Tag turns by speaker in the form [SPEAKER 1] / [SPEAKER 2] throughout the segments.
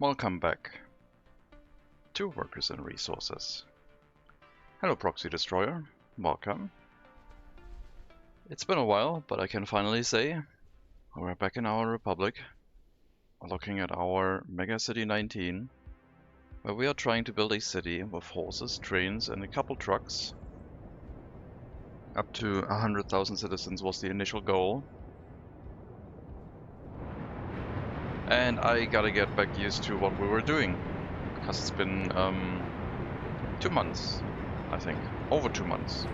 [SPEAKER 1] Welcome back to Workers and Resources. Hello Proxy Destroyer, welcome. It's been a while, but I can finally say we're back in our Republic, looking at our MegaCity 19, where we are trying to build a city with horses, trains and a couple trucks. Up to 100,000 citizens was the initial goal. And I gotta get back used to what we were doing, because it's been 2 months, I think, over 2 months.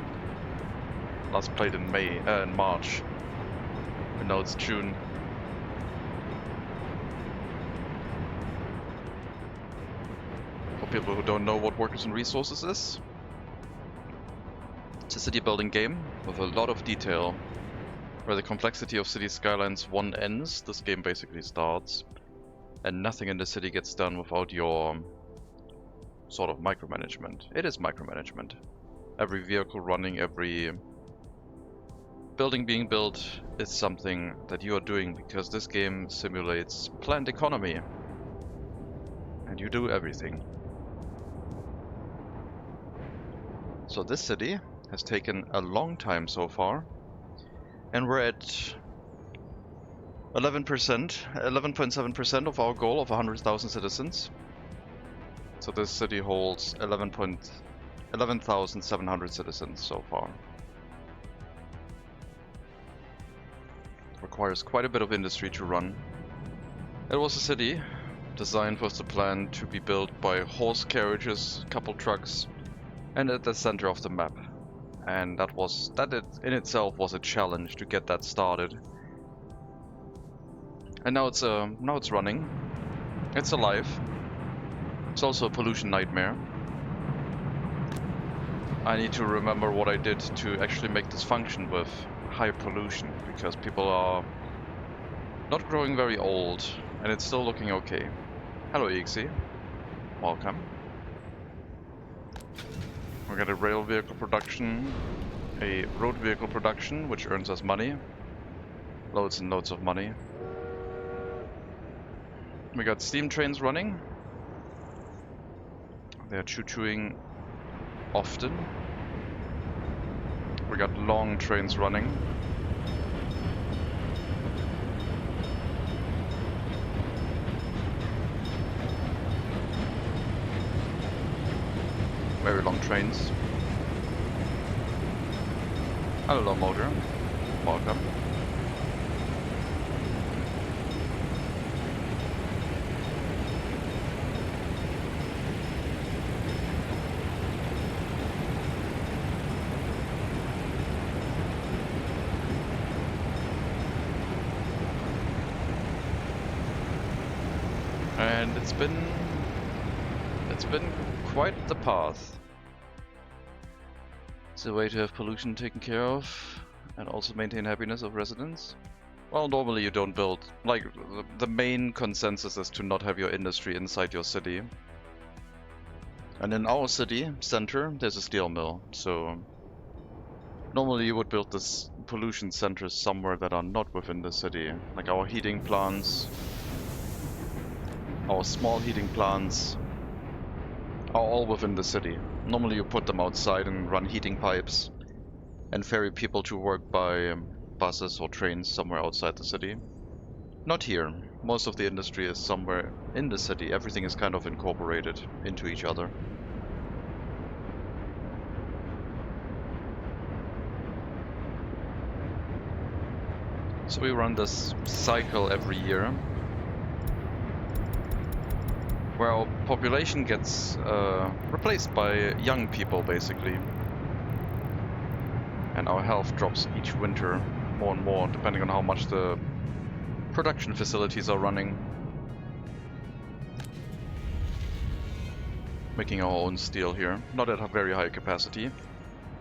[SPEAKER 1] Last played in March, and now it's June. For people who don't know what Workers and Resources is, it's a city building game with a lot of detail. Where the complexity of City Skylines 1 ends, this game basically starts, and nothing in the city gets done without your sort of micromanagement. It is micromanagement. Every vehicle running, every building being built is something that you are doing, because this game simulates planned economy, and you do everything. So this city has taken a long time so far. And we're at 11.7% of our goal of 100,000 citizens. So this city holds 11,700 citizens so far. Requires quite a bit of industry to run. It was a city designed with the plan to be built by horse carriages, couple trucks, and at the center of the map. And that in itself was a challenge to get that started. And now it's running. It's alive. It's also a pollution nightmare. I need to remember what I did to actually make this function with high pollution, because people are not growing very old and it's still looking okay. Hello EXE, welcome. We got a rail vehicle production, a road vehicle production, which earns us money. Loads and loads of money. We got steam trains running. They're choo-chooing often. We got long trains running. Very long trains. Hello motor, welcome. And it's been quite the path. It's a way to have pollution taken care of and also maintain happiness of residents. Well, normally you don't build, like, the main consensus is to not have your industry inside your city. And in our city center, there's a steel mill, so normally you would build this pollution centers somewhere that are not within the city. Like our heating plants, our small heating plants are all within the city. Normally you put them outside and run heating pipes and ferry people to work by buses or trains somewhere outside the city. Not here. Most of the industry is somewhere in the city. Everything is kind of incorporated into each other. So we run this cycle every year, where our population gets replaced by young people, basically. And our health drops each winter more and more, depending on how much the production facilities are running. Making our own steel here, not at a very high capacity.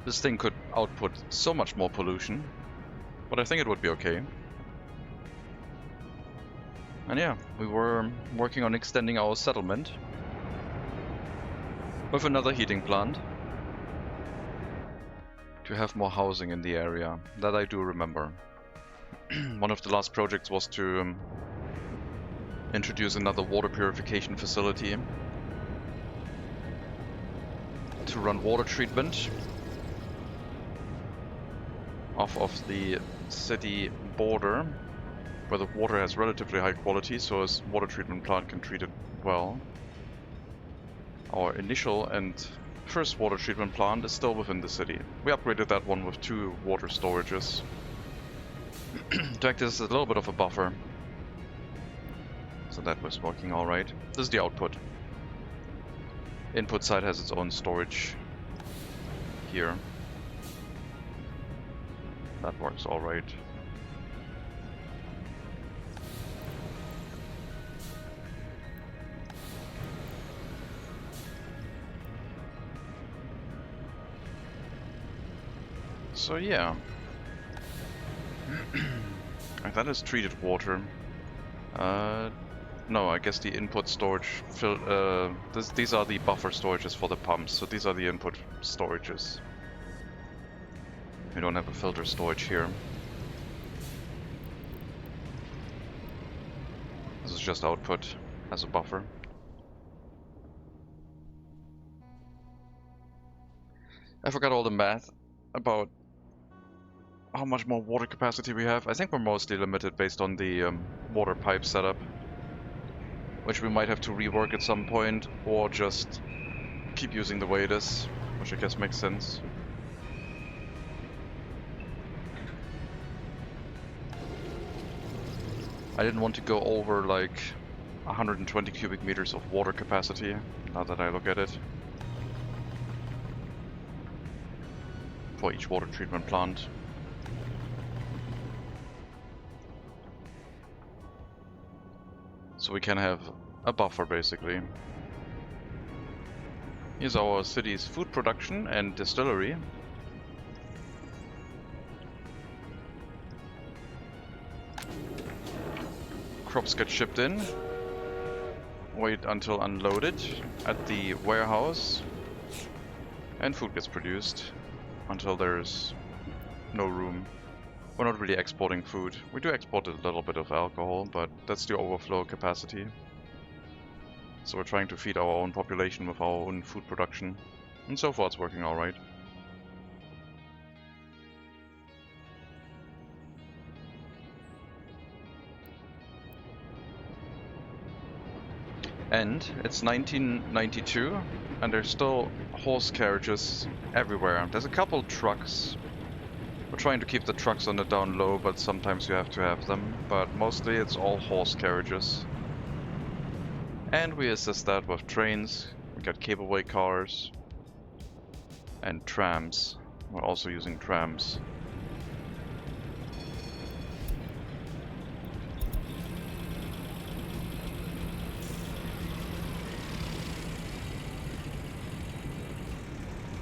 [SPEAKER 1] This thing could output so much more pollution, but I think it would be okay. And yeah, we were working on extending our settlement with another heating plant to have more housing in the area. That I do remember. One of the last projects was to introduce another water purification facility to run water treatment off of the city border, where the water has relatively high quality, so a water treatment plant can treat it well. Our initial and first water treatment plant is still within the city. We upgraded that one with 2 water storages to act as a little bit of a buffer. So that was working alright. This is the output. Input side has its own storage here. That works alright. So yeah. That is treated water. No, I guess the input storage these are the buffer storages for the pumps, so these are the input storages. We don't have a filter storage here. This is just output as a buffer. I forgot all the math about how much more water capacity we have. I think we're mostly limited based on the water pipe setup, which we might have to rework at some point, or just keep using the way it is, which I guess makes sense. I didn't want to go over like 120 cubic meters of water capacity, now that I look at it, for each water treatment plant. So we can have a buffer, basically. Here's our city's food production and distillery. Crops get shipped in. Wait until unloaded at the warehouse. And food gets produced until there's no room. We're not really exporting food. We do export a little bit of alcohol, but that's the overflow capacity. So we're trying to feed our own population with our own food production. And so far it's working alright. And it's 1992, and there's still horse carriages everywhere. There's a couple trucks. We're trying to keep the trucks on the down low, but sometimes you have to have them. But mostly it's all horse carriages. And we assist that with trains. We got cableway cars. And trams. We're also using trams.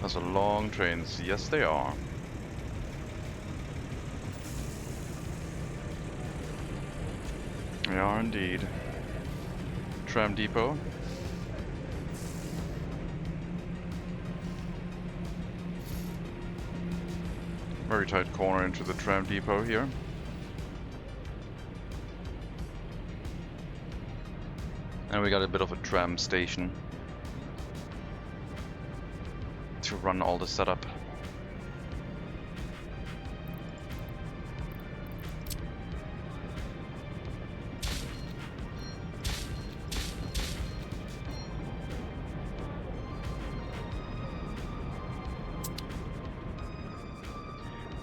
[SPEAKER 1] Those are long trains. Yes, they are. They are indeed. Tram depot. Very tight corner into the tram depot here. And we got a bit of a tram station to run all the setup.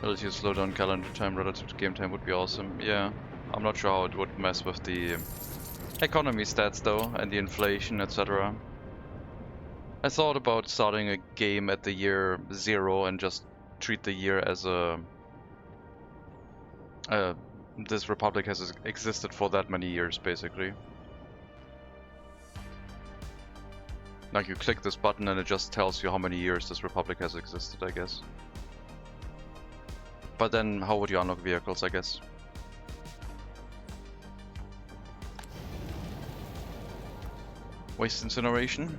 [SPEAKER 1] Ability to slow down calendar time relative to game time would be awesome. Yeah, I'm not sure how it would mess with the economy stats though, and the inflation, etc. I thought about starting a game at the year 0 and just treat the year as a... this republic has existed for that many years, basically. Like you click this button and it just tells you how many years this republic has existed, I guess. But then how would you unlock vehicles, I guess? Waste incineration.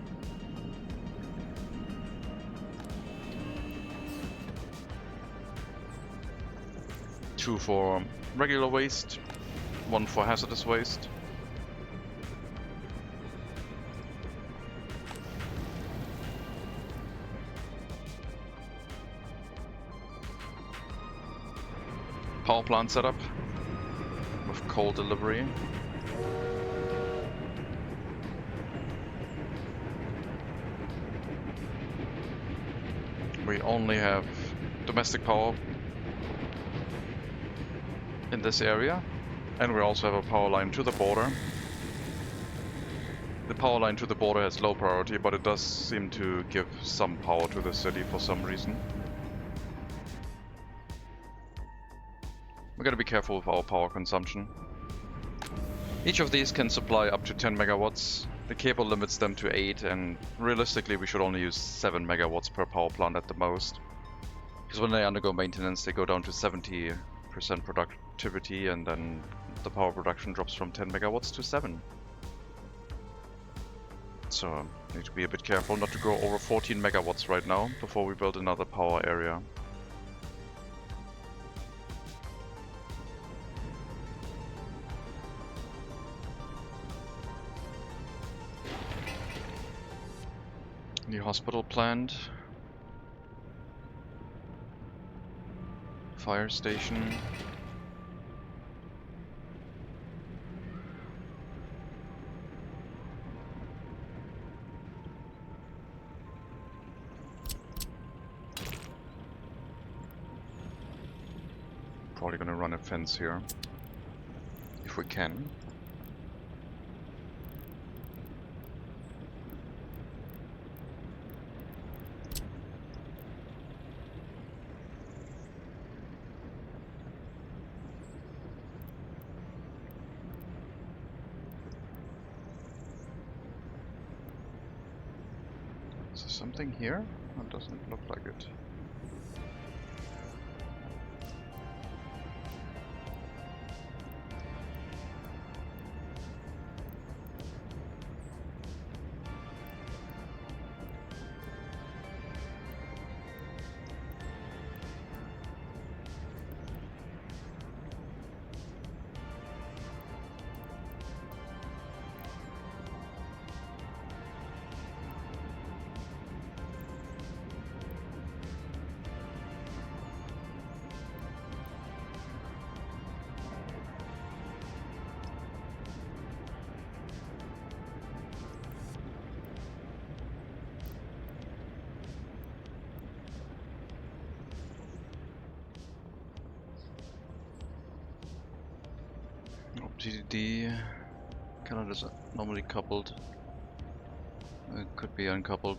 [SPEAKER 1] 2 for regular waste, 1 for hazardous waste. power plant setup with coal delivery. We only have domestic power in this area, and we also have a power line to the border. The power line to the border has low priority, but it does seem to give some power to the city for some reason. We gotta be careful with our power consumption. Each of these can supply up to 10 megawatts. The cable limits them to 8, and realistically we should only use 7 megawatts per power plant at the most. Because when they undergo maintenance, they go down to 70% productivity, and then the power production drops from 10 megawatts to 7. So, need to be a bit careful not to go over 14 megawatts right now before we build another power area. New hospital planned. Fire station. Probably gonna run a fence here, if we can. Is there something here? It doesn't look like it. GDD calendars are normally coupled. It could be uncoupled,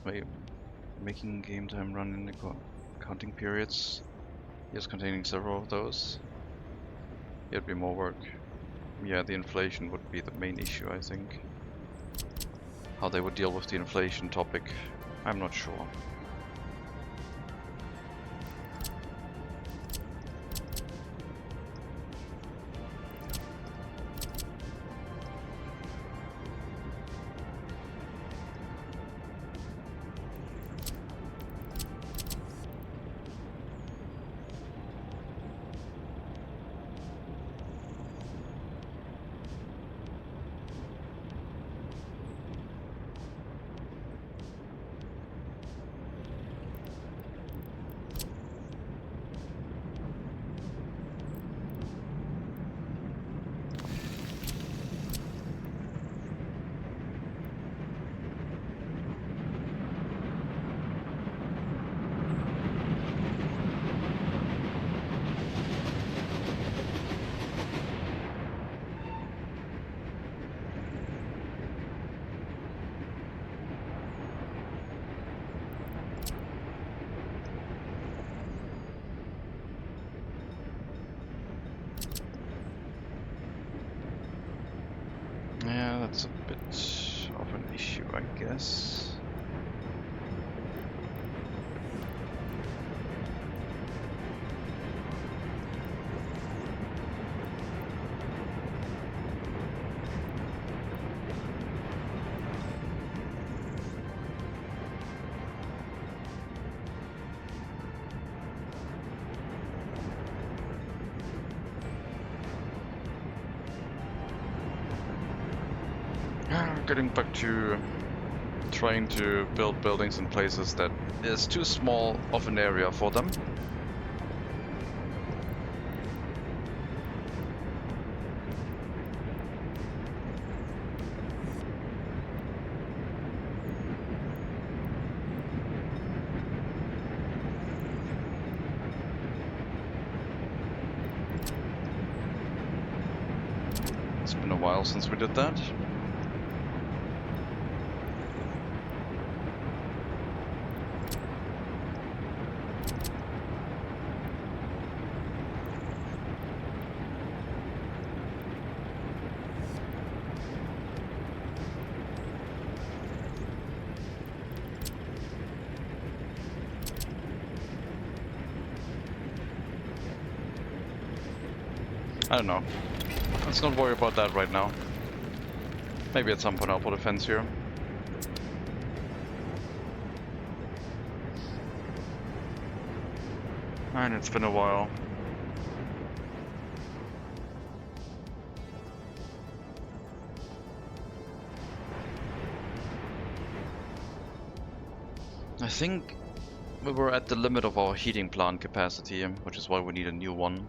[SPEAKER 1] making game time run in the counting periods. Yes, containing several of those. It'd be more work. Yeah, the inflation would be the main issue, I think. How they would deal with the inflation topic, I'm not sure. Yeah, that's a bit of an issue, I guess. Getting back to trying to build buildings in places that is too small of an area for them. It's been a while since we did that. I don't know. Let's not worry about that right now. Maybe at some point I'll put a fence here. And it's been a while. I think we were at the limit of our heating plant capacity, which is why we need a new one.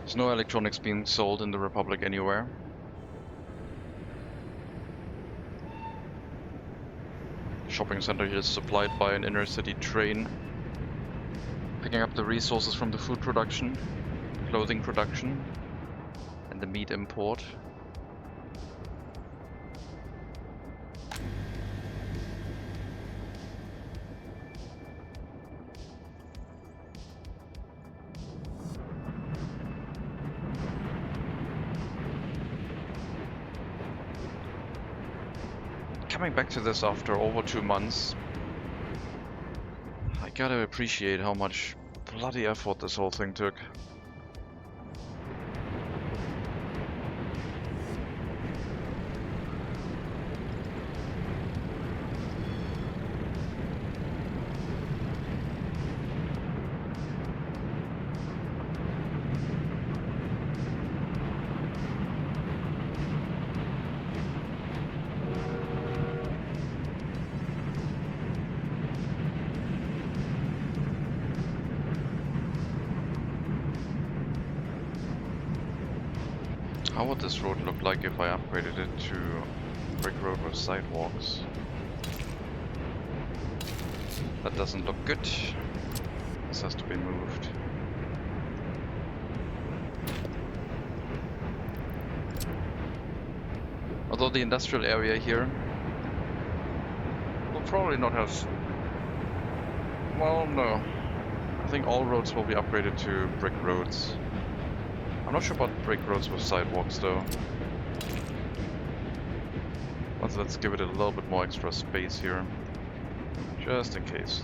[SPEAKER 1] There's no electronics being sold in the Republic anywhere. The shopping center here is supplied by an inner city train, picking up the resources from the food production, clothing production, and the meat import. Coming back to this after over 2 months, I gotta appreciate how much bloody effort this whole thing took. How would this road look like if I upgraded it to brick road with sidewalks? That doesn't look good. This has to be moved. Although the industrial area here will probably not have... Well, no. I think all roads will be upgraded to brick roads. I'm not sure about brick roads with sidewalks though. But let's give it a little bit more extra space here, just in case.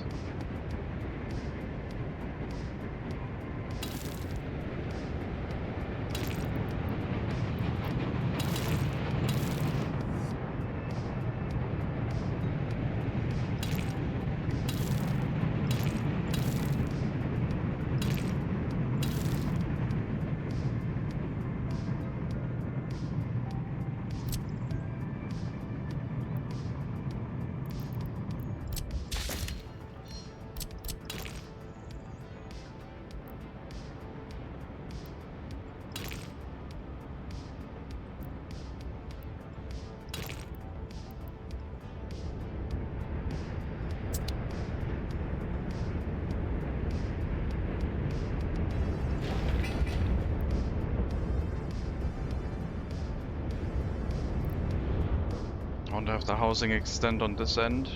[SPEAKER 1] I want to have the housing extend on this end.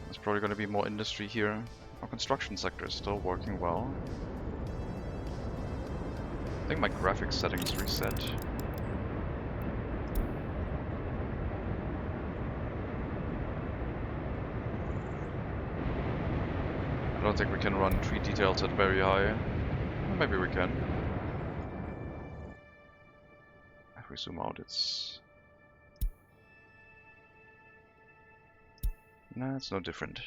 [SPEAKER 1] There's probably going to be more industry here. Our construction sector is still working well. I think my graphics settings reset. I don't think we can run tree details at very high. Well, maybe we can. If we zoom out, it's... Nah, it's no different.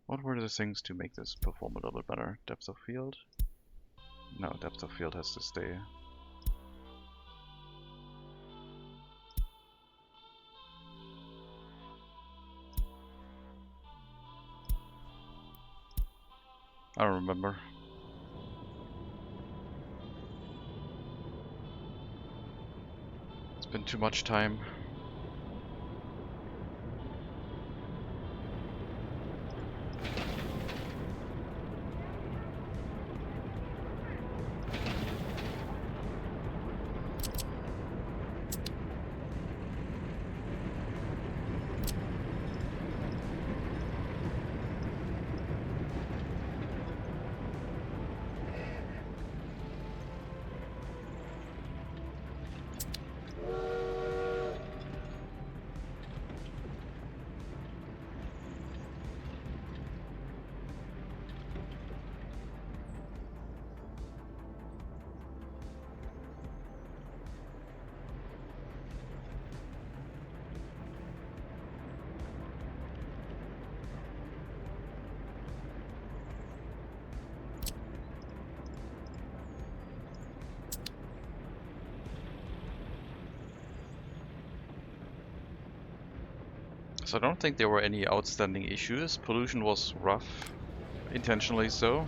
[SPEAKER 1] What were the things to make this perform a little bit better? Depth of field? No, depth of field has to stay. I don't remember. Been too much time. So I don't think there were any outstanding issues. Pollution was rough, intentionally so.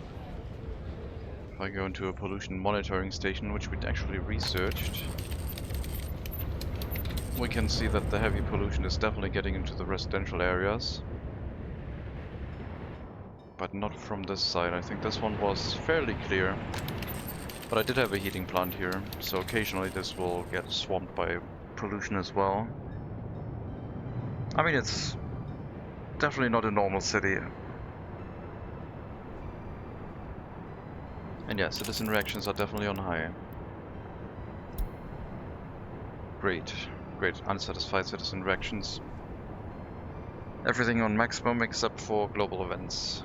[SPEAKER 1] If I go into a pollution monitoring station, which we actually researched, we can see that the heavy pollution is definitely getting into the residential areas. But not from this side. I think this one was fairly clear. But I did have a heating plant here, so occasionally this will get swamped by pollution as well. I mean, it's definitely not a normal city. And yeah, citizen reactions are definitely on high. Great. Great. Unsatisfied citizen reactions. Everything on maximum except for global events.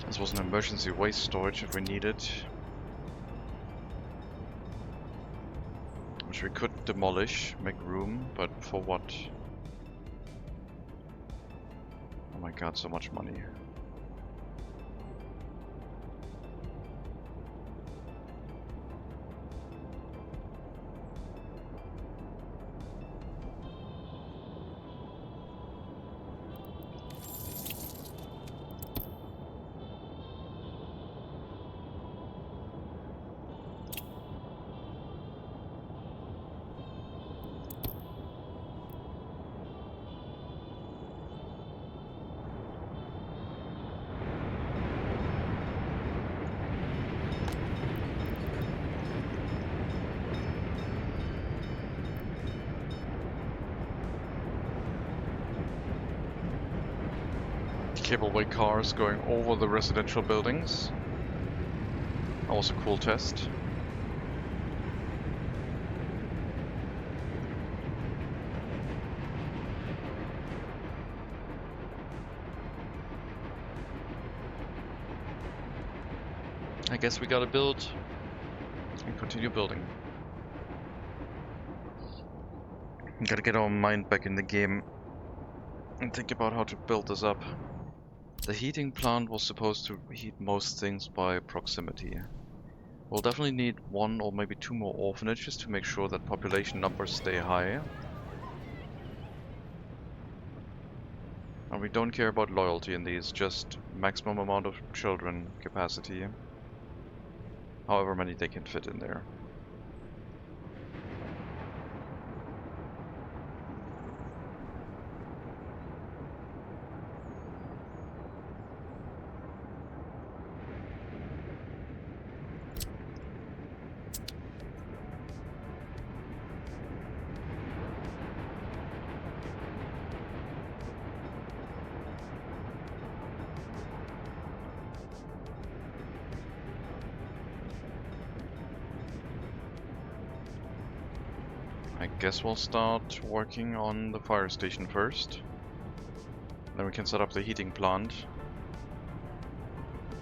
[SPEAKER 1] This was an emergency waste storage if we need it. Which we could demolish, make room, but for what? Oh my god, so much money. Cableway cars going over the residential buildings. That was a cool test. I guess we gotta build and continue building. We gotta get our mind back in the game and think about how to build this up. The heating plant was supposed to heat most things by proximity. We'll definitely need one or maybe two more orphanages to make sure that population numbers stay high. And we don't care about loyalty in these, just maximum amount of children capacity. However many they can fit in there. I guess we'll start working on the fire station first. Then we can set up the heating plant.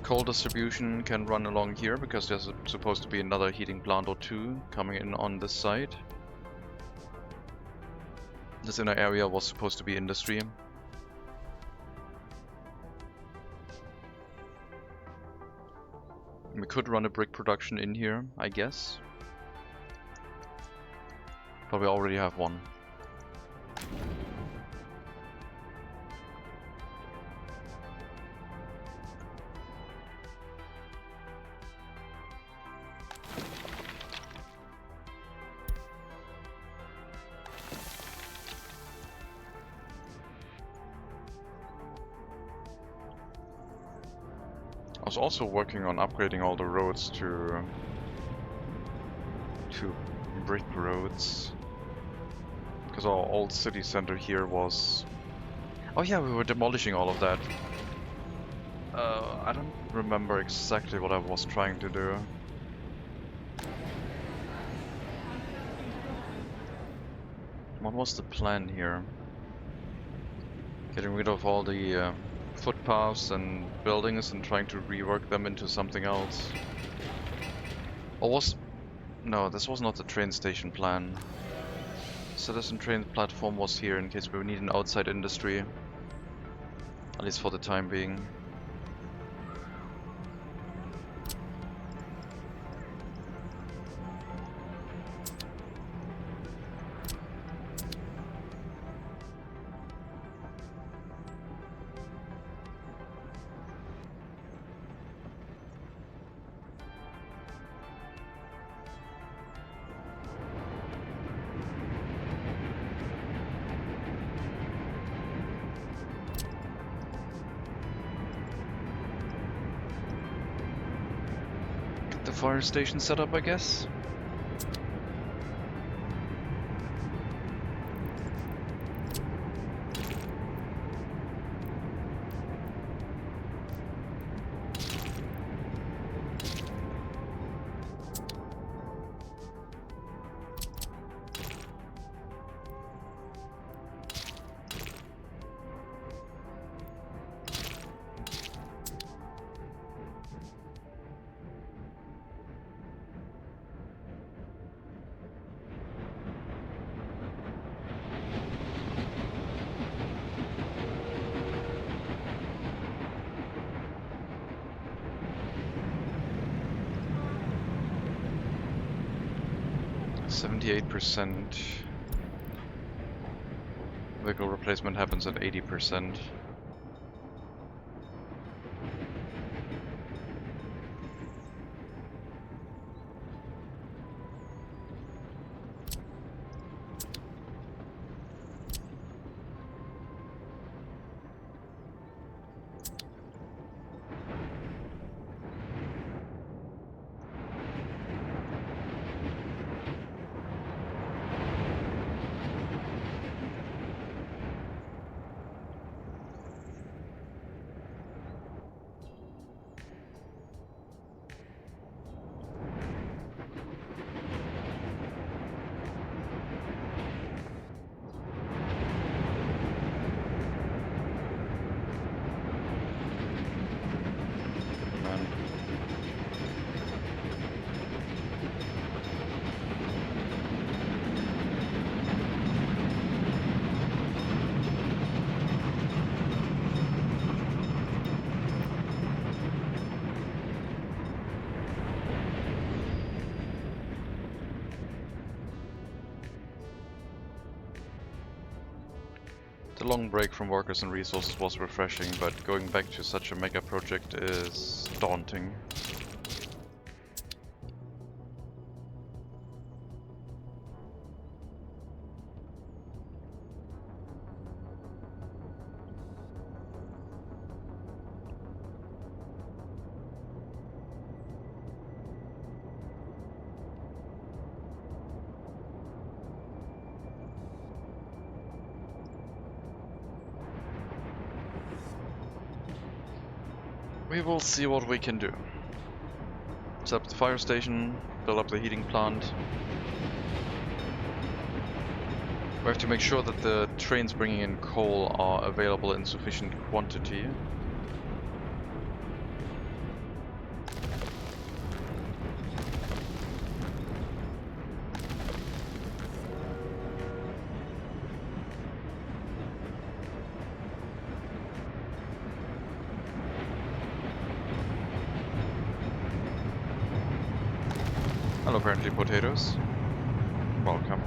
[SPEAKER 1] Coal distribution can run along here because there's supposed to be another heating plant or two coming in on this side. This inner area was supposed to be industry. We could run a brick production in here, I guess. But we already have one. I was also working on upgrading all the roads to brick roads, because our old city center here was... Oh yeah, we were demolishing all of that. I don't remember exactly what I was trying to do. What was the plan here? Getting rid of all the footpaths and buildings and trying to rework them into something else. Or was... No, this was not the train station plan. Citizen train platform was here in case we need an outside industry. At least for the time being. Fire station setup, I guess. %. Vehicle replacement happens at 80%. The long break from workers and resources was refreshing, but going back to such a mega project is daunting. We will see what we can do. Set up the fire station, build up the heating plant. We have to make sure that the trains bringing in coal are available in sufficient quantity. Well, apparently potatoes. Welcome.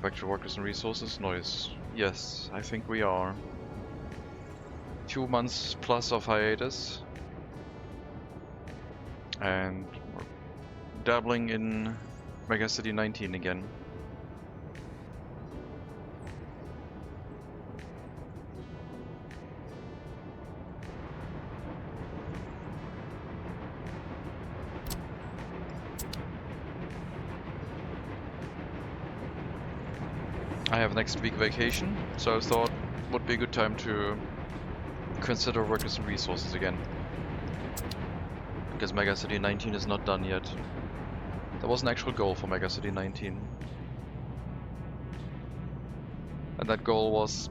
[SPEAKER 1] Back to workers and resources. Noise. Yes, I think we are. 2 months plus of hiatus. And we're dabbling in MegaCity 19 again. I have next week vacation, so I thought it would be a good time to consider workers and resources again. Because MegaCity 19 is not done yet. There was an actual goal for MegaCity 19. And that goal was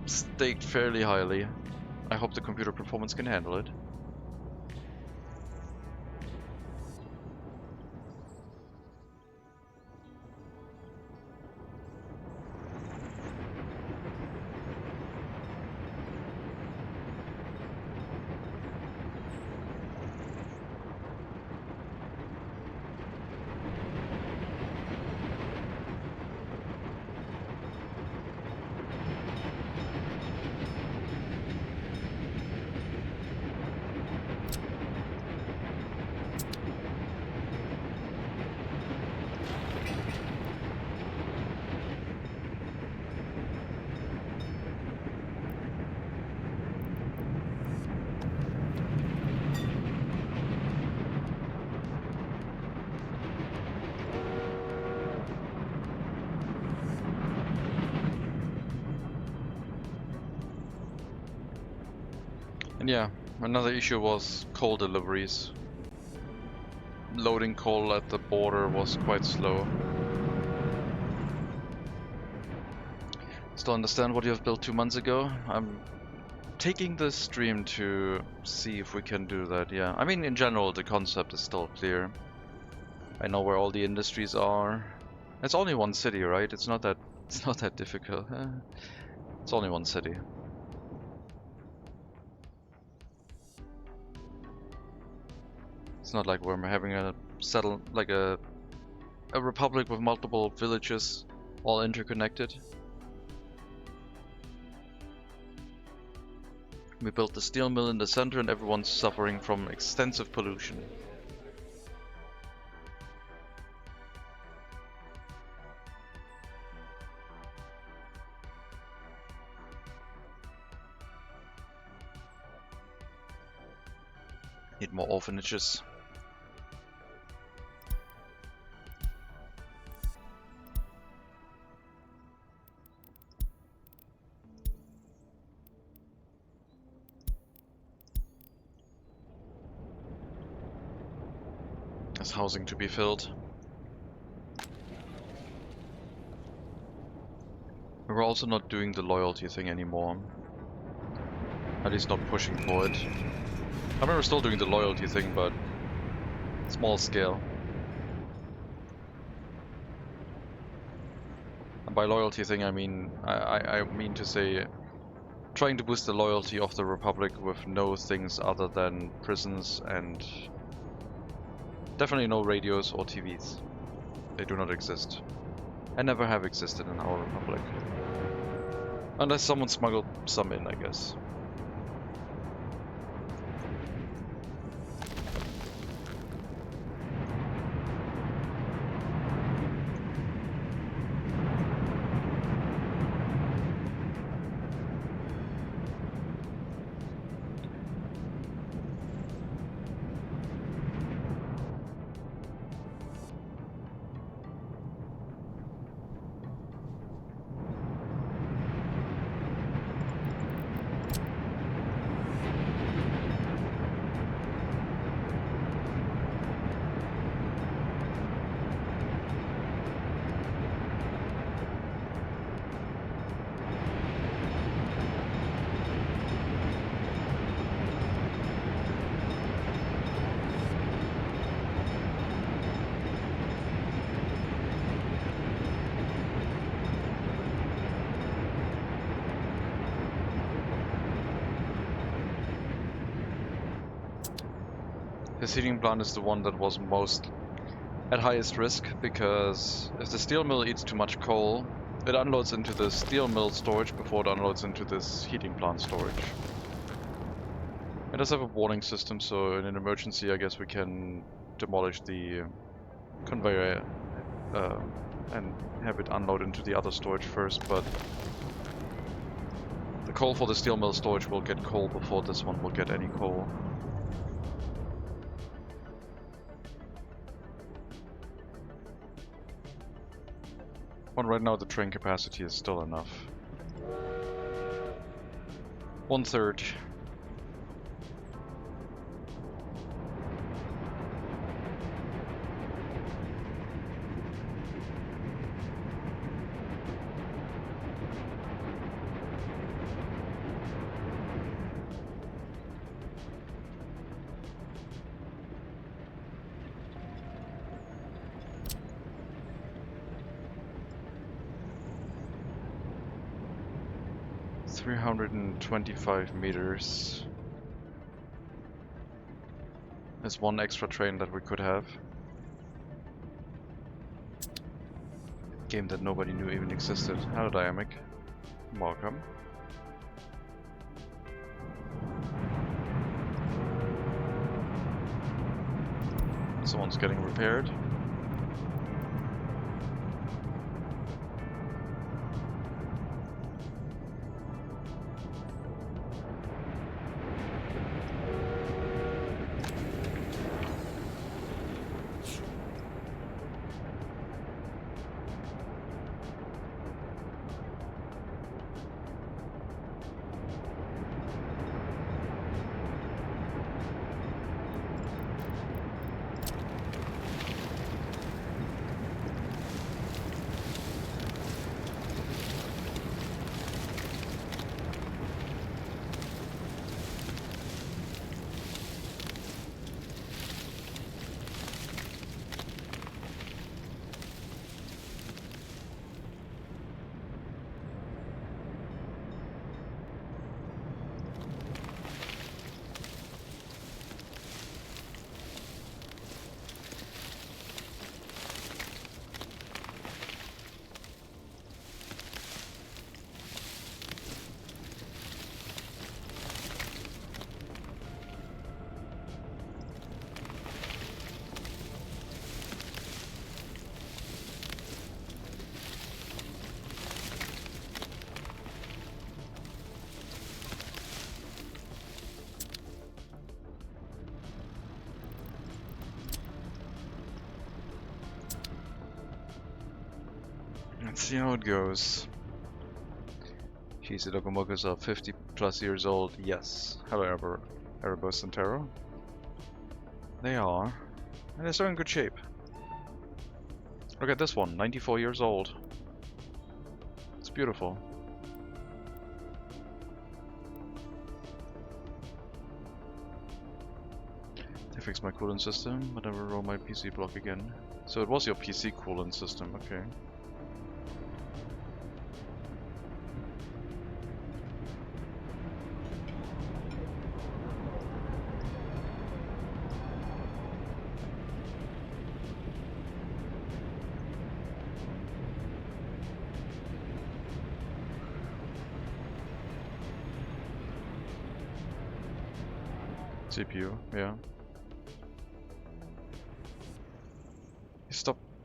[SPEAKER 1] staked fairly highly. I hope the computer performance can handle it. And yeah, another issue was coal deliveries. Loading coal at the border was quite slow. Still understand what you have built 2 months ago. I'm taking the stream to see if we can do that, yeah. I mean, in general, the concept is still clear. I know where all the industries are. It's only one city, right? It's not that difficult. It's only one city. It's not like we're having a a republic with multiple villages all interconnected. We built the steel mill in the center and everyone's suffering from extensive pollution. Need more orphanages. There's housing to be filled. We're also not doing the loyalty thing anymore. At least not pushing for it. I mean, we're still doing the loyalty thing, but small scale. And by loyalty thing, I mean I mean to say trying to boost the loyalty of the Republic with no things other than prisons and definitely no radios or TVs. They do not exist. And never have existed in our Republic. Unless someone smuggled some in, I guess. His heating plant is the one that was most at highest risk, because if the steel mill eats too much coal, it unloads into the steel mill storage before it unloads into this heating plant storage. It does have a warning system, so in an emergency I guess we can demolish the conveyor and have it unload into the other storage first, but the coal for the steel mill storage will get coal before this one will get any coal. Well, right now the train capacity is still enough. 1/3. $325 meters. There's one extra train that we could have. Game that nobody knew even existed. Hello, Diamic. Welcome. Someone's getting repaired. Let's see how it goes. Geez, the locomotives are 50 plus years old. Yes. However, Erebus and Terror. They are. And they're still in good shape. Look at this one, 94 years old. It's beautiful. They fixed my coolant system, but I will roll my PC block again. So it was your PC coolant system, okay. CPU, yeah.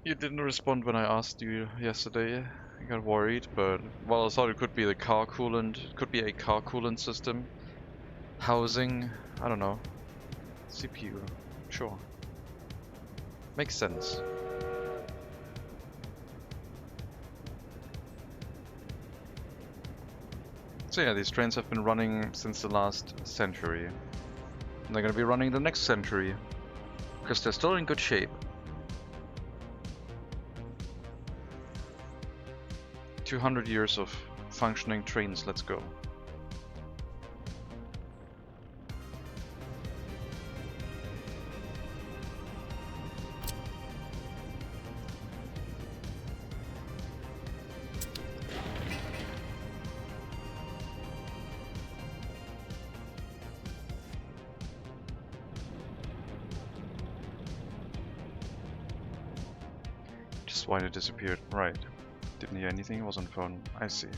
[SPEAKER 1] You didn't respond when I asked you yesterday. I got worried, but well, I thought it could be the car coolant. It could be a car coolant system. Housing, I don't know. CPU, sure. Makes sense. So yeah, these trains have been running since the last century. And they're gonna be running the next century. Because they're still in good shape. 200 years of functioning trains, let's go. That's why it disappeared. Right. Didn't hear anything, it was on phone. I see.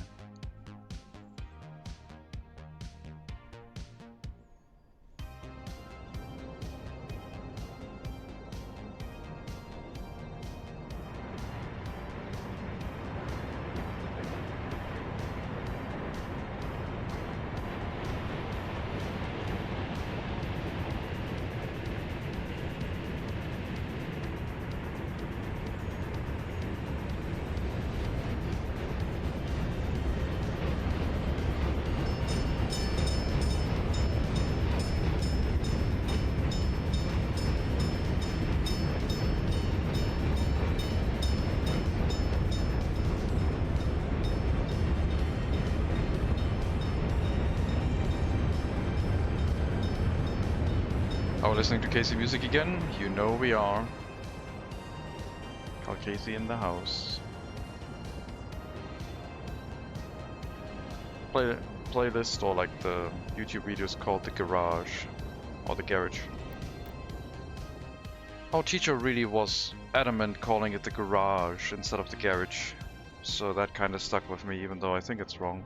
[SPEAKER 1] Are we listening to Casey music again? You know we are. Call Casey in the house. Playlist, or like the YouTube videos called The Garage or The Garage. Our teacher really was adamant calling it The Garage instead of The Garage, so that kind of stuck with me, even though I think it's wrong.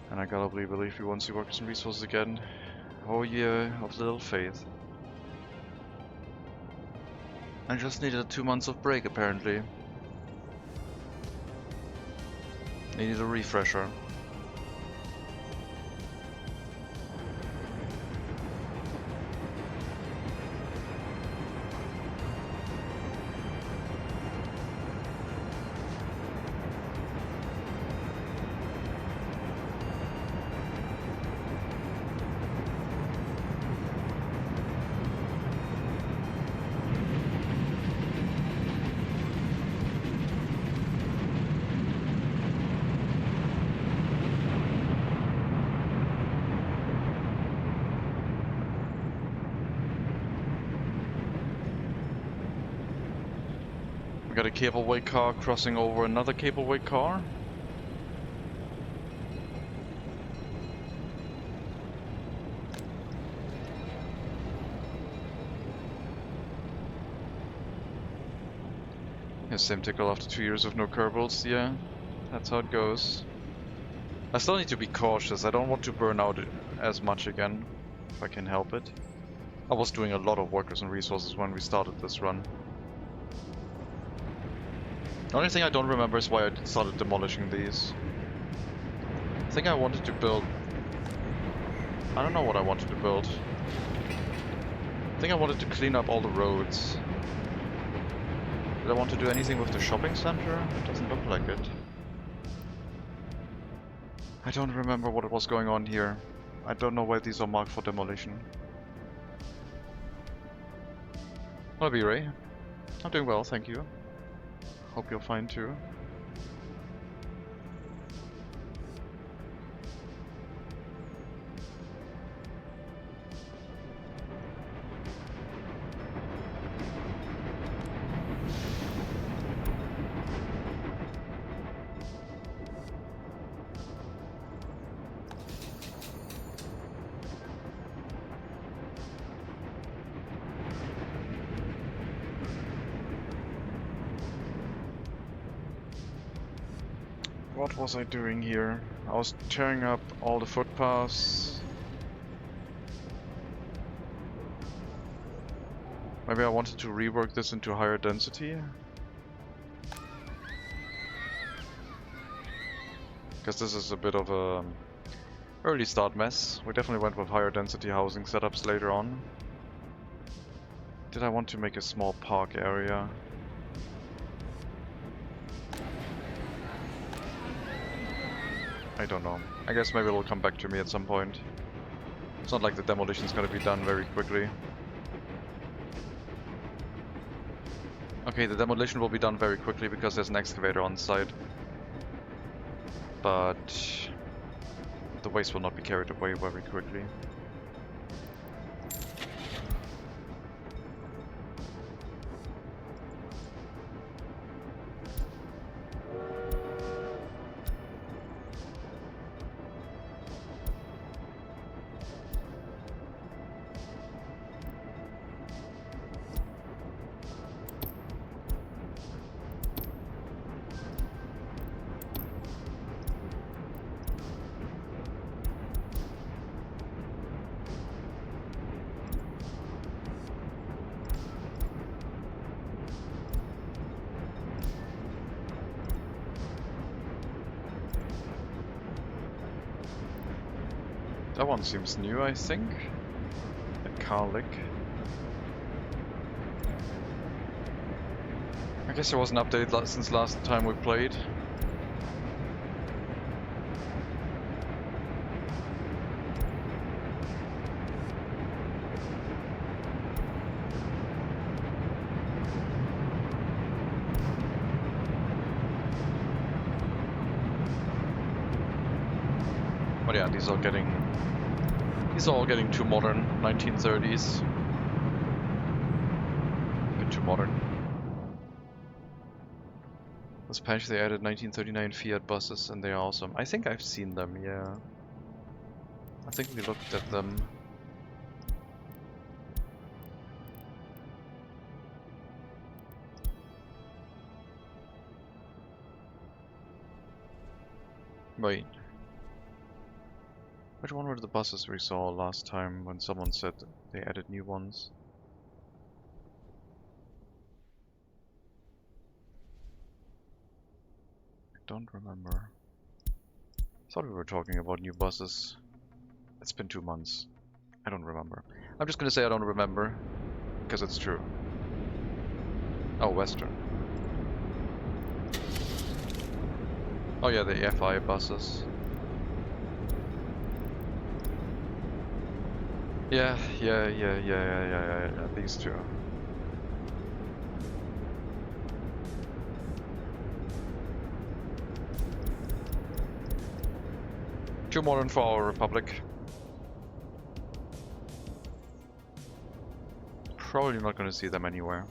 [SPEAKER 1] And I gotta believe we won't see Workers and Resources again. Oh yeah, of little faith. I just needed 2 months of break apparently. Needed a refresher. We got a cableway car crossing over another cableway car. Yeah, same tickle after 2 years of no Kerbals, yeah. That's how it goes. I still need to be cautious, I don't want to burn out as much again, if I can help it. I was doing a lot of Workers and Resources when we started this run. The only thing I don't remember is why I started demolishing these. I think I wanted to build... I don't know what I wanted to build. I think I wanted to clean up all the roads. Did I want to do anything with the shopping center? It doesn't look like it. I don't remember what was going on here. I don't know why these are marked for demolition. Hello B-Ray. I'm doing well, thank you. Hope you're fine too. What was I doing here? I was tearing up all the footpaths. Maybe I wanted to rework this into higher density? Because this is a bit of a early start mess. We definitely went with higher density housing setups later on. Did I want to make a small park area? I don't know. I guess maybe it'll come back to me at some point. It's not like the demolition is gonna be done very quickly. Okay, the demolition will be done very quickly because there's an excavator on site. But the waste will not be carried away very quickly. That one seems new, I think. A Karlik. I guess there was an update since last time we played. But yeah, these are all getting too modern. 1930s. A bit too modern. This patch they added 1939 Fiat buses and they are awesome. I think I've seen them, yeah. I think we looked at them. Wait. Which one were the buses we saw last time when someone said they added new ones? I don't remember. I thought we were talking about new buses. It's been 2 months. I don't remember. I'm just gonna say I don't remember, because it's true. Oh, Western. Oh yeah, the FI buses. Yeah, these two. Too modern for our Republic. Probably not gonna see them anywhere.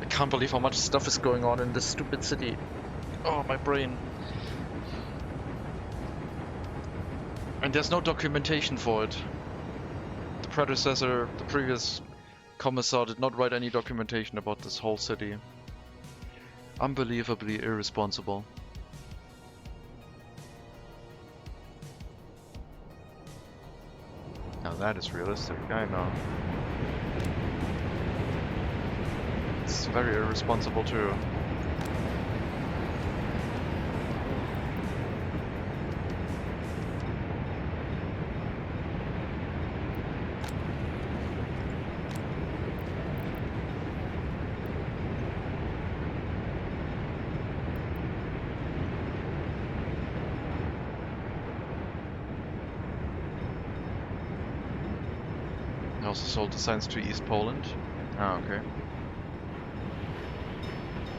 [SPEAKER 1] I can't believe how much stuff is going on in this stupid city. Oh, my brain. And there's no documentation for it. The previous commissar did not write any documentation about this whole city. Unbelievably irresponsible. Now that is realistic, I know. It's very irresponsible too. I also sold the signs to East Poland. Ah, okay.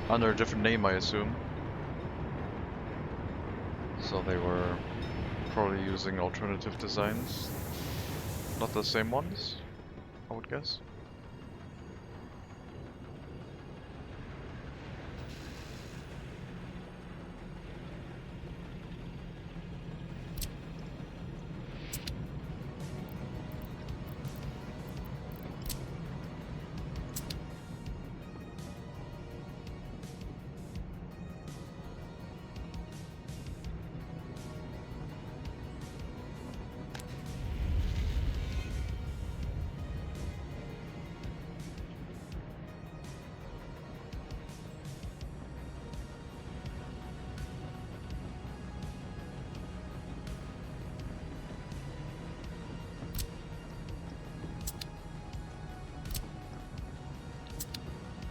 [SPEAKER 1] Under a different name, I assume. So they were probably using alternative designs. Not the same ones, I would guess.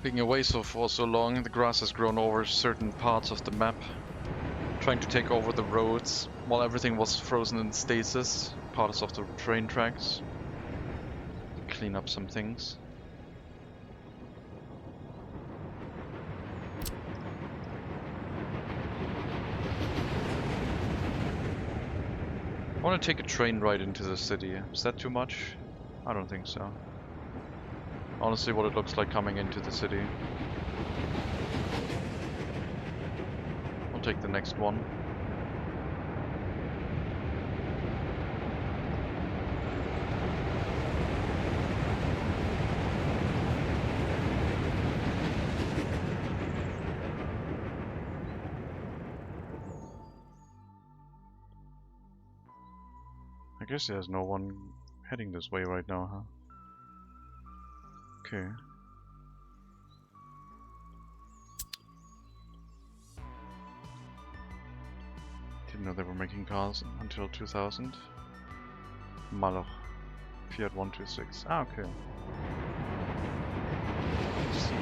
[SPEAKER 1] Being away for so long, the grass has grown over certain parts of the map, trying to take over the roads while everything was frozen in stasis, parts of the train tracks. Clean up some things. I want to take a train ride into the city. Is that too much? I don't think so. Honestly, what it looks like coming into the city. I'll take the next one. I guess there's no one heading this way right now, huh? Okay. Didn't know they were making cars until 2000. Maloch. Fiat 126. Ah, okay. Let's see.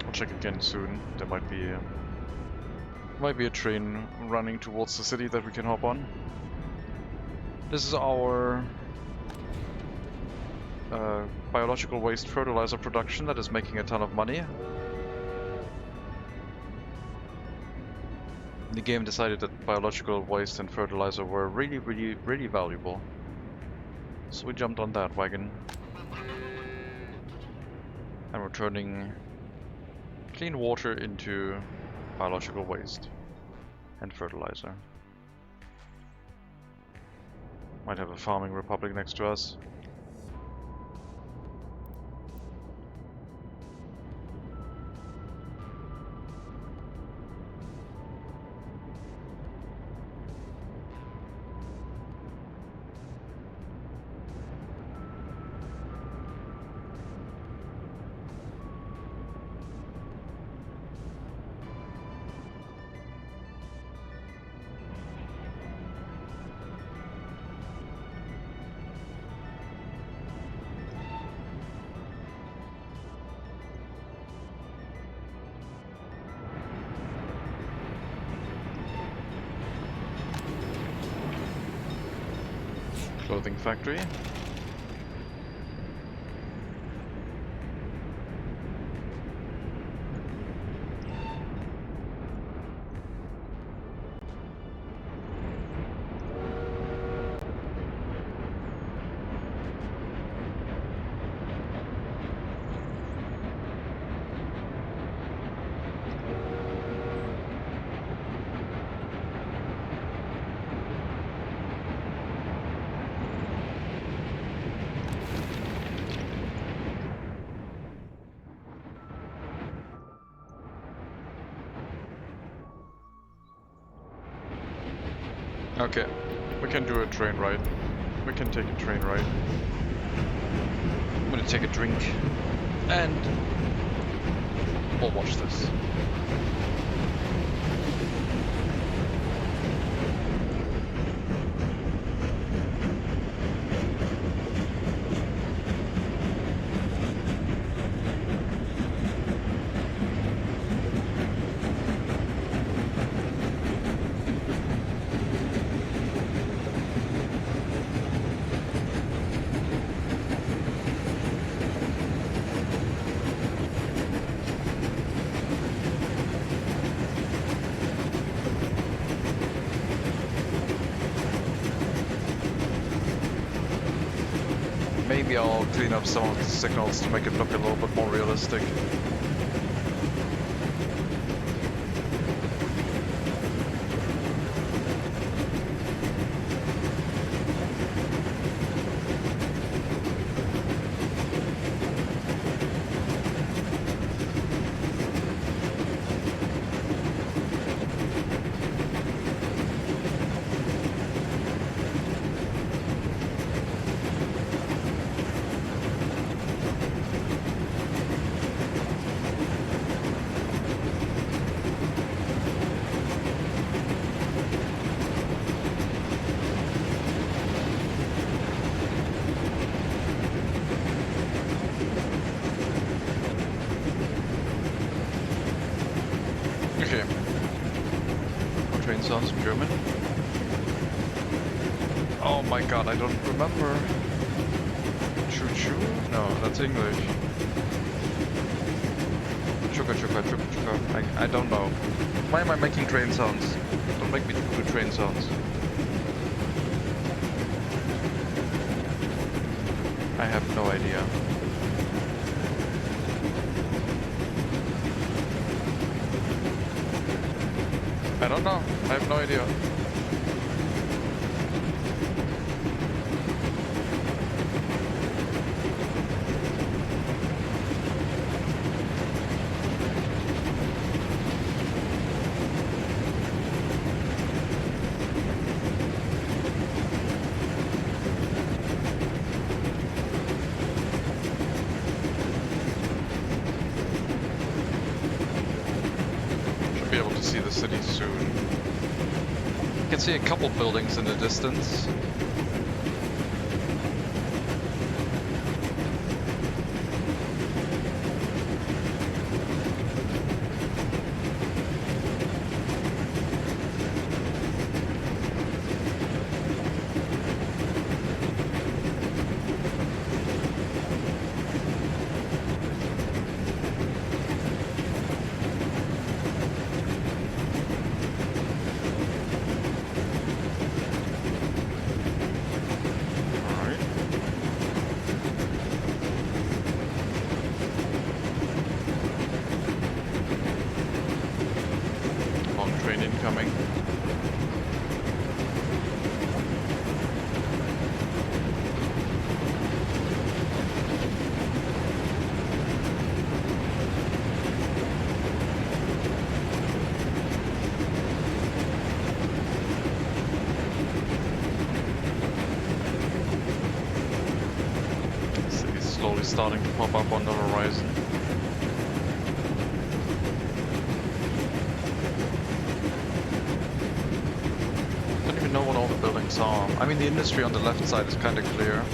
[SPEAKER 1] I'll check again soon. There might be a train running towards the city that we can hop on. This is our biological waste fertilizer production that is making a ton of money. The game decided that biological waste and fertilizer were really valuable. So we jumped on that wagon. And we're turning clean water into biological waste and fertilizer. Might have a farming republic next to us. Clothing factory. Okay, we can do a train ride. We can take a train ride. I'm gonna take a drink and we'll watch this. Maybe I'll clean up some of the signals to make it look a little bit more realistic. sounds in German? Oh my god, I don't remember. Choo-choo? No, that's English. Chuka chuka chuka chuka. I don't know. Why am I making train sounds? Don't make me do train sounds. I have no idea. I don't know. I have no idea. Be able to see the city soon. You can see a couple buildings in the distance. Train incoming. City's slowly starting to pop up on the horizon. Know what all the buildings are. I mean, the industry on the left side is kind of clear.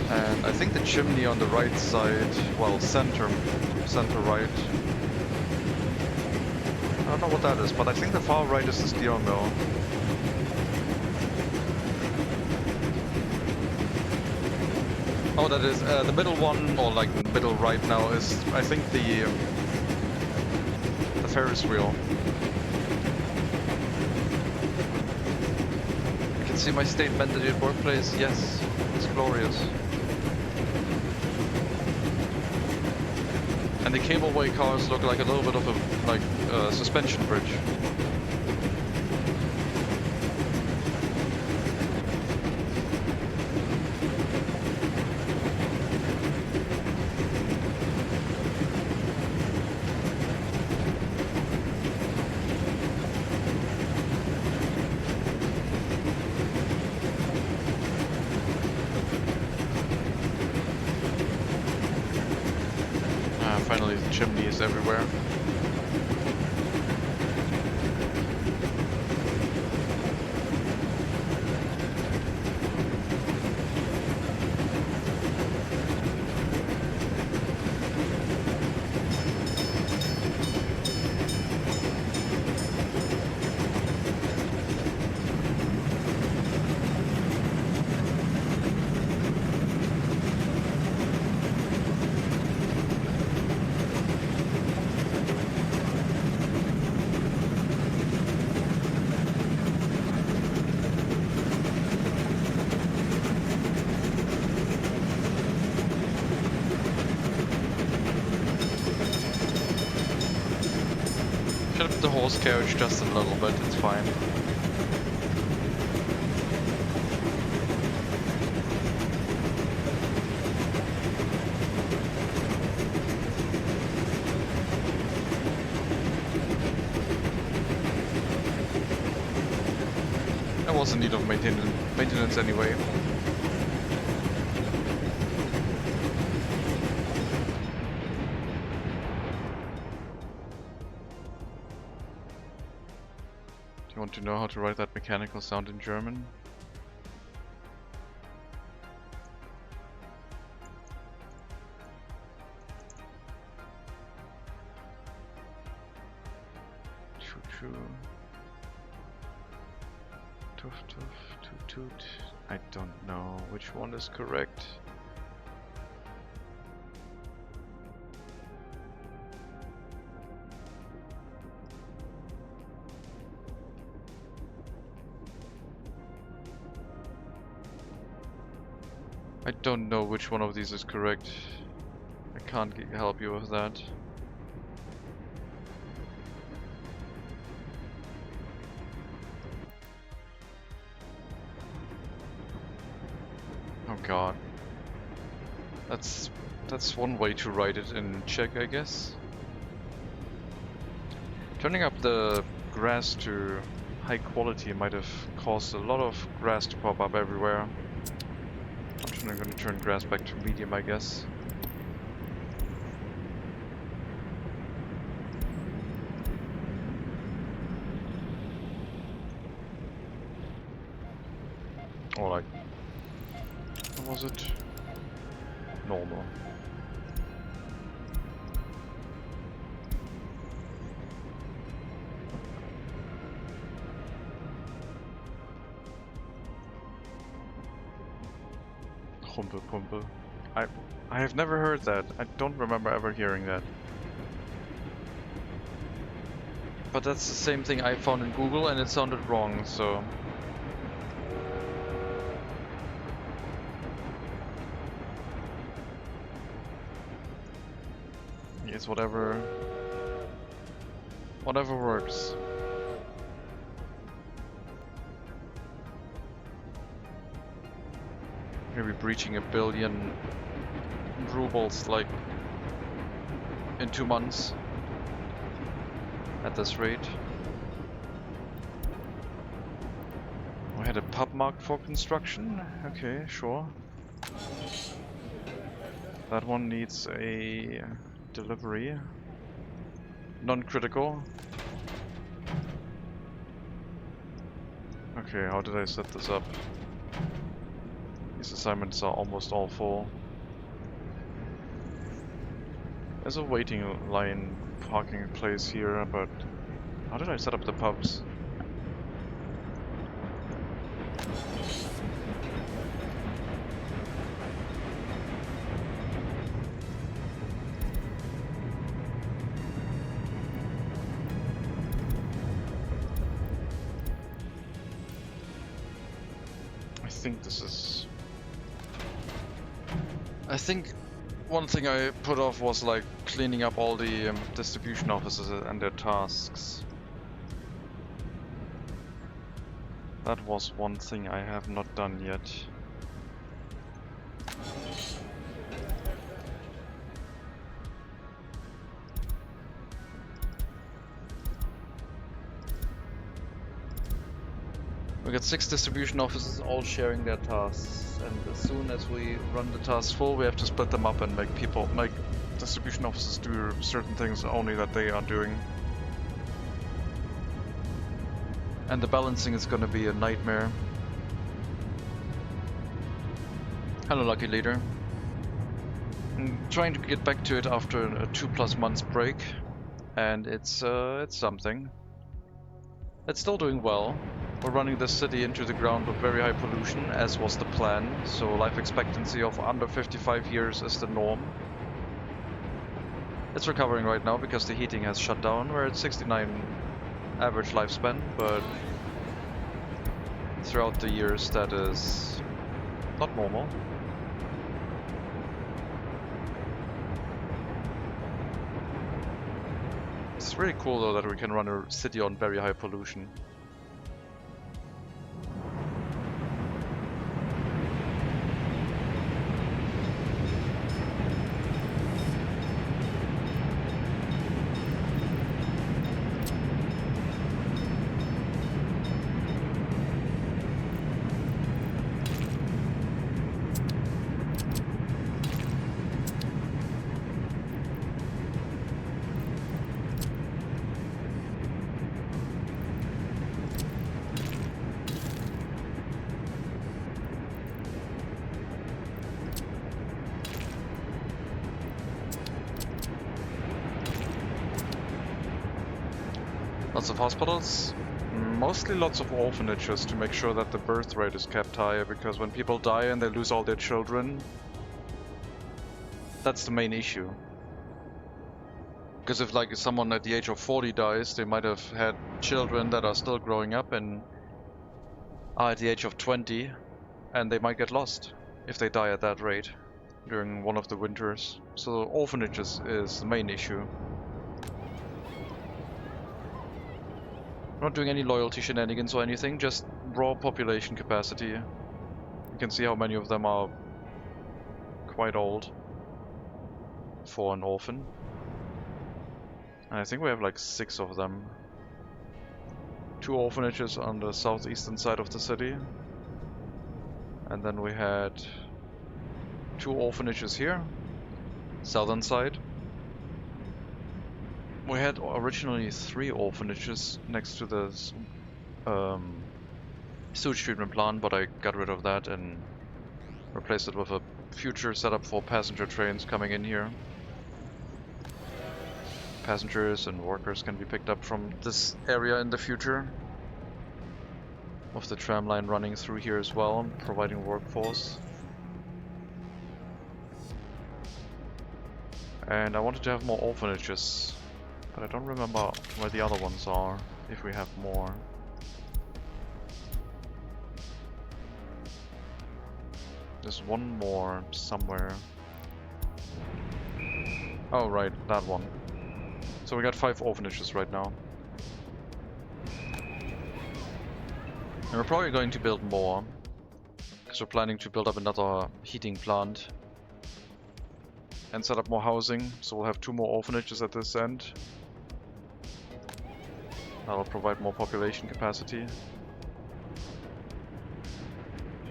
[SPEAKER 1] And I think the chimney on the right side, well, center right. I don't know what that is, but I think the far right is the steel mill. Oh, that is the middle one, or like the middle right now is, I think, the Ferris wheel. See my state mandated workplace? Yes, it's glorious. And the cableway cars look like a little bit of a suspension bridge. Finally, the chimney is everywhere. Flip the horse carriage just a little bit, it's fine. I was in need of maintenance anyway. Do you want to know how to write that mechanical sound in German? Tuff, tuff, toot, toot. I don't know which one is correct. I don't know which one of these is correct. I can't help you with that. Oh god. That's one way to write it in Czech, I guess. Turning up the grass to high quality might have caused a lot of grass to pop up everywhere. I'm gonna turn grass back to medium, I guess. Or like, what was it? Normal. Humpel pumpel. I have never heard that. I don't remember ever hearing that. But that's the same thing I found in Google and it sounded wrong, so... Yes, whatever works. Maybe breaching 1 billion rubles like in 2 months at this rate. We had a pub marked for construction. Okay, sure. That one needs a delivery. Non-critical. Okay, how did I set this up? These assignments are almost all full. There's a waiting line parking place here, but how did I set up the pubs? I think one thing I put off was like cleaning up all the distribution offices and their tasks. That was one thing I have not done yet. We got 6 distribution offices all sharing their tasks, and as soon as we run the tasks full, we have to split them up and make distribution offices do certain things only that they are doing. And the balancing is gonna be a nightmare. Hello, Lucky Leader. I'm trying to get back to it after a 2+ months break, and it's something. It's still doing well. We're running the city into the ground with very high pollution, as was the plan, so life expectancy of under 55 years is the norm. It's recovering right now because the heating has shut down. We're at 69 average lifespan, but throughout the years that is not normal. It's really cool though that we can run a city on very high pollution. Lots of hospitals. mostly lots of orphanages to make sure that the birth rate is kept high, because when people die and they lose all their children, that's the main issue. Because if like someone at the age of 40 dies, they might have had children that are still growing up and are at the age of 20, and they might get lost if they die at that rate during one of the winters. So orphanages is the main issue. Not doing any loyalty shenanigans or anything, just raw population capacity. You can see how many of them are quite old for an orphan. And I think we have like 6 of them. 2 orphanages on the southeastern side of the city. And then we had 2 orphanages here, southern side. We had originally 3 orphanages next to the sewage treatment plant, but I got rid of that and replaced it with a future setup for passenger trains coming in here. Passengers and workers can be picked up from this area in the future, with the tram line running through here as well, providing workforce. And I wanted to have more orphanages, but I don't remember where the other ones are, if we have more. There's one more somewhere. Oh right, that one. So we got 5 orphanages right now. And we're probably going to build more, because we're planning to build up another heating plant and set up more housing, so we'll have 2 more orphanages at this end. That'll provide more population capacity.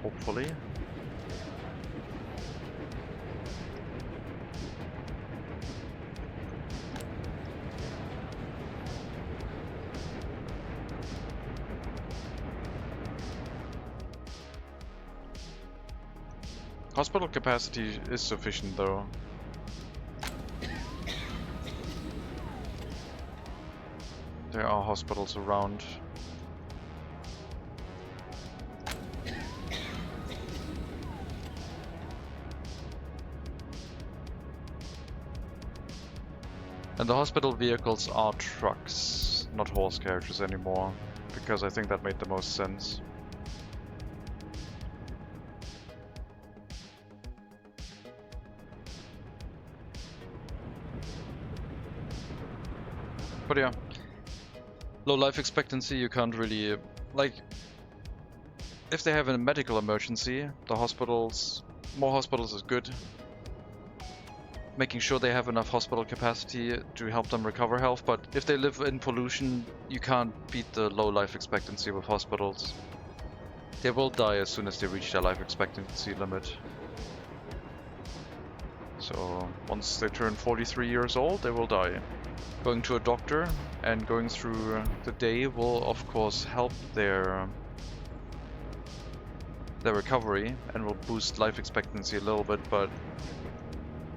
[SPEAKER 1] Hopefully. Hospital capacity is sufficient though. There are hospitals around. And the hospital vehicles are trucks, not horse carriages anymore, because I think that made the most sense. But yeah, low life expectancy, you can't really, like, if they have a medical emergency, the hospitals, more hospitals is good. Making sure they have enough hospital capacity to help them recover health, but if they live in pollution, you can't beat the low life expectancy with hospitals. They will die as soon as they reach their life expectancy limit. So once they turn 43 years old, they will die. Going to a doctor and going through the day will of course help their recovery and will boost life expectancy a little bit, but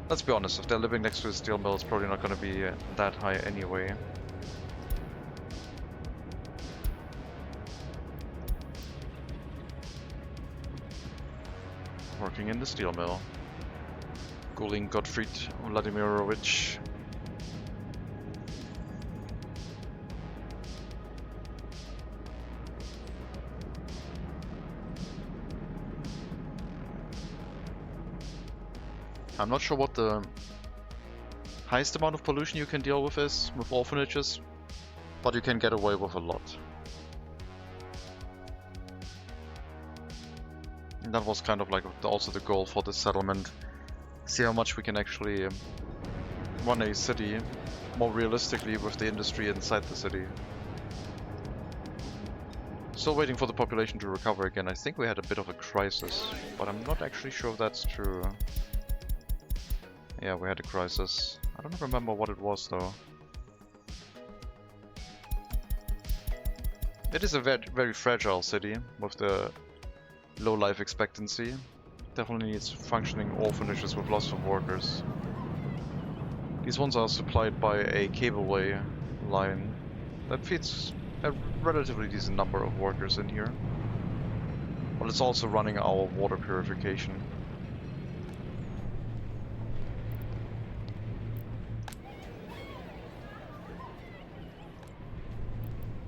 [SPEAKER 1] let's be honest, if they're living next to a steel mill, it's probably not going to be that high anyway. Working in the steel mill. Gulin Gottfried Vladimirovich. I'm not sure what the highest amount of pollution you can deal with is with orphanages, but you can get away with a lot. And that was kind of like also the goal for this settlement. See how much we can actually run a city more realistically with the industry inside the city. Still waiting for the population to recover again. I think we had a bit of a crisis, but I'm not actually sure if that's true. Yeah, we had a crisis. I don't remember what it was though. It is a very fragile city with the low life expectancy. Definitely needs functioning orphanages with lots of workers. These ones are supplied by a cableway line that feeds a relatively decent number of workers in here. But it's also running our water purification.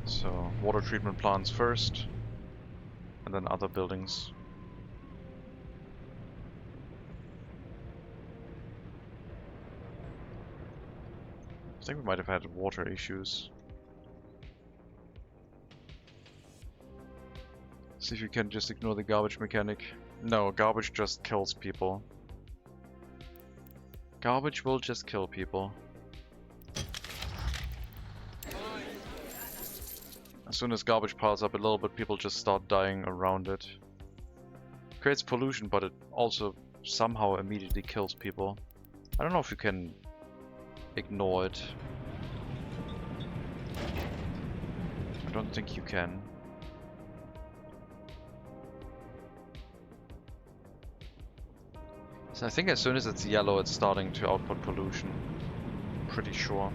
[SPEAKER 1] So, water treatment plants first, and then other buildings. I think we might have had water issues. See if you can just ignore the garbage mechanic. No, garbage just kills people. Garbage will just kill people. As soon as garbage piles up a little bit, people just start dying around it. Creates pollution, but it also somehow immediately kills people. I don't know if you can ignore it. I don't think you can. So I think as soon as it's yellow, it's starting to output pollution. Pretty sure.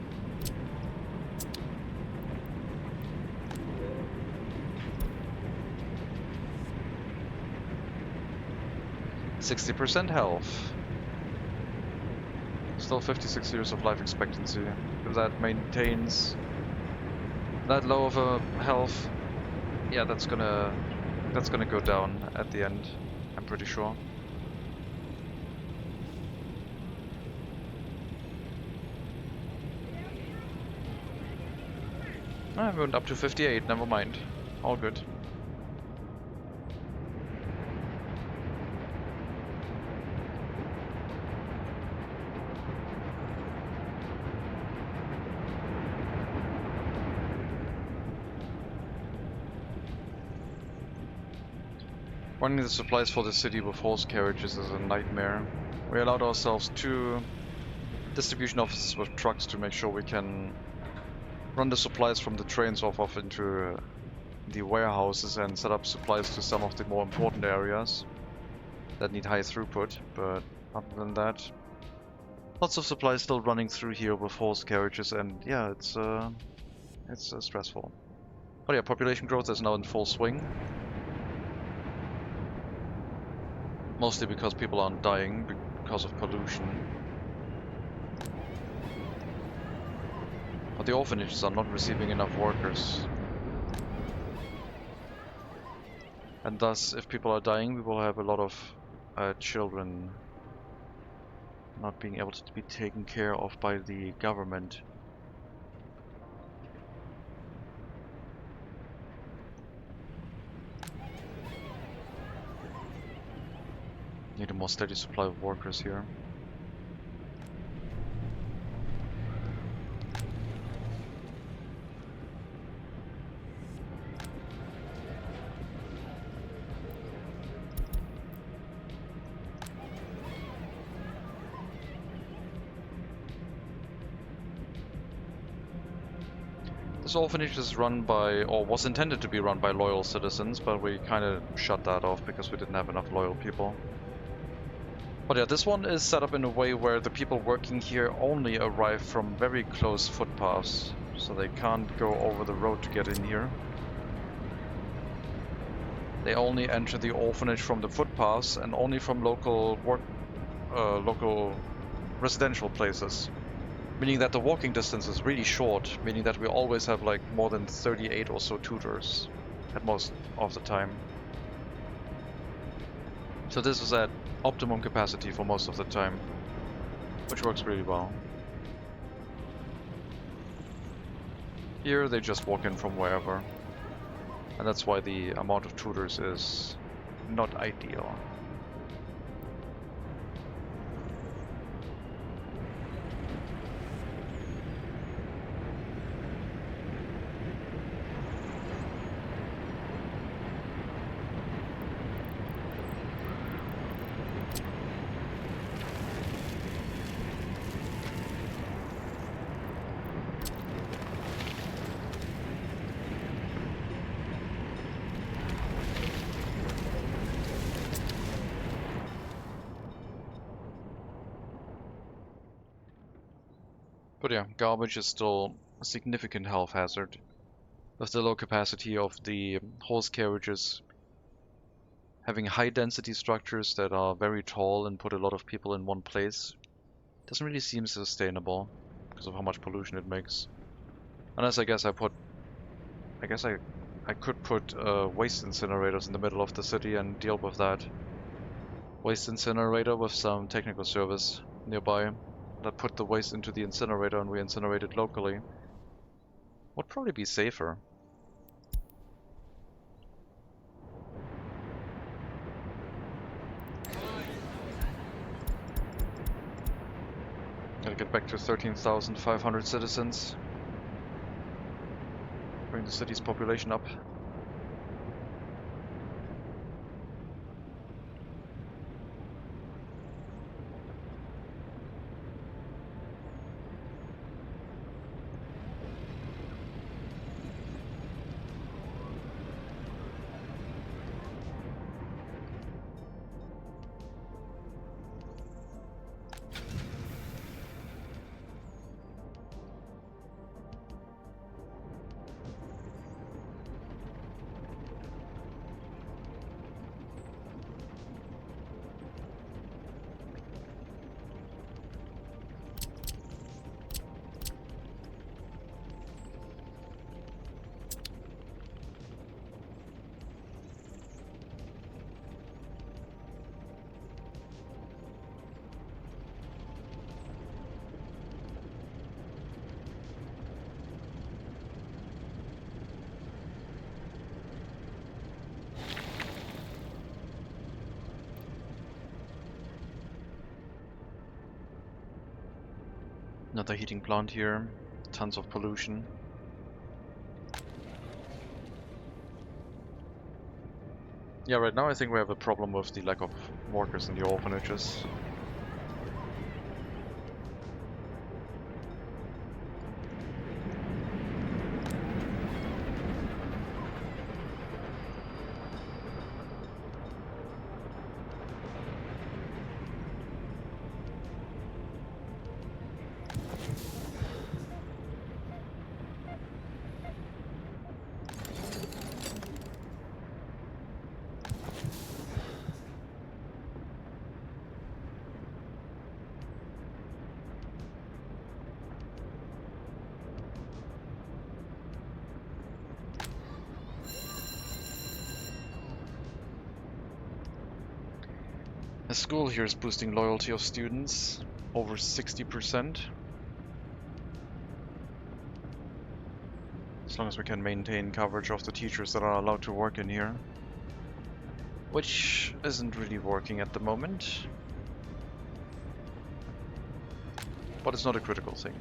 [SPEAKER 1] %60 health. Still 56 years of life expectancy. If that maintains that low of a health, yeah, that's gonna go down at the end, I'm pretty sure. I went up to 58, never mind. All good. Running the supplies for the city with horse carriages is a nightmare. We allowed ourselves 2 distribution offices with trucks to make sure we can run the supplies from the trains off into the warehouses and set up supplies to some of the more important areas that need high throughput, but other than that, lots of supplies still running through here with horse carriages, and yeah, it's stressful. But yeah, population growth is now in full swing. Mostly because people aren't dying because of pollution. But the orphanages are not receiving enough workers. And thus, if people are dying, we will have a lot of children not being able to be taken care of by the government. Need a more steady supply of workers here. This orphanage is run by, or was intended to be run by loyal citizens, but we kind of shut that off because we didn't have enough loyal people. But yeah, this one is set up in a way where the people working here only arrive from very close footpaths, so they can't go over the road to get in here. They only enter the orphanage from the footpaths and only from local residential places. Meaning that the walking distance is really short, meaning that we always have like more than 38 or so tutors at most of the time. So this is at optimum capacity for most of the time, which works really well. Here they just walk in from wherever, and that's why the amount of tutors is not ideal. But yeah, garbage is still a significant health hazard. with the low capacity of the horse carriages, having high density structures that are very tall and put a lot of people in one place doesn't really seem sustainable because of how much pollution it makes. Unless I guess I could put waste incinerators in the middle of the city and deal with that. Waste incinerator with some technical service nearby that put the waste into the incinerator and we incinerate it locally. Would probably be safer. Gotta get back to 13,500 citizens. Bring the city's population up. Another heating plant here, tons of pollution. Yeah, right now I think we have a problem with the lack of workers in the orphanages. The school here is boosting loyalty of students, over 60%. As long as we can maintain coverage of the teachers that are allowed to work in here. Which isn't really working at the moment. But it's not a critical thing.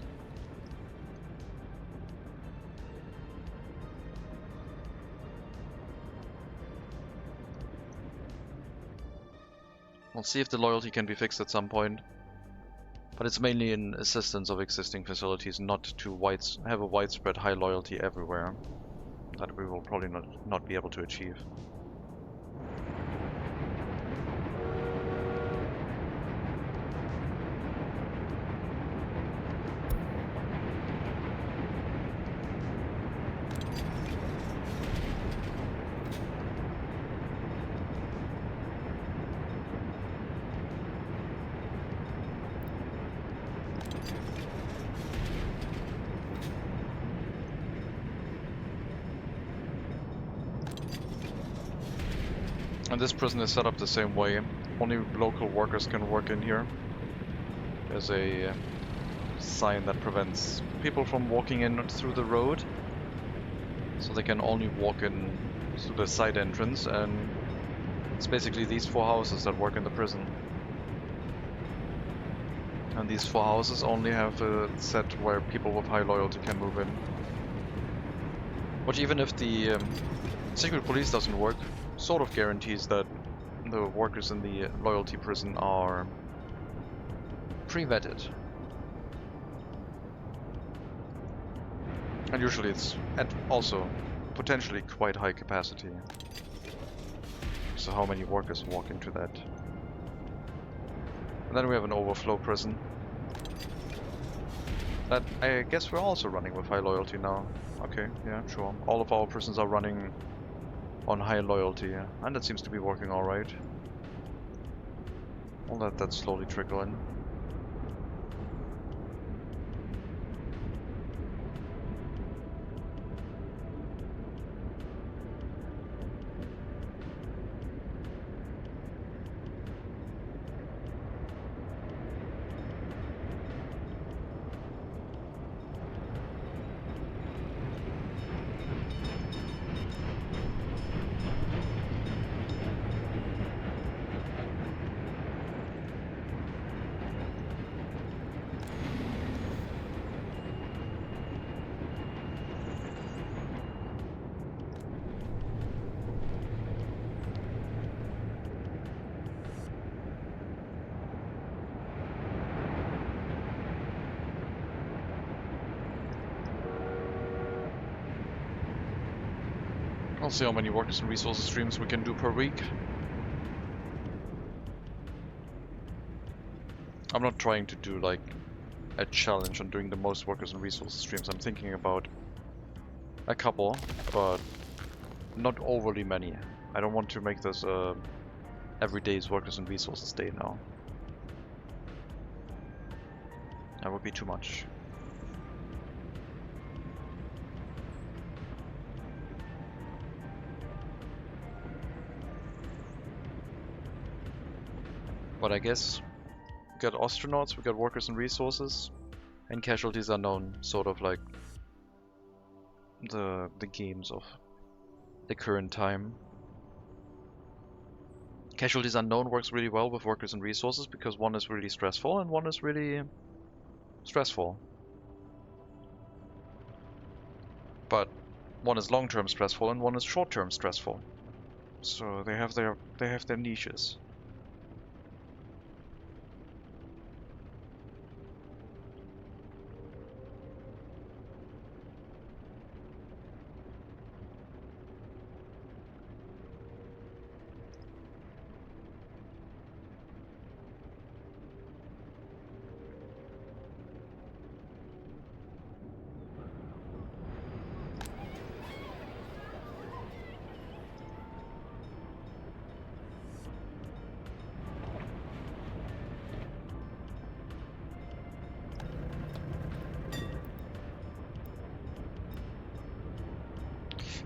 [SPEAKER 1] We'll see if the loyalty can be fixed at some point. But it's mainly in assistance of existing facilities, not to have a widespread high loyalty everywhere. That we will probably not be able to achieve. And this prison is set up the same way. Only local workers can work in here. There's a sign that prevents people from walking in through the road. So they can only walk in through the side entrance, and it's basically these 4 houses that work in the prison. And these 4 houses only have a set where people with high loyalty can move in. Which, even if the secret police doesn't work, sort of guarantees that the workers in the loyalty prison are pre-vetted. And usually it's at also potentially quite high capacity. So how many workers walk into that? And then we have an overflow prison. But I guess we're also running with high loyalty now. Okay, yeah, sure. All of our prisons are running on high loyalty, and that seems to be working alright. I'll let that slowly trickle in. I'll see how many workers and resources streams we can do per week. I'm not trying to do like a challenge on doing the most workers and resources streams. I'm thinking about a couple, but not overly many. I don't want to make this every day's workers and resources day now. That would be too much. But I guess we got astronauts, we got workers and resources, and casualties unknown, sort of like the games of the current time. Casualties unknown works really well with workers and resources because one is really stressful and one is really stressful. But one is long-term stressful and one is short-term stressful. So they have their niches.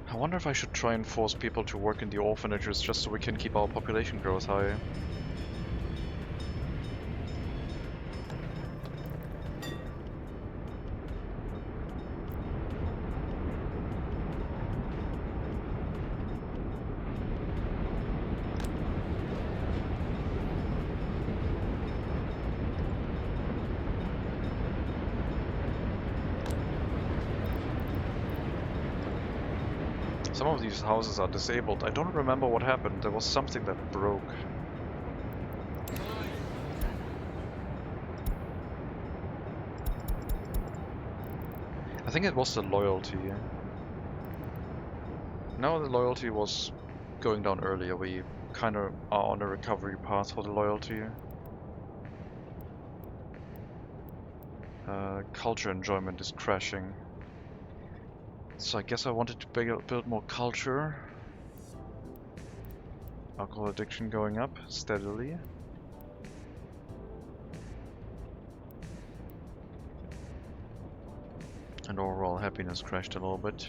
[SPEAKER 1] I wonder if I should try and force people to work in the orphanages just so we can keep our population growth high. Some of these houses are disabled. I don't remember what happened. There was something that broke. I think it was the loyalty. No, the loyalty was going down earlier. We kind of are on a recovery path for the loyalty. Culture enjoyment is crashing. So I guess I wanted to build more culture. Alcohol addiction going up steadily. And overall happiness crashed a little bit.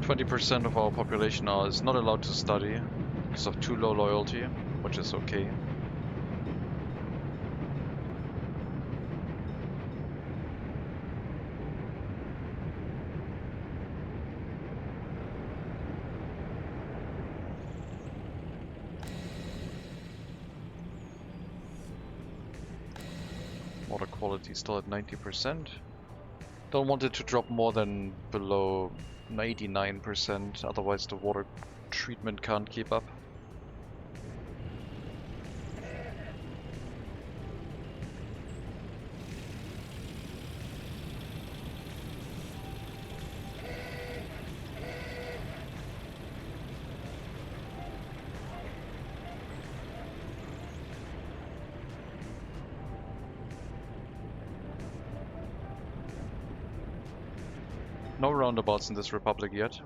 [SPEAKER 1] 20% of our population is not allowed to study because of too low loyalty, which is okay. Water quality still at 90%. Don't want it to drop more than below 99%, otherwise the water treatment can't keep up. No roundabouts in this republic yet.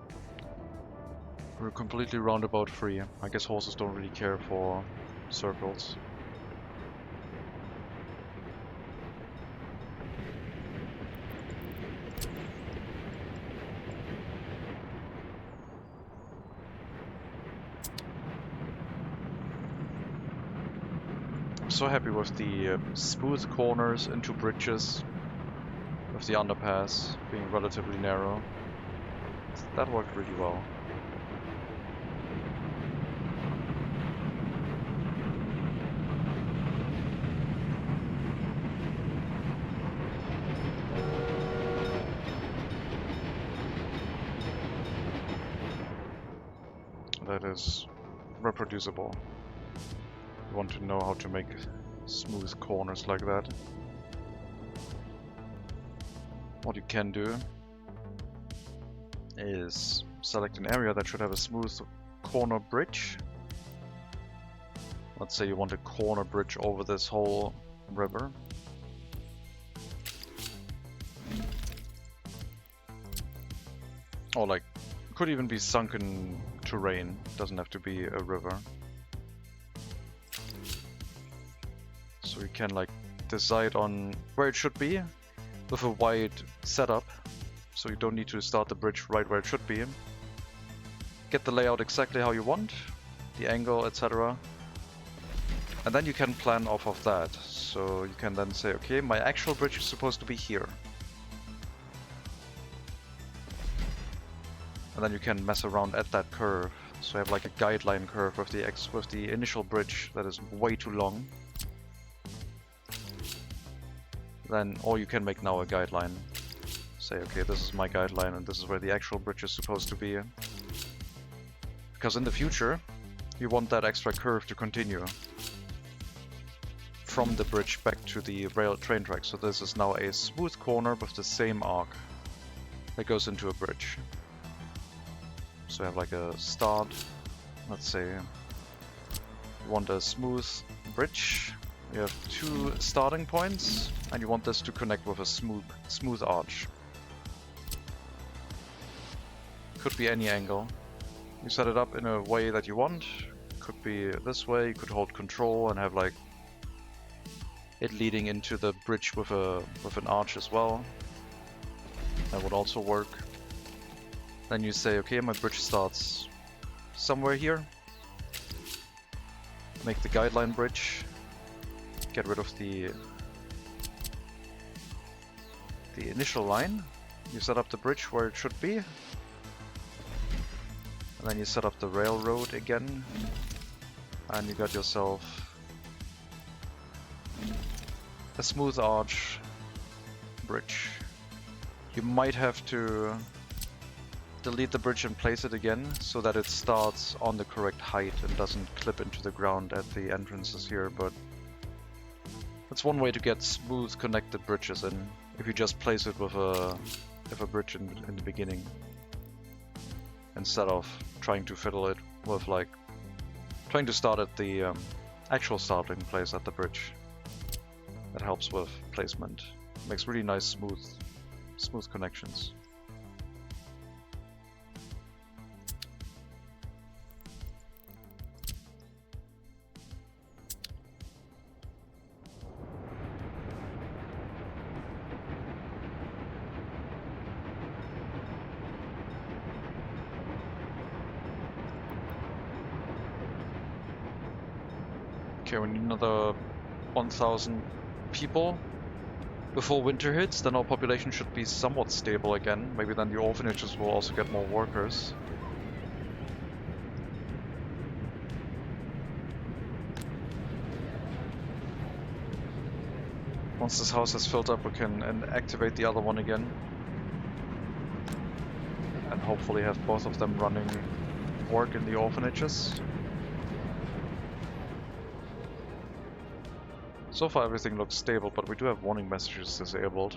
[SPEAKER 1] We're completely roundabout free. I guess horses don't really care for circles. I'm so happy with the smooth corners into bridges, with the underpass being relatively narrow. That worked really well. That is reproducible. You want to know how to make smooth corners like that. What you can do is select an area that should have a smooth corner bridge. Let's say you want a corner bridge over this whole river. Or like, could even be sunken terrain, doesn't have to be a river. So you can like decide on where it should be with a wide setup, so you don't need to start the bridge right where it should be. Get the layout exactly how you want, the angle, etc. And then you can plan off of that. So you can then say, okay, my actual bridge is supposed to be here. And then you can mess around at that curve. So you have like a guideline curve with the initial bridge that is way too long. Then, or you can make now a guideline. Say, okay, this is my guideline and this is where the actual bridge is supposed to be. Because in the future, you want that extra curve to continue from the bridge back to the train track. So this is now a smooth corner with the same arc that goes into a bridge. So you have like a start, let's say you want a smooth bridge. You have two starting points, and you want this to connect with a smooth arch. Could be any angle. You set it up in a way that you want. Could be this way. You could hold control and have like it leading into the bridge with an arch as well. That would also work. Then you say, okay, my bridge starts somewhere here. Make the guideline bridge. Get rid of the initial line. You set up the bridge where it should be. And then you set up the railroad again. And you got yourself a smooth arch bridge. You might have to delete the bridge and place it again so that it starts on the correct height and doesn't clip into the ground at the entrances here, but that's one way to get smooth connected bridges in, if you just place it with a bridge in the beginning, instead of trying to fiddle it with like trying to start at the actual starting place at the bridge. That helps with placement. Makes really nice smooth connections. Okay, we need another 1,000 people before winter hits, then our population should be somewhat stable again. Maybe then the orphanages will also get more workers. Once this house has filled up, we can activate the other one again. And hopefully have both of them running work in the orphanages. So far everything looks stable, but we do have warning messages disabled.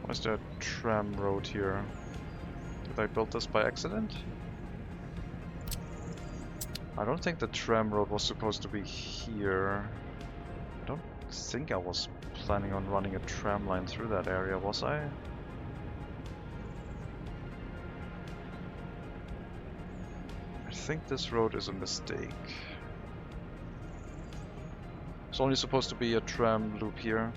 [SPEAKER 1] Where's the tram road here? Did I build this by accident? I don't think the tram road was supposed to be here. I don't think I was planning on running a tram line through that area, was I? I think this road is a mistake. It's only supposed to be a tram loop here.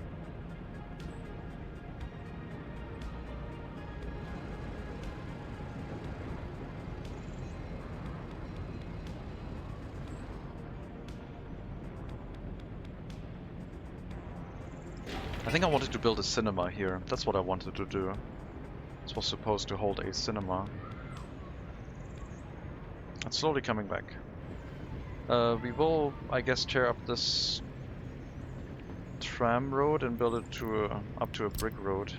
[SPEAKER 1] I think I wanted to build a cinema here. That's what I wanted to do. This was supposed to hold a cinema. It's slowly coming back. We will, I guess, tear up this tram road and build it to up to a brick road.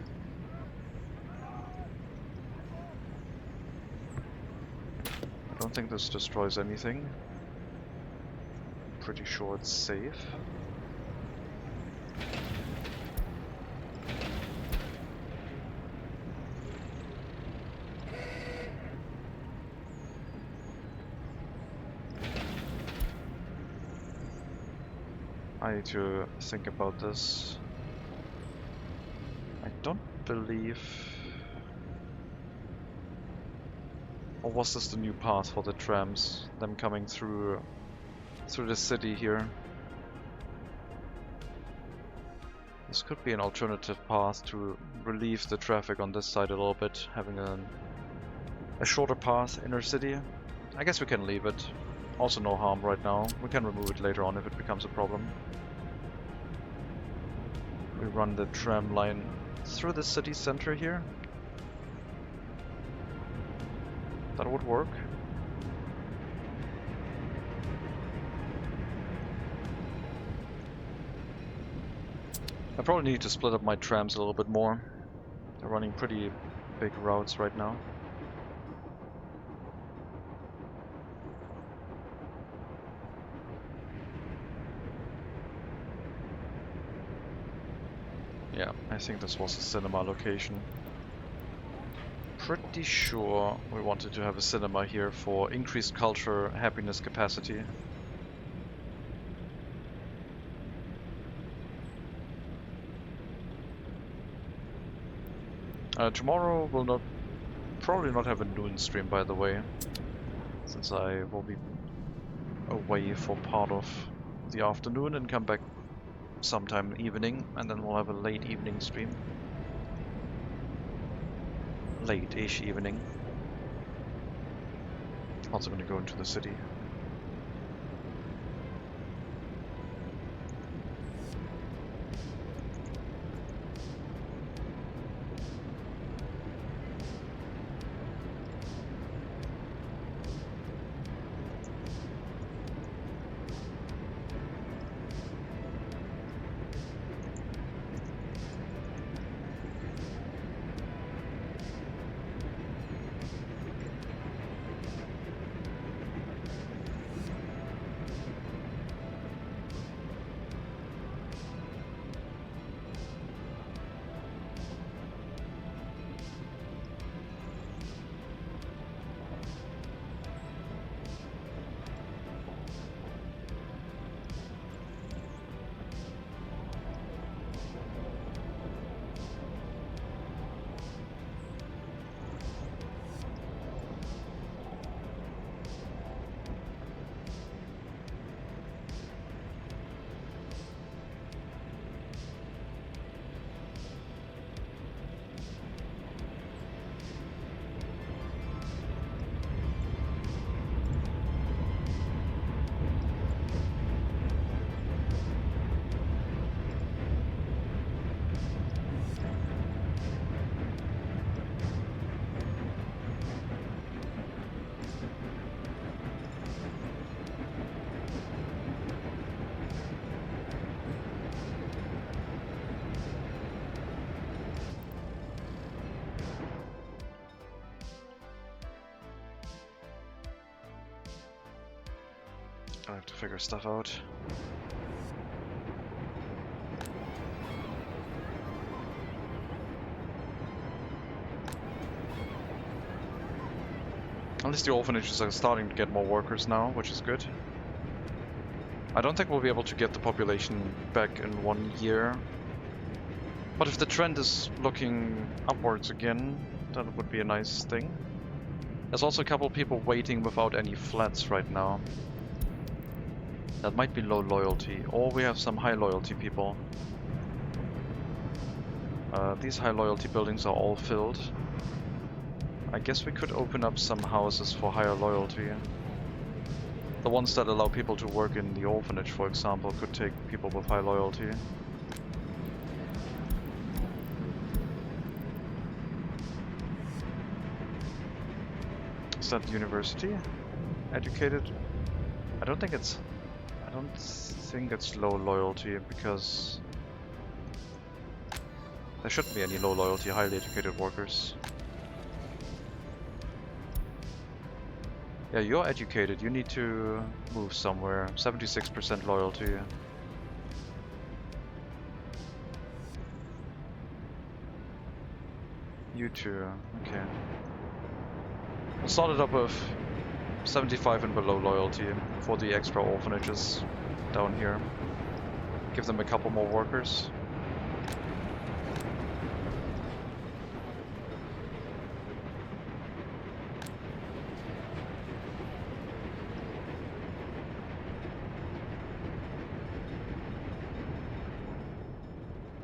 [SPEAKER 1] I don't think this destroys anything. Pretty sure it's safe. I need to think about this. I don't believe... Or was this the new path for the trams? Them coming through the city here. This could be an alternative path to relieve the traffic on this side a little bit, having a shorter path inner city. I guess we can leave it. Also no harm right now. We can remove it later on if it becomes a problem. We run the tram line through the city center here. That would work. I probably need to split up my trams a little bit more. They're running pretty big routes right now. Yeah, I think this was a cinema location. Pretty sure we wanted to have a cinema here for increased culture, happiness capacity. Tomorrow we'll probably not have a noon stream, by the way, since I will be away for part of the afternoon and come back sometime evening, and then we'll have a late evening stream. Late-ish evening. Also gonna go into the city. I have to figure stuff out. At least the orphanages are starting to get more workers now, which is good. I don't think we'll be able to get the population back in 1 year. But if the trend is looking upwards again, that would be a nice thing. There's also a couple of people waiting without any flats right now. That might be low loyalty, or we have some high loyalty people. These high loyalty buildings are all filled. I guess we could open up some houses for higher loyalty. The ones that allow people to work in the orphanage, for example, could take people with high loyalty. Is that university? Educated? I don't think it's low loyalty, because there shouldn't be any low loyalty, highly educated workers. Yeah, you're educated, you need to move somewhere. 76% loyalty. You too, okay. We'll start it up with 75 and below loyalty for the extra orphanages down here. Give them a couple more workers.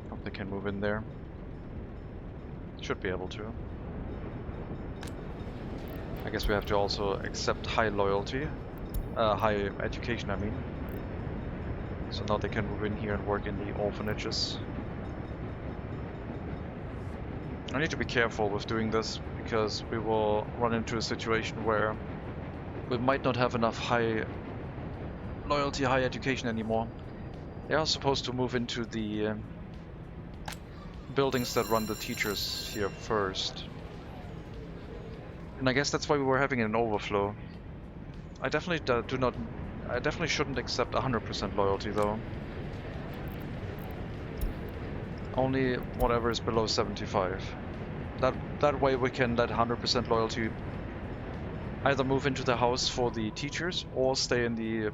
[SPEAKER 1] Hope they can move in there. Should be able to. I guess we have to also accept high loyalty, high education I mean. So now they can move in here and work in the orphanages. I need to be careful with doing this, because we will run into a situation where we might not have enough high loyalty, high education anymore. They are supposed to move into the buildings that run the teachers here first. And I guess that's why we were having an overflow. I definitely I definitely shouldn't accept 100% loyalty though. Only whatever is below 75. That way we can let 100% loyalty either move into the house for the teachers or stay in the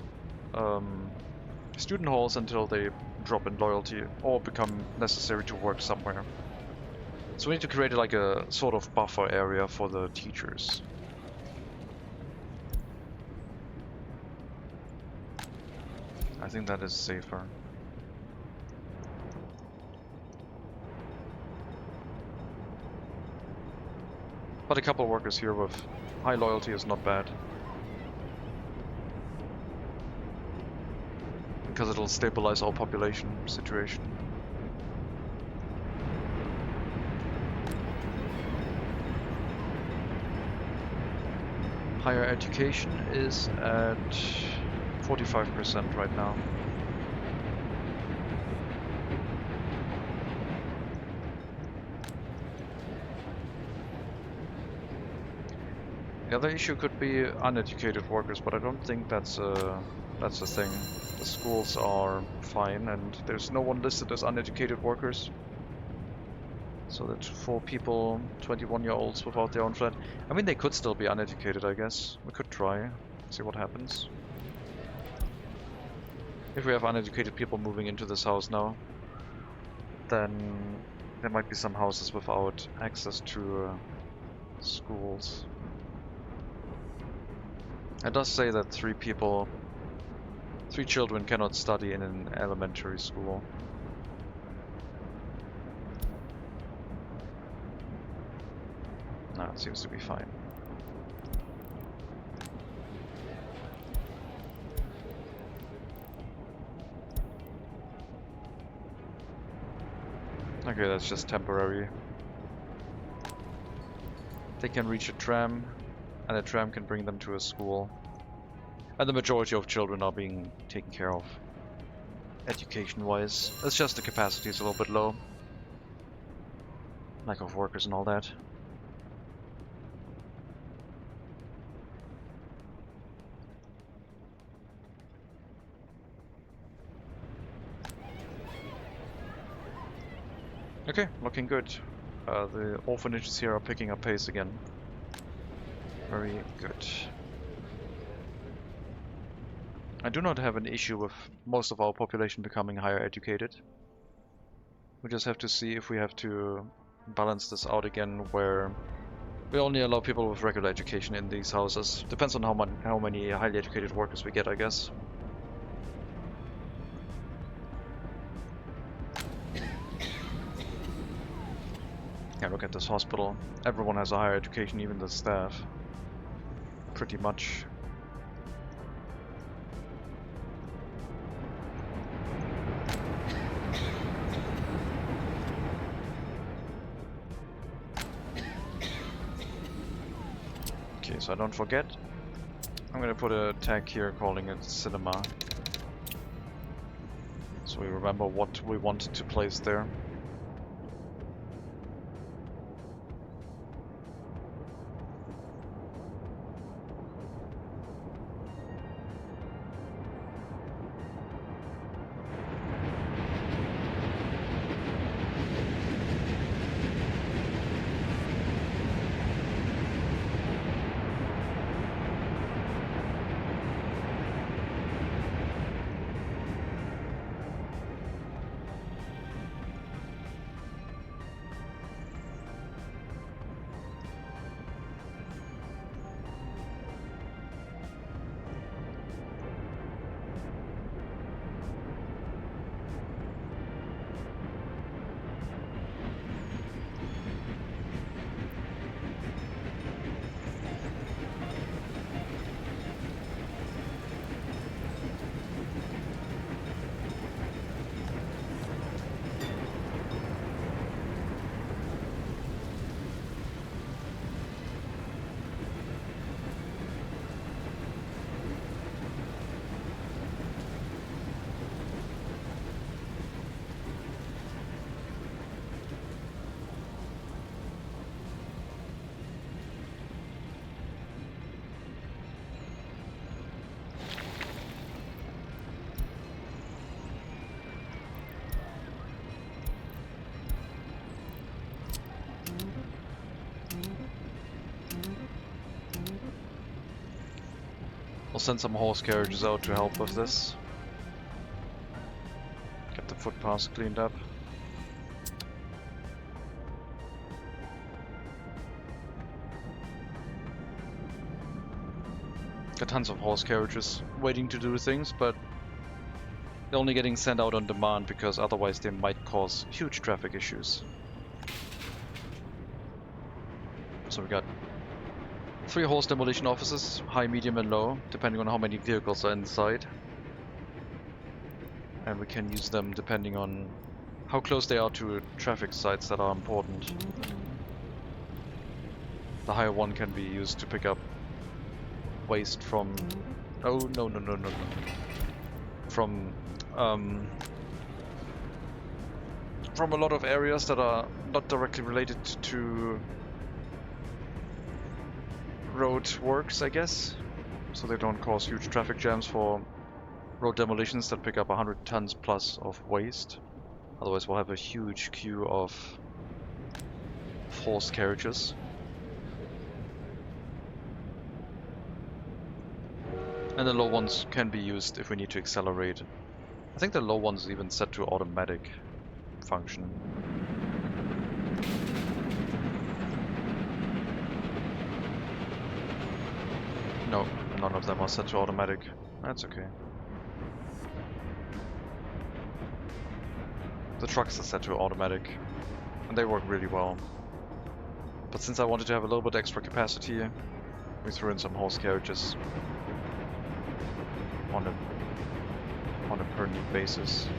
[SPEAKER 1] student halls until they drop in loyalty or become necessary to work somewhere. So we need to create like a sort of buffer area for the teachers. I think that is safer. But a couple of workers here with high loyalty is not bad. Because it'll stabilize our population situation. Higher education is at 45% right now. The other issue could be uneducated workers, but I don't think that's a thing. The schools are fine, and there's no one listed as uneducated workers. So that's for people, 21-year-olds without their own flat. I mean, they could still be uneducated, I guess. We could try, see what happens. If we have uneducated people moving into this house now, then there might be some houses without access to schools. It does say that 3 children cannot study in an elementary school. No, it seems to be fine. Okay, that's just temporary. They can reach a tram, and a tram can bring them to a school. And the majority of children are being taken care of, education-wise. It's just the capacity is a little bit low. Lack of workers and all that. Okay, looking good. The orphanages here are picking up pace again. Very good. I do not have an issue with most of our population becoming higher educated. We just have to see if we have to balance this out again, where we only allow people with regular education in these houses. Depends on how many highly educated workers we get, I guess. Yeah, look at this hospital. Everyone has a higher education, even the staff. Pretty much. Okay, so I don't forget, I'm gonna put a tag here calling it cinema. So we remember what we wanted to place there. We'll send some horse carriages out to help with this. Get the footpaths cleaned up. Got tons of horse carriages waiting to do things, but they're only getting sent out on demand because otherwise they might cause huge traffic issues. So we got 3 horse demolition officers, high, medium and low, depending on how many vehicles are inside. And we can use them depending on how close they are to traffic sites that are important. The higher one can be used to pick up waste from... Oh, no. From a lot of areas that are not directly related to road works, I guess. So they don't cause huge traffic jams for road demolitions that pick up 100 tons plus of waste. Otherwise we'll have a huge queue of horse carriages. And the low ones can be used if we need to accelerate. I think the low ones even set to automatic function. No, none of them are set to automatic. That's okay. The trucks are set to automatic, and they work really well. But since I wanted to have a little bit extra capacity, we threw in some horse carriages on a per need basis.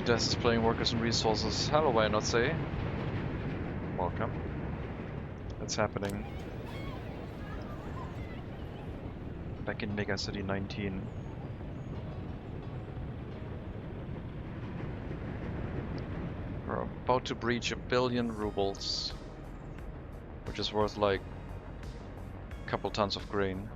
[SPEAKER 1] Death is playing workers and resources. How do I not say?
[SPEAKER 2] Welcome. It's happening. Back in MegaCity 19. We're about to breach 1 billion rubles, which is worth like a couple tons of grain.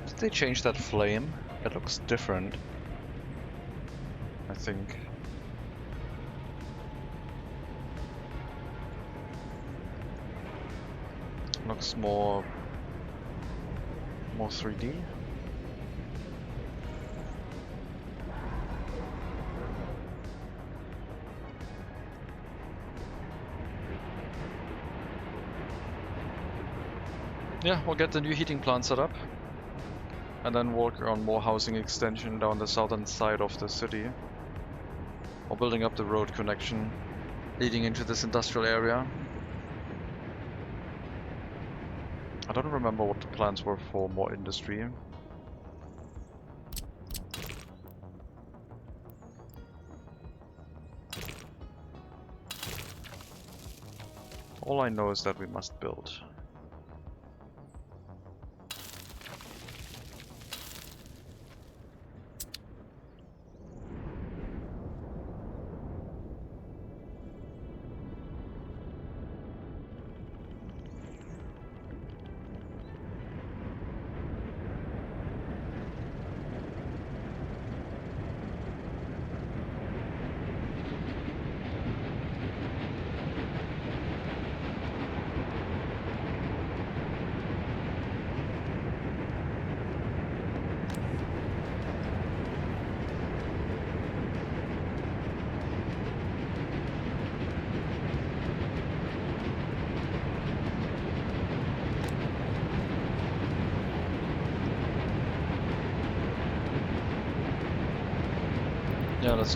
[SPEAKER 2] Did they change that flame? It looks different, I think. Looks more 3D. Yeah, we'll get the new heating plant set up and then work on more housing extension down the southern side of the city, or building up the road connection leading into this industrial area. I don't remember what the plans were for more industry. All I know is that we must build. Yeah, let's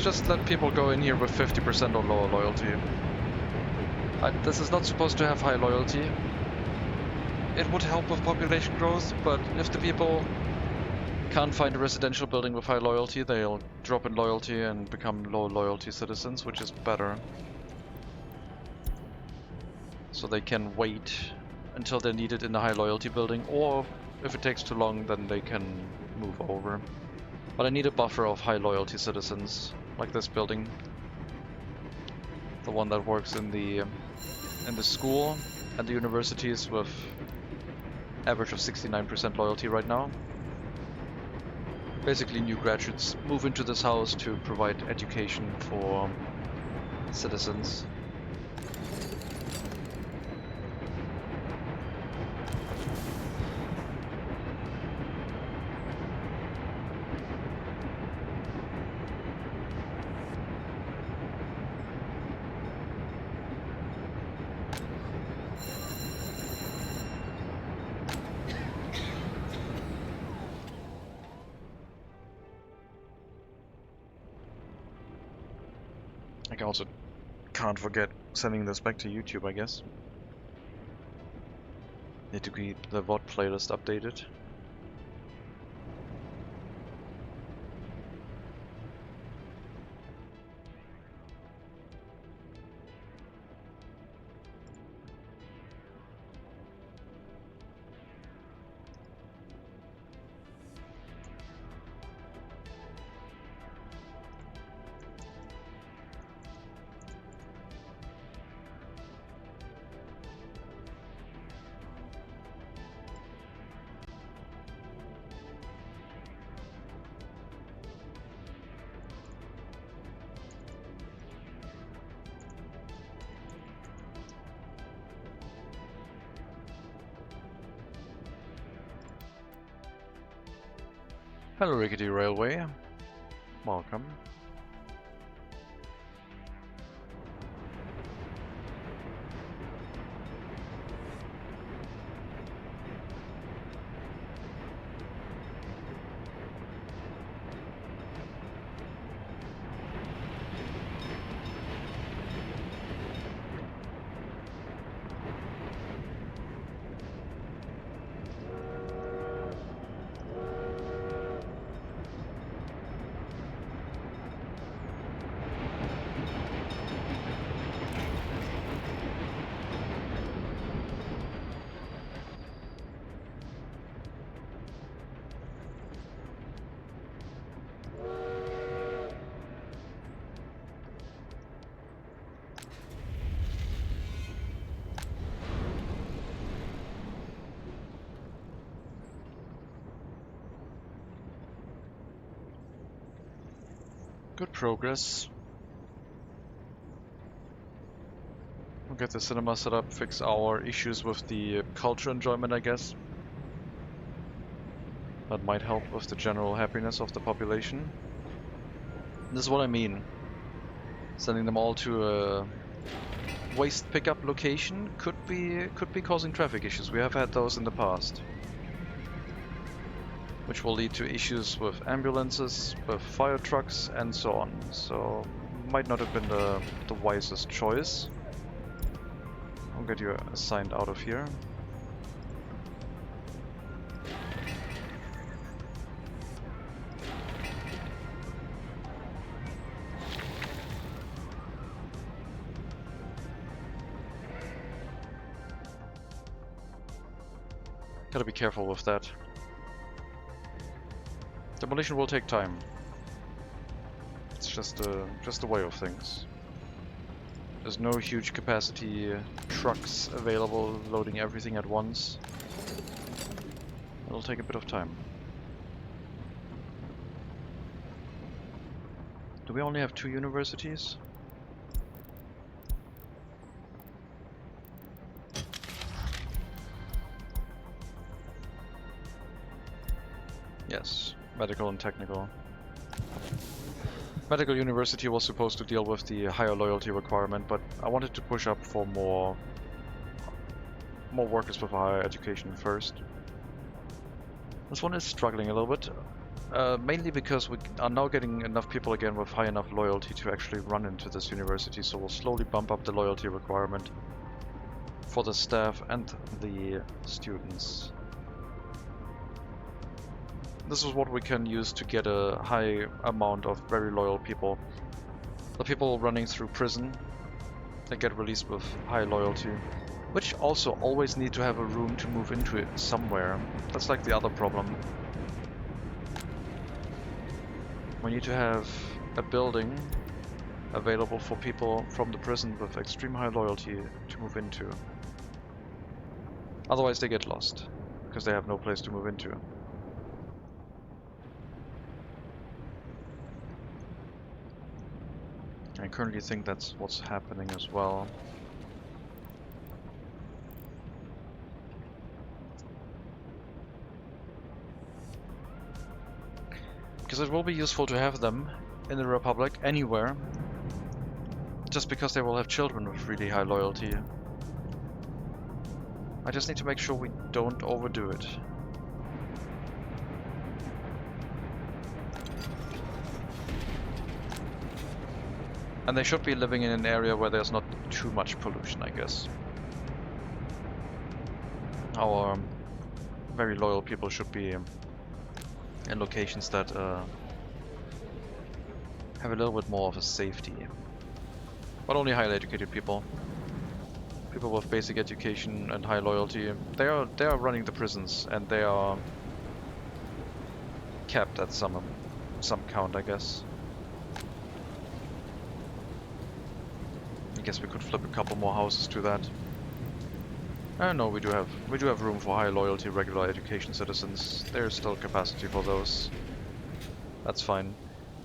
[SPEAKER 2] just let people go in here with 50% or lower loyalty. This is not supposed to have high loyalty. It would help with population growth, but if the people can't find a residential building with high loyalty, they'll drop in loyalty and become low loyalty citizens, which is better. So they can wait until they're needed in a high loyalty building, or if it takes too long, then they can move over. But I need a buffer of high loyalty citizens, like this building. The one that works in the school and the universities with average of 69% loyalty right now. Basically new graduates move into this house to provide education for citizens. I also can't forget sending this back to YouTube, I guess. Need to keep the VOD playlist updated. Hello, Rickety Railway. Welcome. Good progress. We'll get the cinema set up, fix our issues with the culture enjoyment, I guess. That might help with the general happiness of the population. This is what I mean. Sending them all to a waste pickup location could be causing traffic issues. We have had those in the past, which will lead to issues with ambulances, with fire trucks, and so on. So, might not have been the wisest choice. I'll get you assigned out of here. Gotta be careful with that. Demolition will take time. It's just a way of things. There's no huge capacity trucks available loading everything at once. It'll take a bit of time. Do we only have 2 universities? Yes, medical and technical. Medical University was supposed to deal with the higher loyalty requirement, but I wanted to push up for more workers with higher education first. This one is struggling a little bit, mainly because we are now getting enough people again with high enough loyalty to actually run into this university, so we'll slowly bump up the loyalty requirement for the staff and the students. This is what we can use to get a high amount of very loyal people. The people running through prison, they get released with high loyalty, which also always need to have a room to move into it somewhere. That's like the other problem. We need to have a building available for people from the prison with extreme high loyalty to move into. Otherwise they get lost, because they have no place to move into. I currently think that's what's happening as well. Because it will be useful to have them in the Republic anywhere, just because they will have children with really high loyalty. I just need to make sure we don't overdo it. And they should be living in an area where there's not too much pollution, I guess. Our very loyal people should be in locations that have a little bit more of a safety. But only highly educated people. People with basic education and high loyalty. They are running the prisons, and they are capped at some count, I guess. I guess we could flip a couple more houses to that. No, we do have room for high loyalty regular education citizens. There's still capacity for those. That's fine.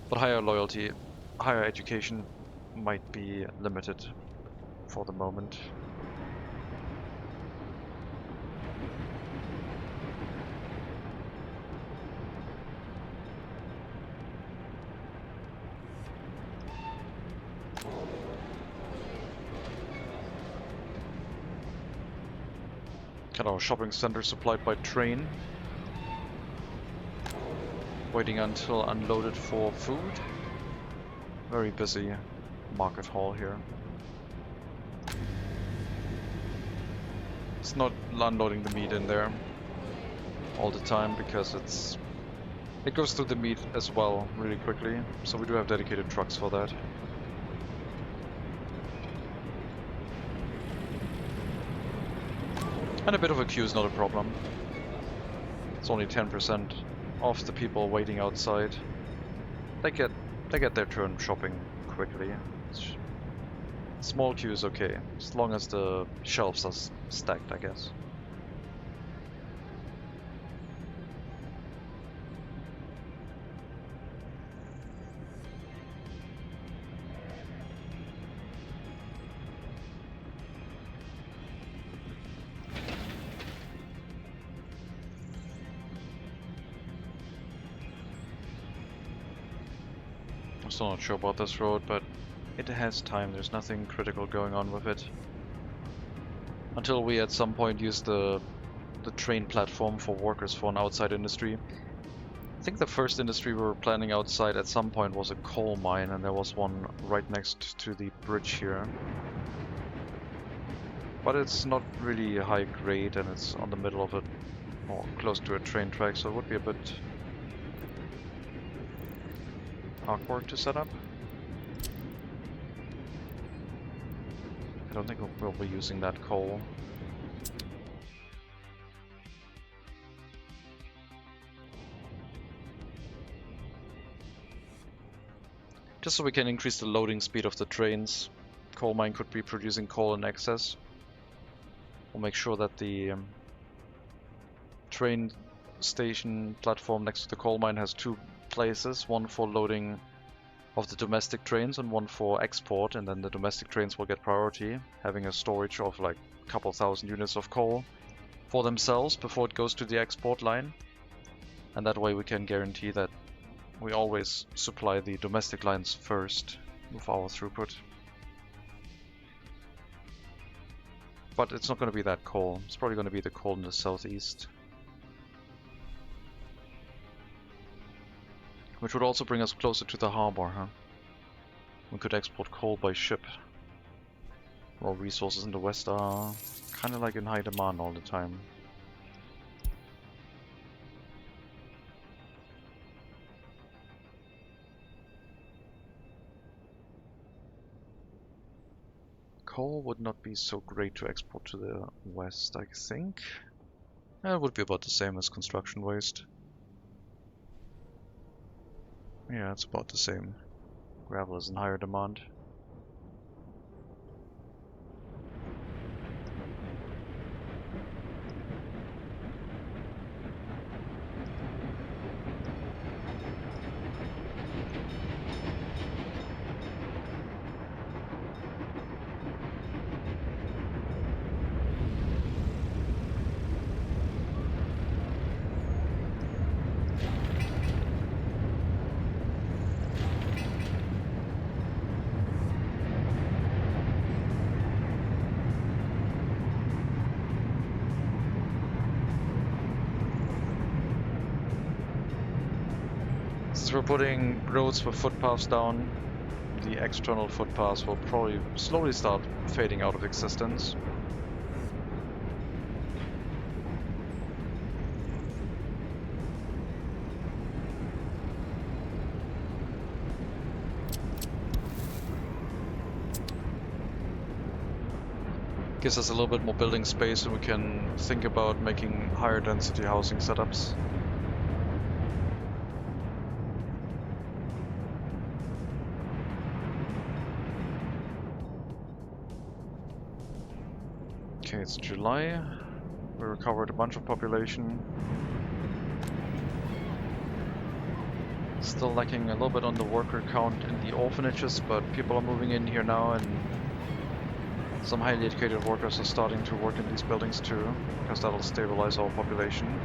[SPEAKER 2] But higher loyalty, higher education might be limited for the moment. Got our shopping center supplied by train. Waiting until unloaded for food. Very busy market hall here. It's not unloading the meat in there all the time because it goes through the meat as well really quickly, so we do have dedicated trucks for that. And a bit of a queue is not a problem. It's only 10% of the people waiting outside. They get their turn shopping quickly. Small queue is okay, as long as the shelves are stacked, I guess. I'm still not sure about this road, but it has time. There's nothing critical going on with it. Until we at some point use the train platform for workers for an outside industry. I think the first industry we were planning outside at some point was a coal mine, and there was one right next to the bridge here. But it's not really high grade, and it's on the middle of it, or close to a train track, so it would be a bit awkward to set up. I don't think we'll be using that coal. Just so we can increase the loading speed of the trains. Coal mine could be producing coal in excess. We'll make sure that the train station platform next to the coal mine has two places, one for loading of the domestic trains and one for export, and then the domestic trains will get priority, having a storage of like a couple thousand units of coal for themselves before it goes to the export line. And that way we can guarantee that we always supply the domestic lines first with our throughput. But it's not going to be that coal. It's probably going to be the coal in the southeast. Which would also bring us closer to the harbor, huh? We could export coal by ship. While resources in the west are kind of like in high demand all the time. Coal would not be so great to export to the west, I think. It would be about the same as construction waste. Yeah, it's about the same. Gravel is in higher demand. Since we're putting roads with footpaths down, the external footpaths will probably slowly start fading out of existence. Gives us a little bit more building space, and we can think about making higher density housing setups. Okay, it's July. We recovered a bunch of population. Still lacking a little bit on the worker count in the orphanages, but people are moving in here now, and some highly educated workers are starting to work in these buildings too, because that'll stabilize our population.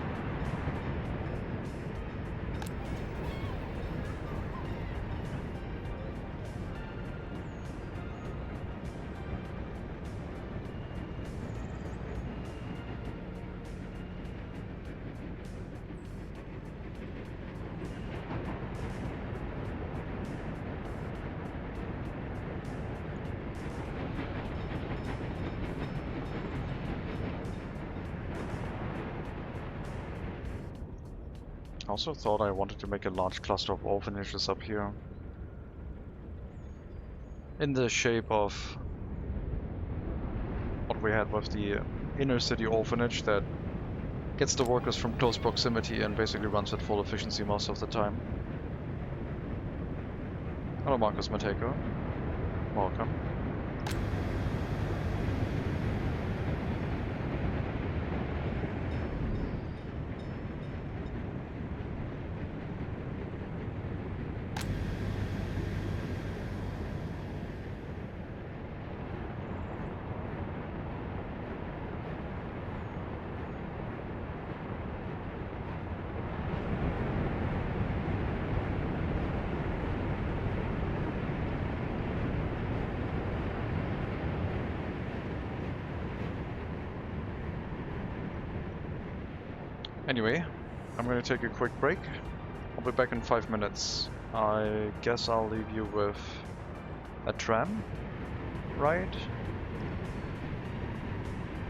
[SPEAKER 2] also thought I wanted to make a large cluster of orphanages up here. In the shape of what we had with the inner city orphanage that gets the workers from close proximity and basically runs at full efficiency most of the time. Hello Marcus Mateko. Welcome. Anyway, I'm gonna take a quick break. I'll be back in 5 minutes. I guess I'll leave you with a tram ride.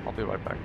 [SPEAKER 2] I'll be right back.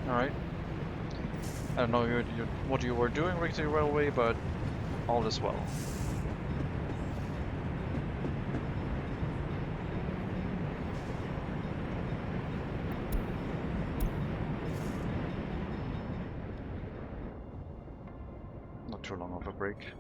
[SPEAKER 2] Alright. I don't know what you were doing with the railway, but all is well. break.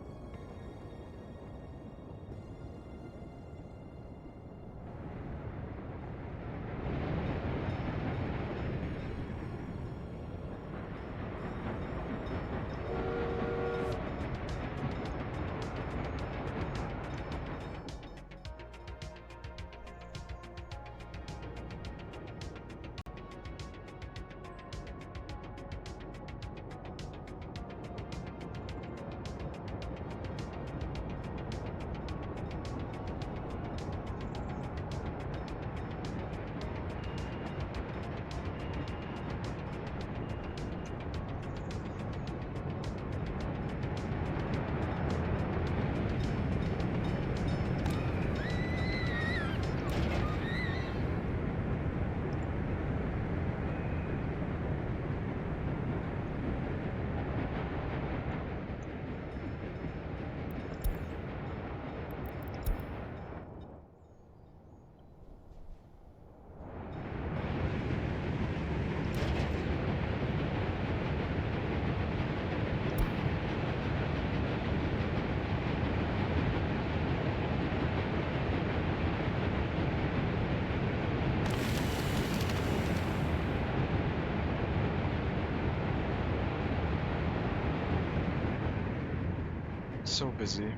[SPEAKER 2] So busy.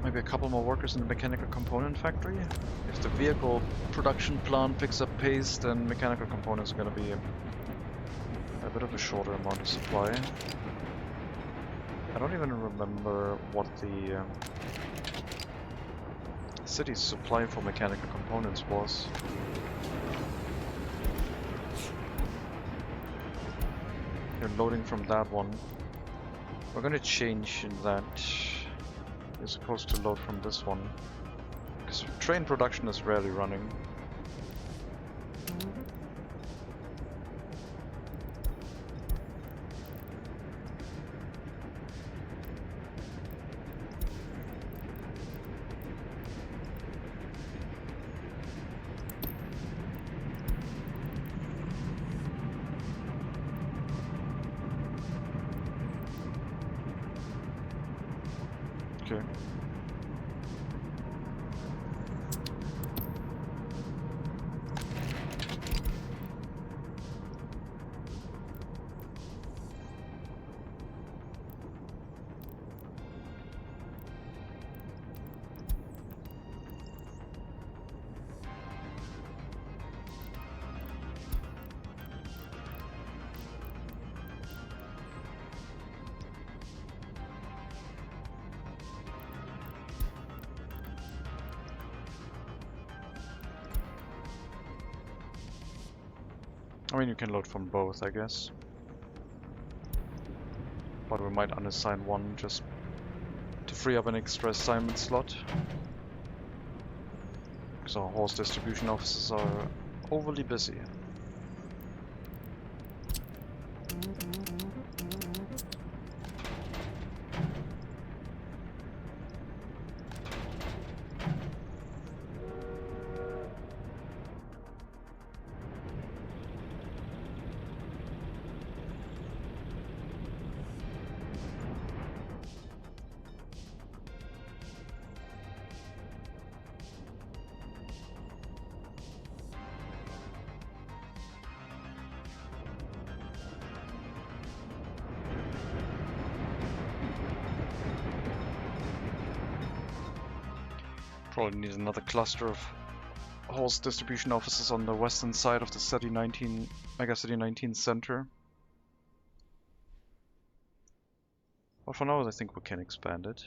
[SPEAKER 2] Maybe a couple more workers in the mechanical component factory. If the vehicle production plant picks up pace, then mechanical components are going to be a bit of a shorter amount of supply. I don't even remember what the city's supply for mechanical components was. You're loading from that one. We're going to change that. You're supposed to load from this one, because train production is rarely running. Okay. I mean, you can load from both, I guess. But we might unassign one just to free up an extra assignment slot. Because our horse distribution offices are overly busy. Probably need another cluster of horse distribution offices on the western side of the MegaCity 19 center. But for now, I think we can expand it.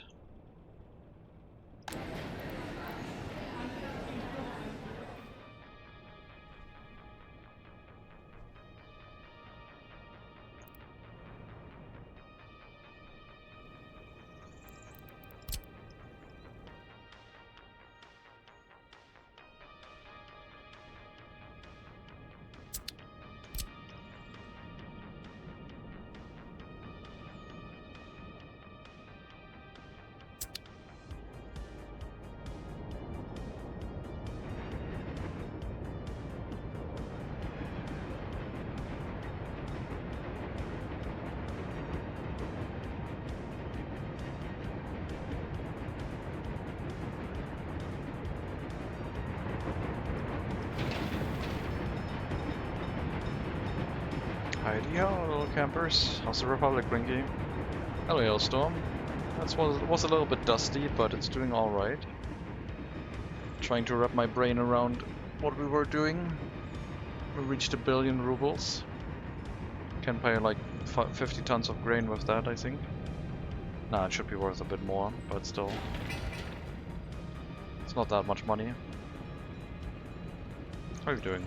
[SPEAKER 2] Hello, little campers. How's the Republic, Rinky? Hello, Hailstorm. That was a little bit dusty, but it's doing alright. Trying to wrap my brain around what we were doing. We reached 1 billion rubles. Can pay like 50 tons of grain with that, I think. Nah, it should be worth a bit more, but still. It's not that much money. How are you doing?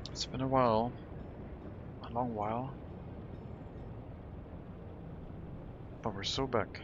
[SPEAKER 2] It's been a while. A long while. But we're so back.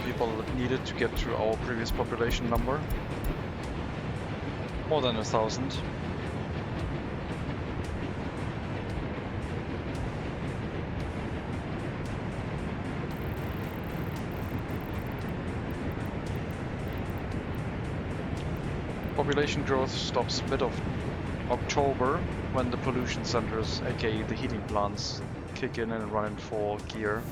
[SPEAKER 2] People needed to get to our previous population number. More than 1,000. Population growth stops mid of October when the pollution centers, aka the heating plants, kick in and run in full gear.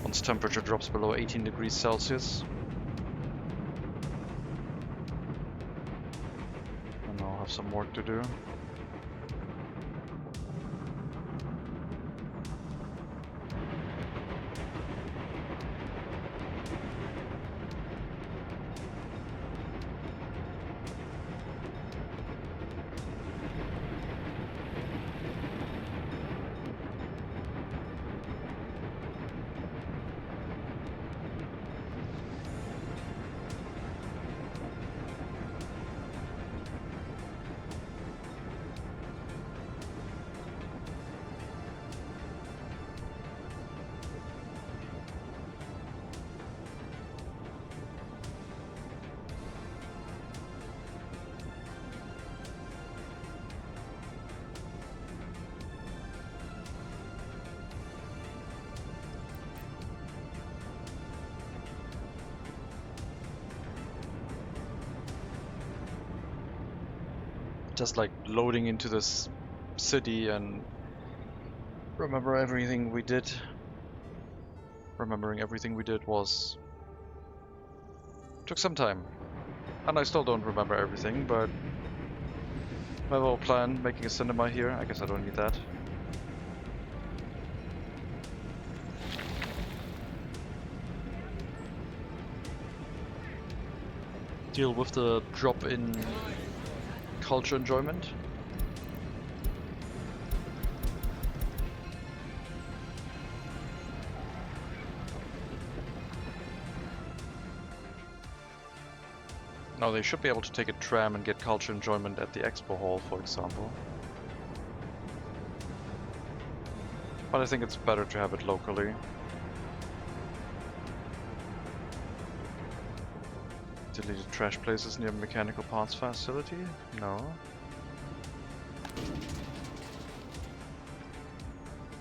[SPEAKER 2] Once temperature drops below 18 degrees Celsius. And I'll have some work to do. Just like loading into this city and remember everything we did. Remembering everything we did took some time. And I still don't remember everything, but my little plan, making a cinema here, I guess I don't need that. deal with the drop in culture enjoyment. Now they should be able to take a tram and get culture enjoyment at the expo hall, for example. But I think it's better to have it locally. Deleted trash places near mechanical parts facility? No.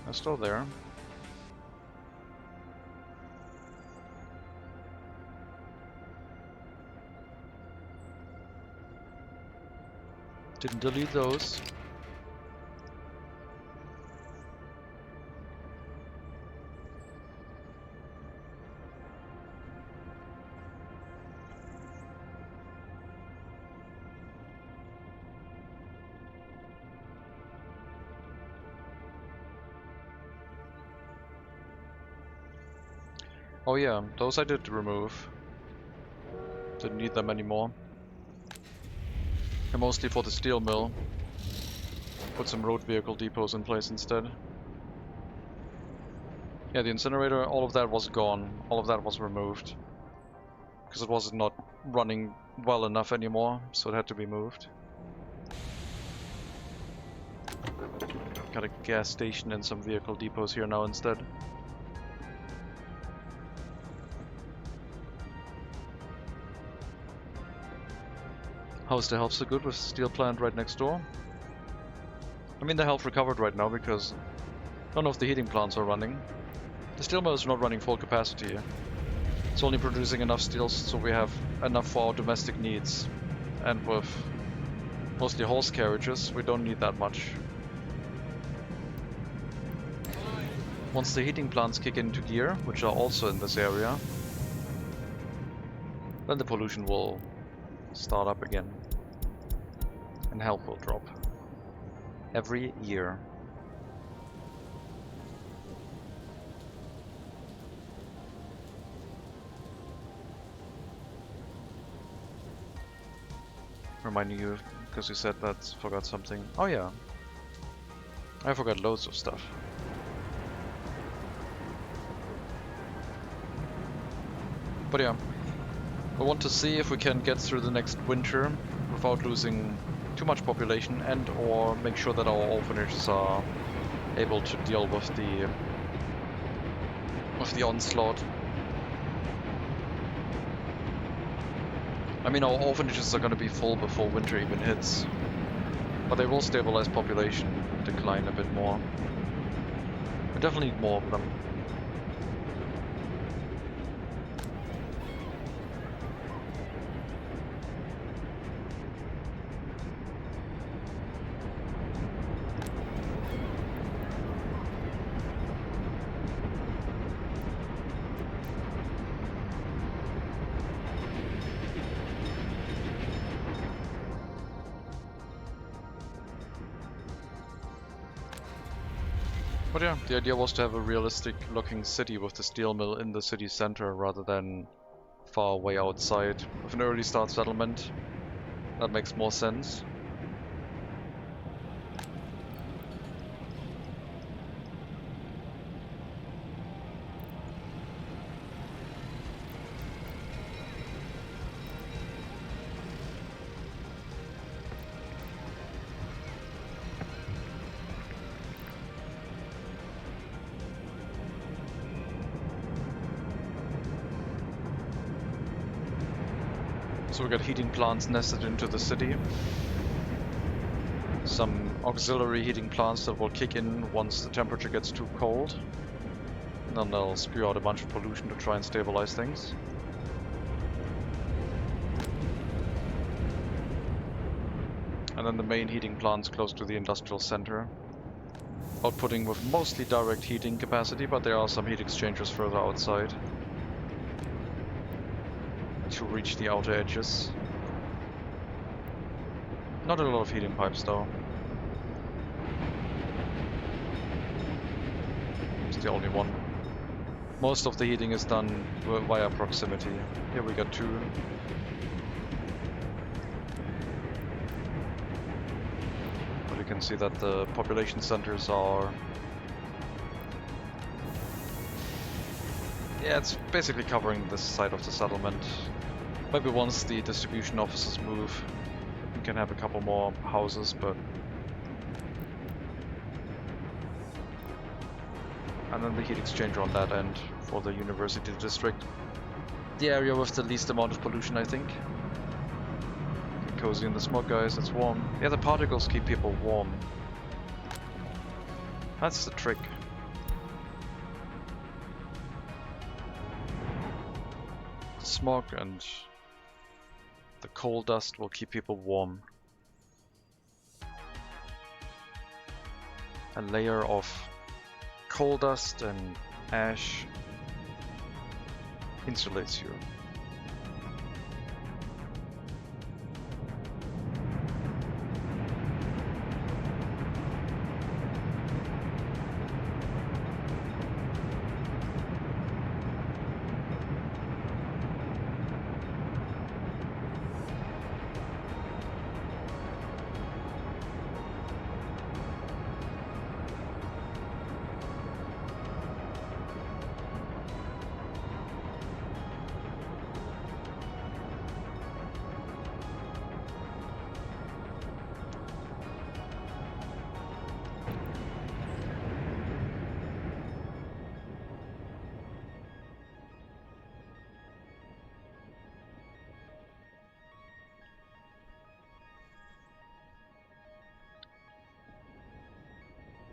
[SPEAKER 2] They're still there. Didn't delete those. Oh yeah, those I did remove. Didn't need them anymore. And mostly for the steel mill. Put some road vehicle depots in place instead. Yeah, the incinerator, all of that was gone. All of that was removed. Because it was not running well enough anymore, so it had to be moved. Got a gas station and some vehicle depots here now instead. How's the health so good with the steel plant right next door? I mean, the health recovered right now because none of the heating plants are running. The steel mill is not running full capacity. It's only producing enough steel so we have enough for our domestic needs. And with mostly horse carriages, we don't need that much. Once the heating plants kick into gear, which are also in this area, then the pollution will start up again. And health will drop. Every year. Reminding you, because you said that, forgot something. Oh yeah. I forgot loads of stuff. But yeah. I want to see if we can get through the next winter without losing too much population, and or make sure that our orphanages are able to deal with the onslaught. I mean, our orphanages are going to be full before winter even hits, but they will stabilize population, decline a bit more. We definitely need more of them. But yeah, the idea was to have a realistic looking city with the steel mill in the city center rather than far away outside. With an early start settlement, that makes more sense. So we got heating plants nested into the city. Some auxiliary heating plants that will kick in once the temperature gets too cold. And then they'll spew out a bunch of pollution to try and stabilize things. And then the main heating plants close to the industrial center. Outputting with mostly direct heating capacity, but there are some heat exchangers further outside to reach the outer edges. Not a lot of heating pipes though. It's the only one. Most of the heating is done via proximity. Here we got two. we can see that the population centers are... Yeah, it's basically covering this side of the settlement. Maybe once the distribution offices move, we can have a couple more houses, but... And then the heat exchanger on that end for the university district. The area with the least amount of pollution, I think. Get cozy in the smoke, guys, it's warm. Yeah, the particles keep people warm. That's the trick. The smog and the coal dust will keep people warm. A layer of coal dust and ash insulates you.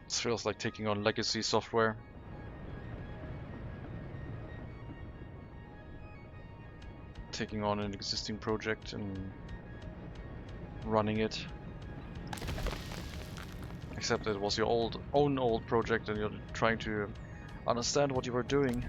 [SPEAKER 2] This feels like taking on legacy software. Taking on an existing project and running it. Except it was your own old project and you're trying to understand what you were doing.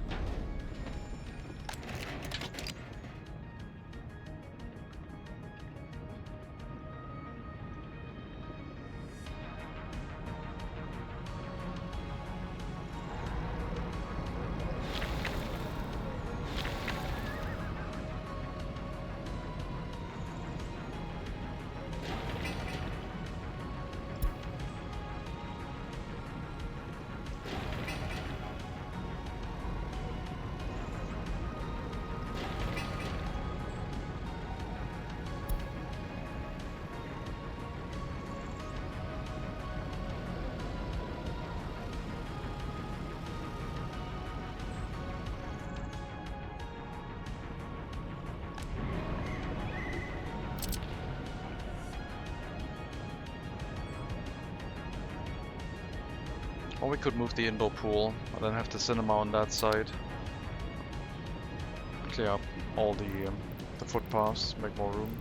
[SPEAKER 2] Or we could move the indoor pool, and then have the cinema on that side. Clear up all the footpaths, make more room.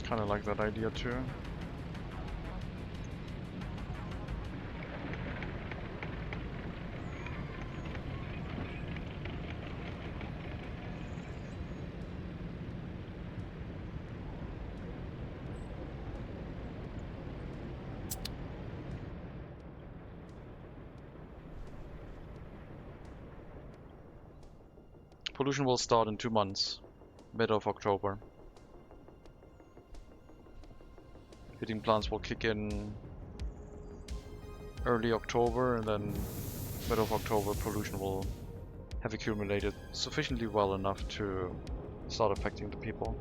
[SPEAKER 2] Kinda like that idea too. Pollution will start in 2 months, mid of October. Heating plants will kick in early October, and then mid of October pollution will have accumulated sufficiently well enough to start affecting the people.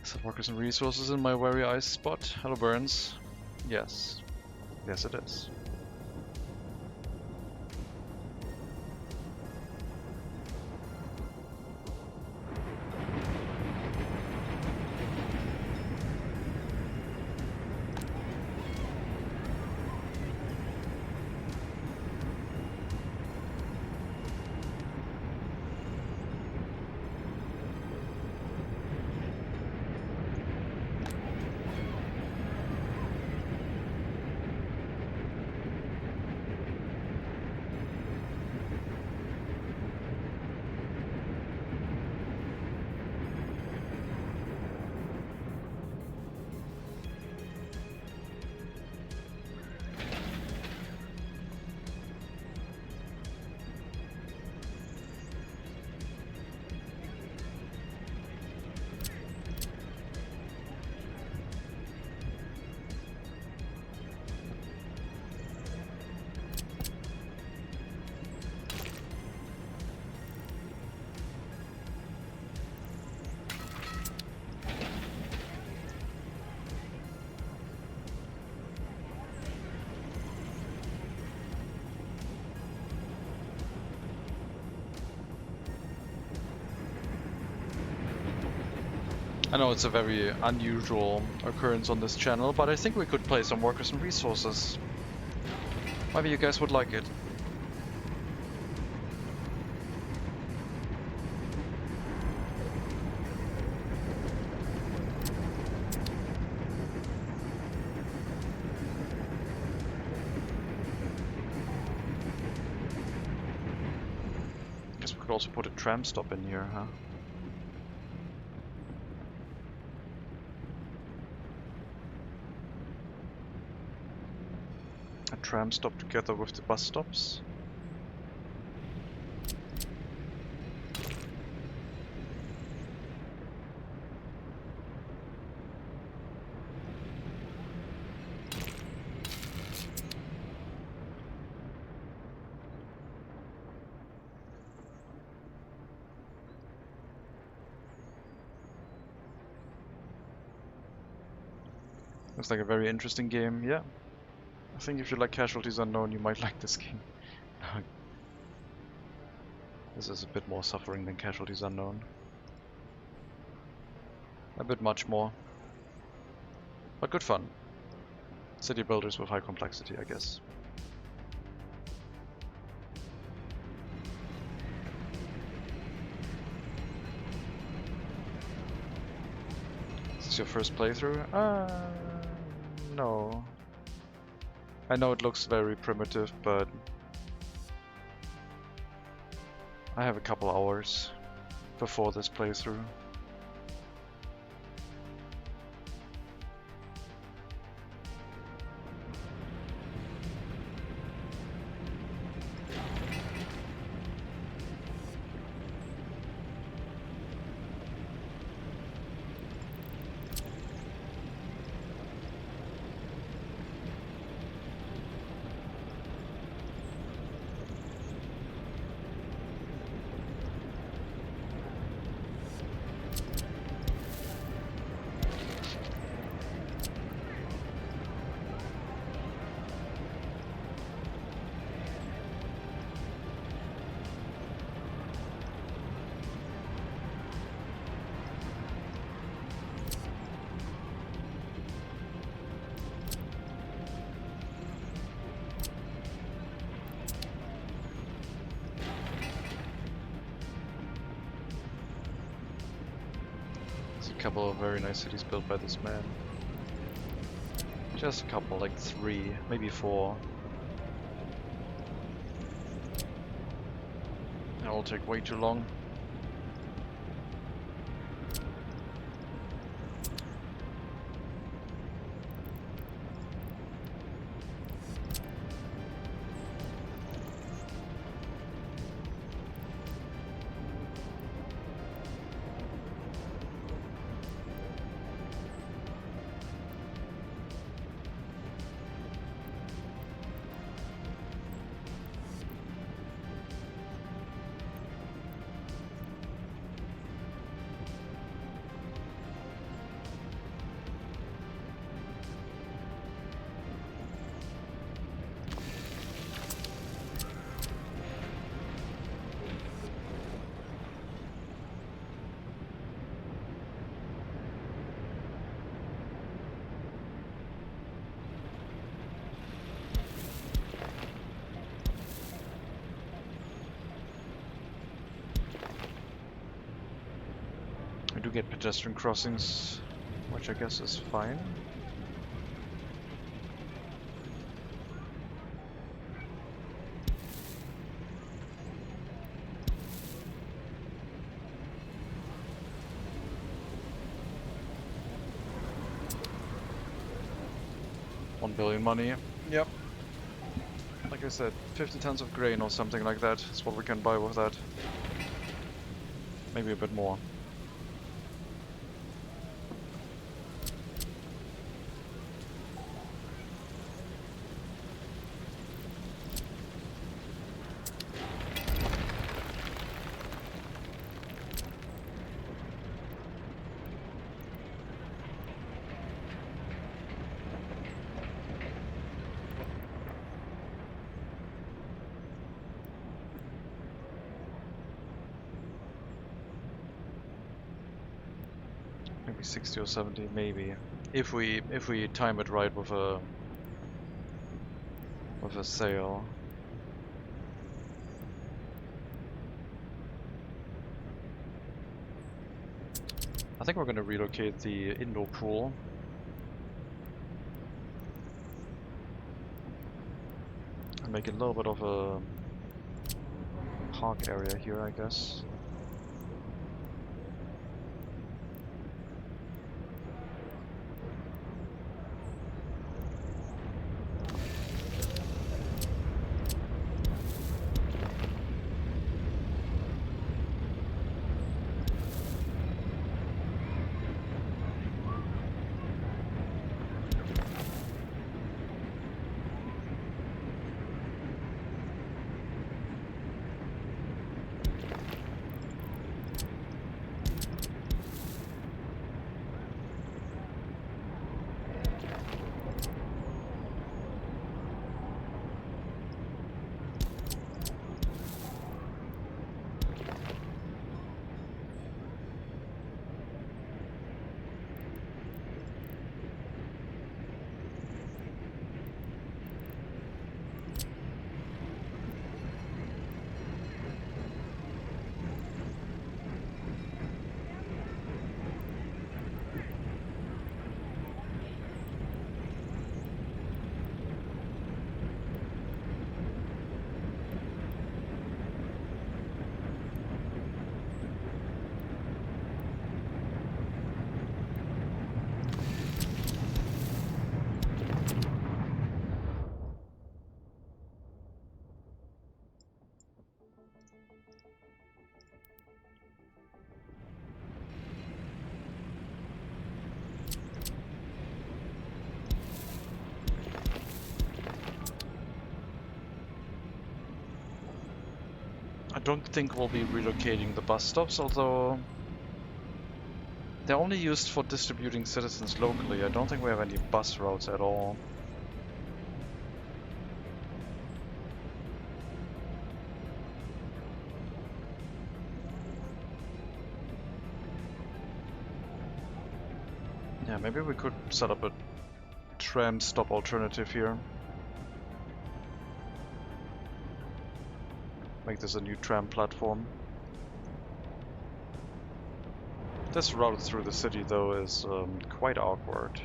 [SPEAKER 2] Set workers and resources in my very ice spot. Hello, Burns. Yes. Yes, it is. I know it's a very unusual occurrence on this channel, but I think we could play some workers and resources. Maybe you guys would like it. Guess we could also put a tram stop in here, huh? A tram stop together with the bus stops. Looks like a very interesting game, yeah. I think if you like Casualties Unknown, you might like this game. This is a bit more suffering than Casualties Unknown. A bit much more. But good fun. City builders with high complexity, I guess. Is this your first playthrough? No. I know it looks very primitive, but I have a couple hours before this playthrough. Couple of very nice cities built by this man. Just a couple, like 3, maybe 4. That will take way too long. We do get pedestrian crossings, which I guess is fine. $1 billion money. Yep. Like I said, 50 tons of grain or something like that is what we can buy with that. Maybe a bit more. 60 or 70, maybe. If we time it right with a sail. I think we're gonna relocate the indoor pool. And make it a little bit of a park area here, I guess. I don't think we'll be relocating the bus stops, although they're only used for distributing citizens locally. I don't think we have any bus routes at all. Yeah, maybe we could set up a tram stop alternative here. Make this a new tram platform. This route through the city, though, is quite awkward.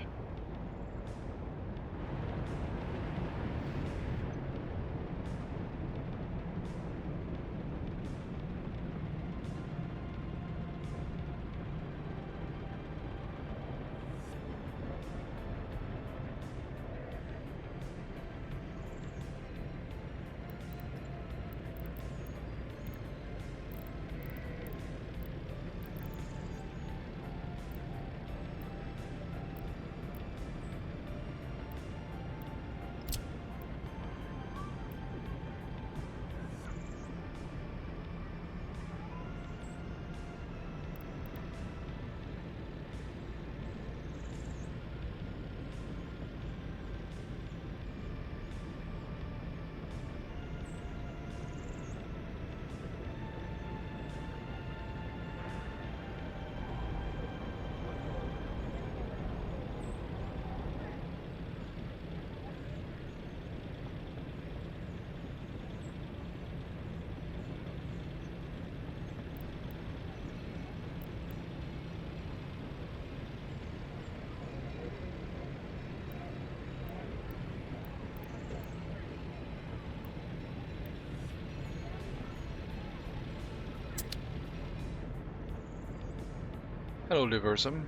[SPEAKER 2] Hello, Liversum.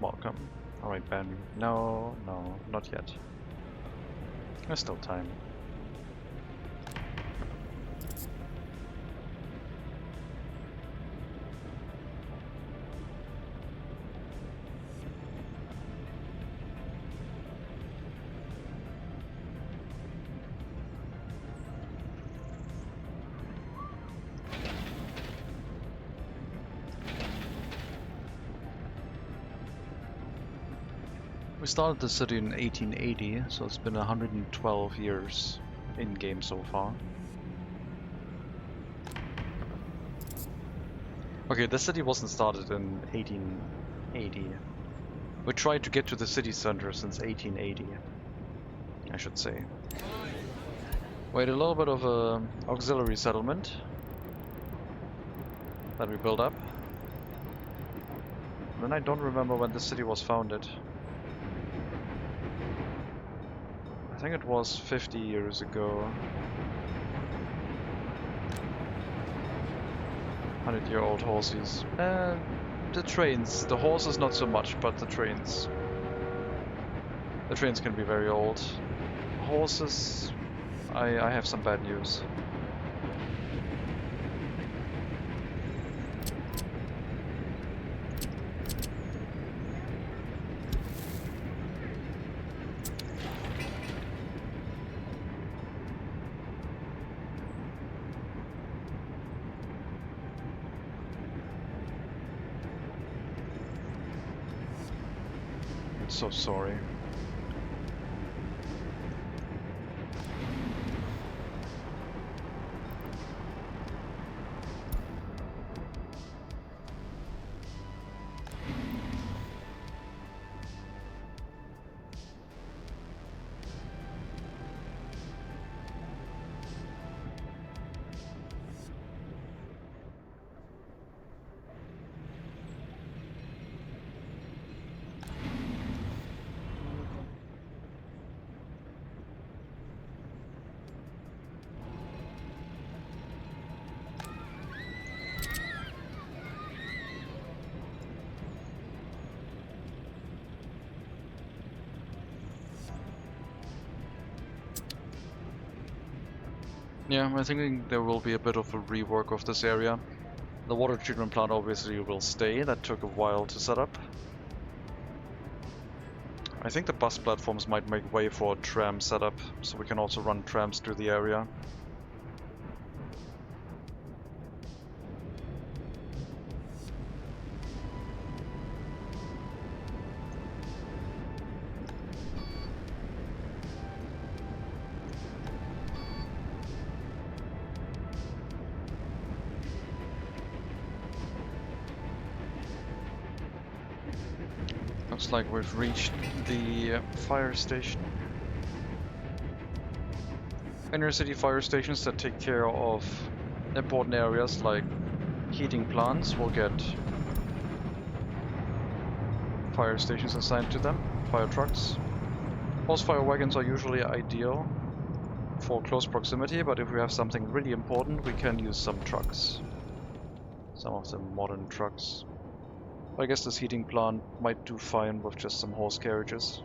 [SPEAKER 2] Welcome. Alright, Ben. No, not yet. There's still time. We started the city in 1880, so it's been 112 years in-game so far. Okay, this city wasn't started in 1880. We tried to get to the city center since 1880, I should say. Wait, a little bit of a auxiliary settlement that we built up. Then I don't remember when the city was founded. I think it was 50 years ago. 100-year-old horses. The trains. The horses not so much, but the trains. The trains can be very old. Horses, I have some bad news. So sorry. Yeah, I'm thinking there will be a bit of a rework of this area. The water treatment plant obviously will stay. That took a while to set up. I think the bus platforms might make way for a tram setup, so we can also run trams through the area. Looks like we've reached the fire station. Inner city fire stations that take care of important areas like heating plants will get fire stations assigned to them, fire trucks. Horse fire wagons are usually ideal for close proximity, but if we have something really important, we can use some trucks. Some of them modern trucks. I guess this heating plant might do fine with just some horse carriages.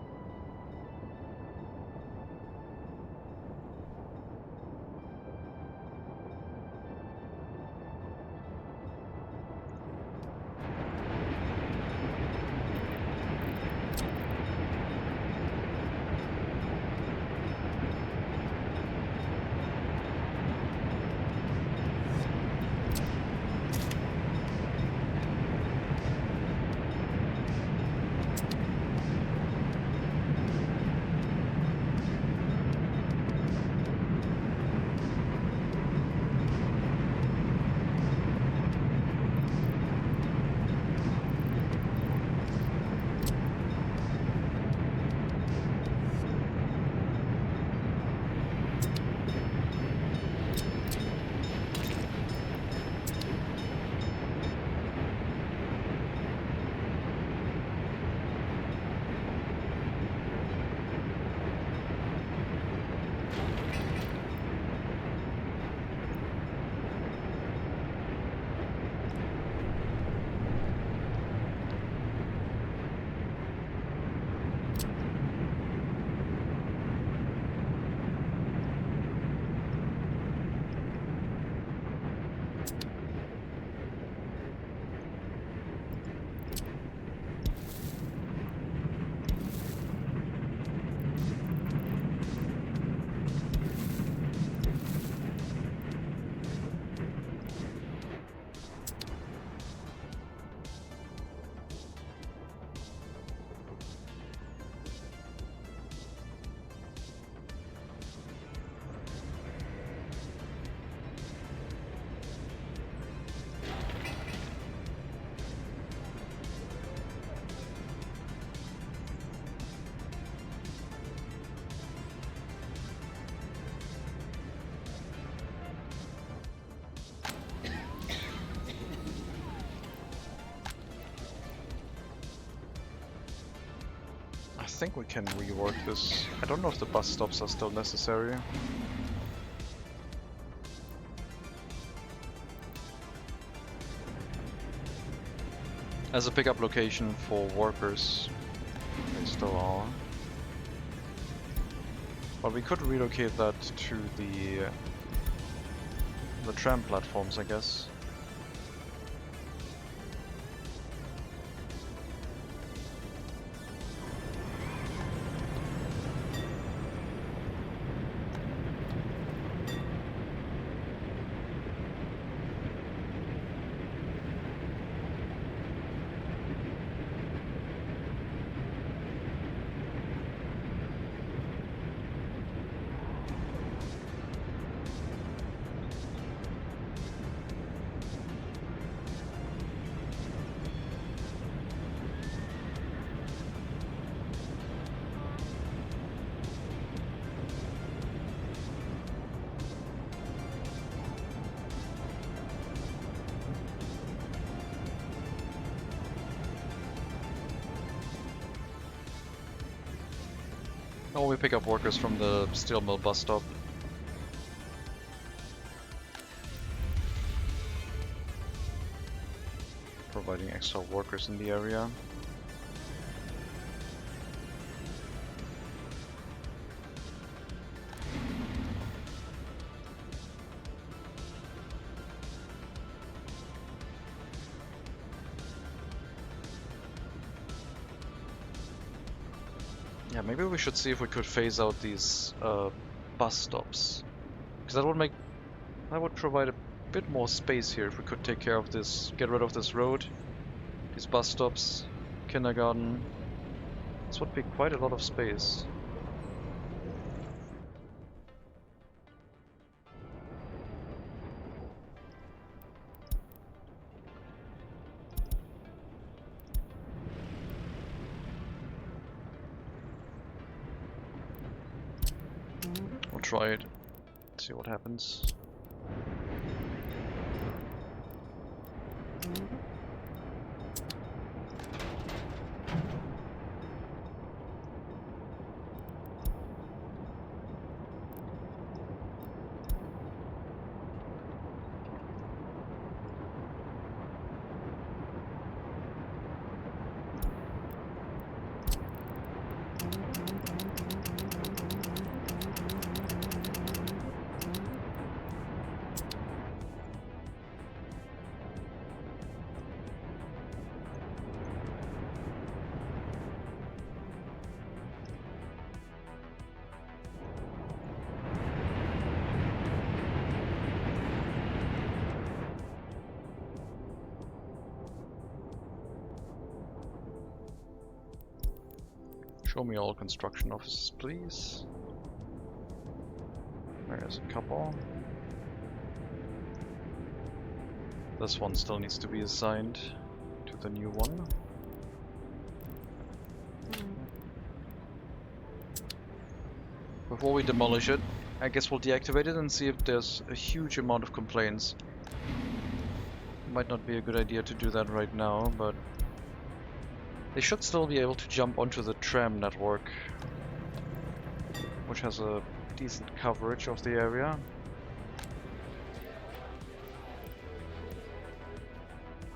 [SPEAKER 2] think we can rework this. I don't know if the bus stops are still necessary. As a pickup location for workers, they still are. But we could relocate that to the tram platforms, I guess. Or we pick up workers from the steel mill bus stop. Providing extra workers in the area. Yeah, maybe we should see if we could phase out these bus stops, because that would provide a bit more space here if we could take care of this, get rid of this road, these bus stops, kindergarten. This would be quite a lot of space. We'll try it, see what happens. Show me all construction offices, please. There's a couple. This one still needs to be assigned to the new one. Before we demolish it, I guess we'll deactivate it and see if there's a huge amount of complaints. Might not be a good idea to do that right now, but they should still be able to jump onto the tram network, which has a decent coverage of the area.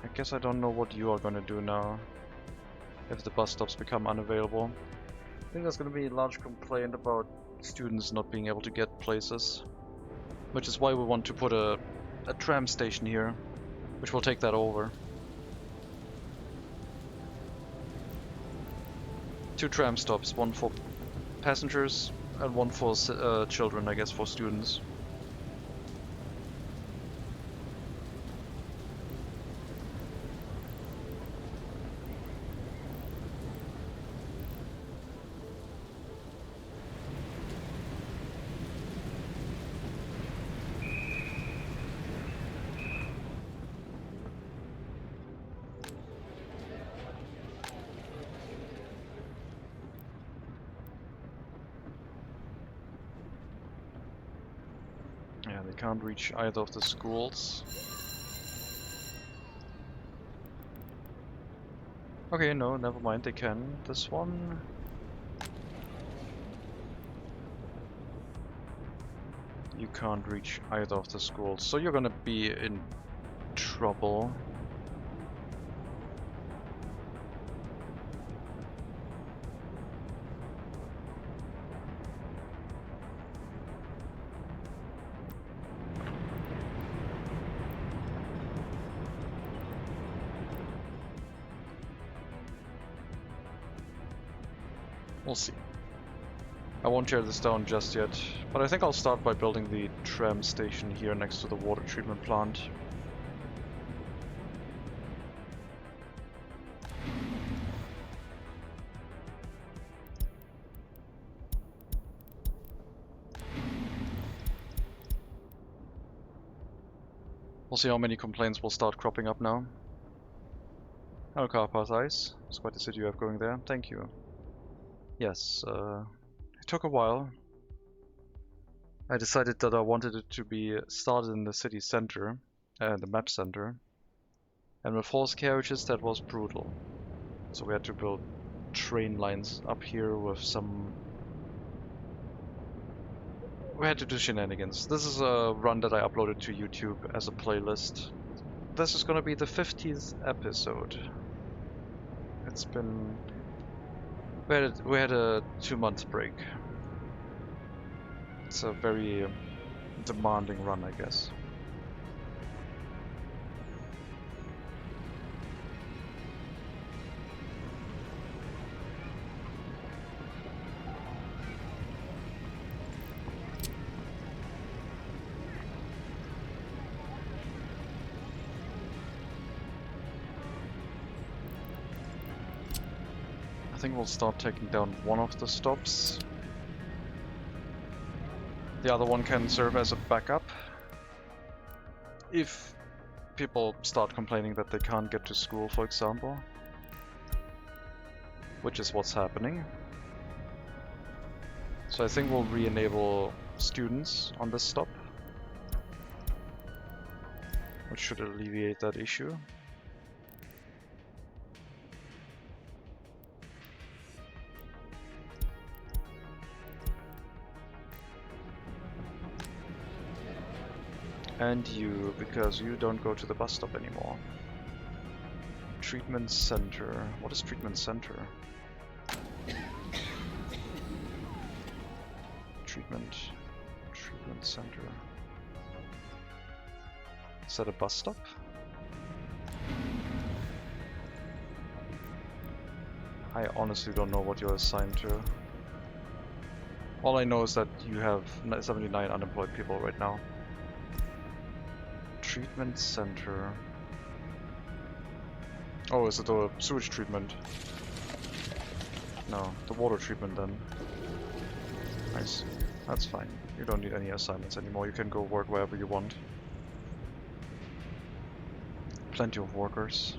[SPEAKER 2] I guess I don't know what you are gonna do now, if the bus stops become unavailable. I think there's gonna be a large complaint about students not being able to get places, which is why we want to put a tram station here, which will take that over. 2 tram stops, one for passengers and one for children, I guess, for students. Yeah, they can't reach either of the schools. Okay, no, never mind, they can. This one... you can't reach either of the schools, so you're gonna be in trouble. We'll see. I won't tear this down just yet, but I think I'll start by building the tram station here next to the water treatment plant. We'll see how many complaints will start cropping up now. Hello, car pass ice. It's quite the city you have going there. Thank you. Yes, it took a while. I decided that I wanted it to be started in the city center, the map center. And with horse carriages, that was brutal. So we had to build train lines up here with some... We had to do shenanigans. This is a run that I uploaded to YouTube as a playlist. This is gonna be the 50th episode. It's been... We had a 2-month break. It's a very demanding run, I guess. I think we'll start taking down one of the stops. The other one can serve as a backup if people start complaining that they can't get to school, for example, which is what's happening. So I think we'll re-enable students on this stop, which should alleviate that issue. And you, because you don't go to the bus stop anymore. Treatment center. What is treatment center? Treatment center. Is that a bus stop? I honestly don't know what you're assigned to. All I know is that you have 79 unemployed people right now. Treatment center. Oh, is it the sewage treatment? No, the water treatment then. Nice. That's fine. You don't need any assignments anymore. You can go work wherever you want. Plenty of workers.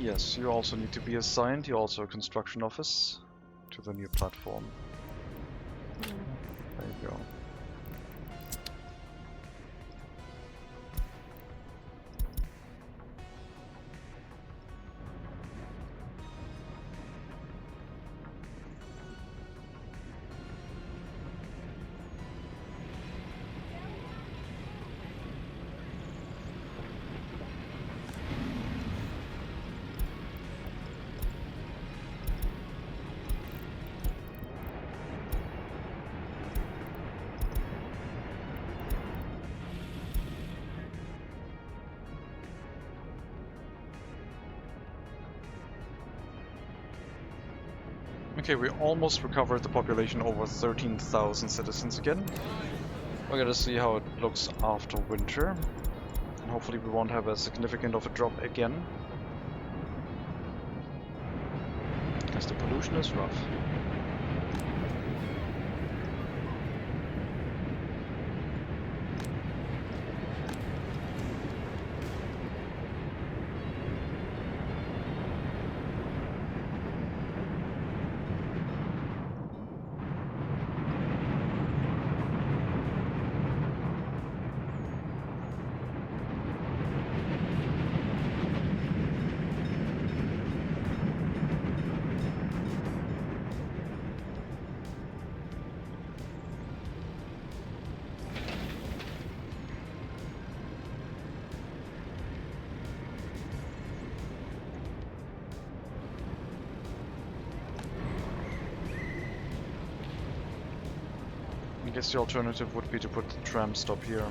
[SPEAKER 2] Yes, you also need to be assigned. You're also a construction office to the new platform. There you go. Okay, we almost recovered the population over 13,000 citizens again. We're gonna see how it looks after winter. And hopefully we won't have as significant of a drop again. Because the pollution is rough. guess the alternative would be to put the tram stop here.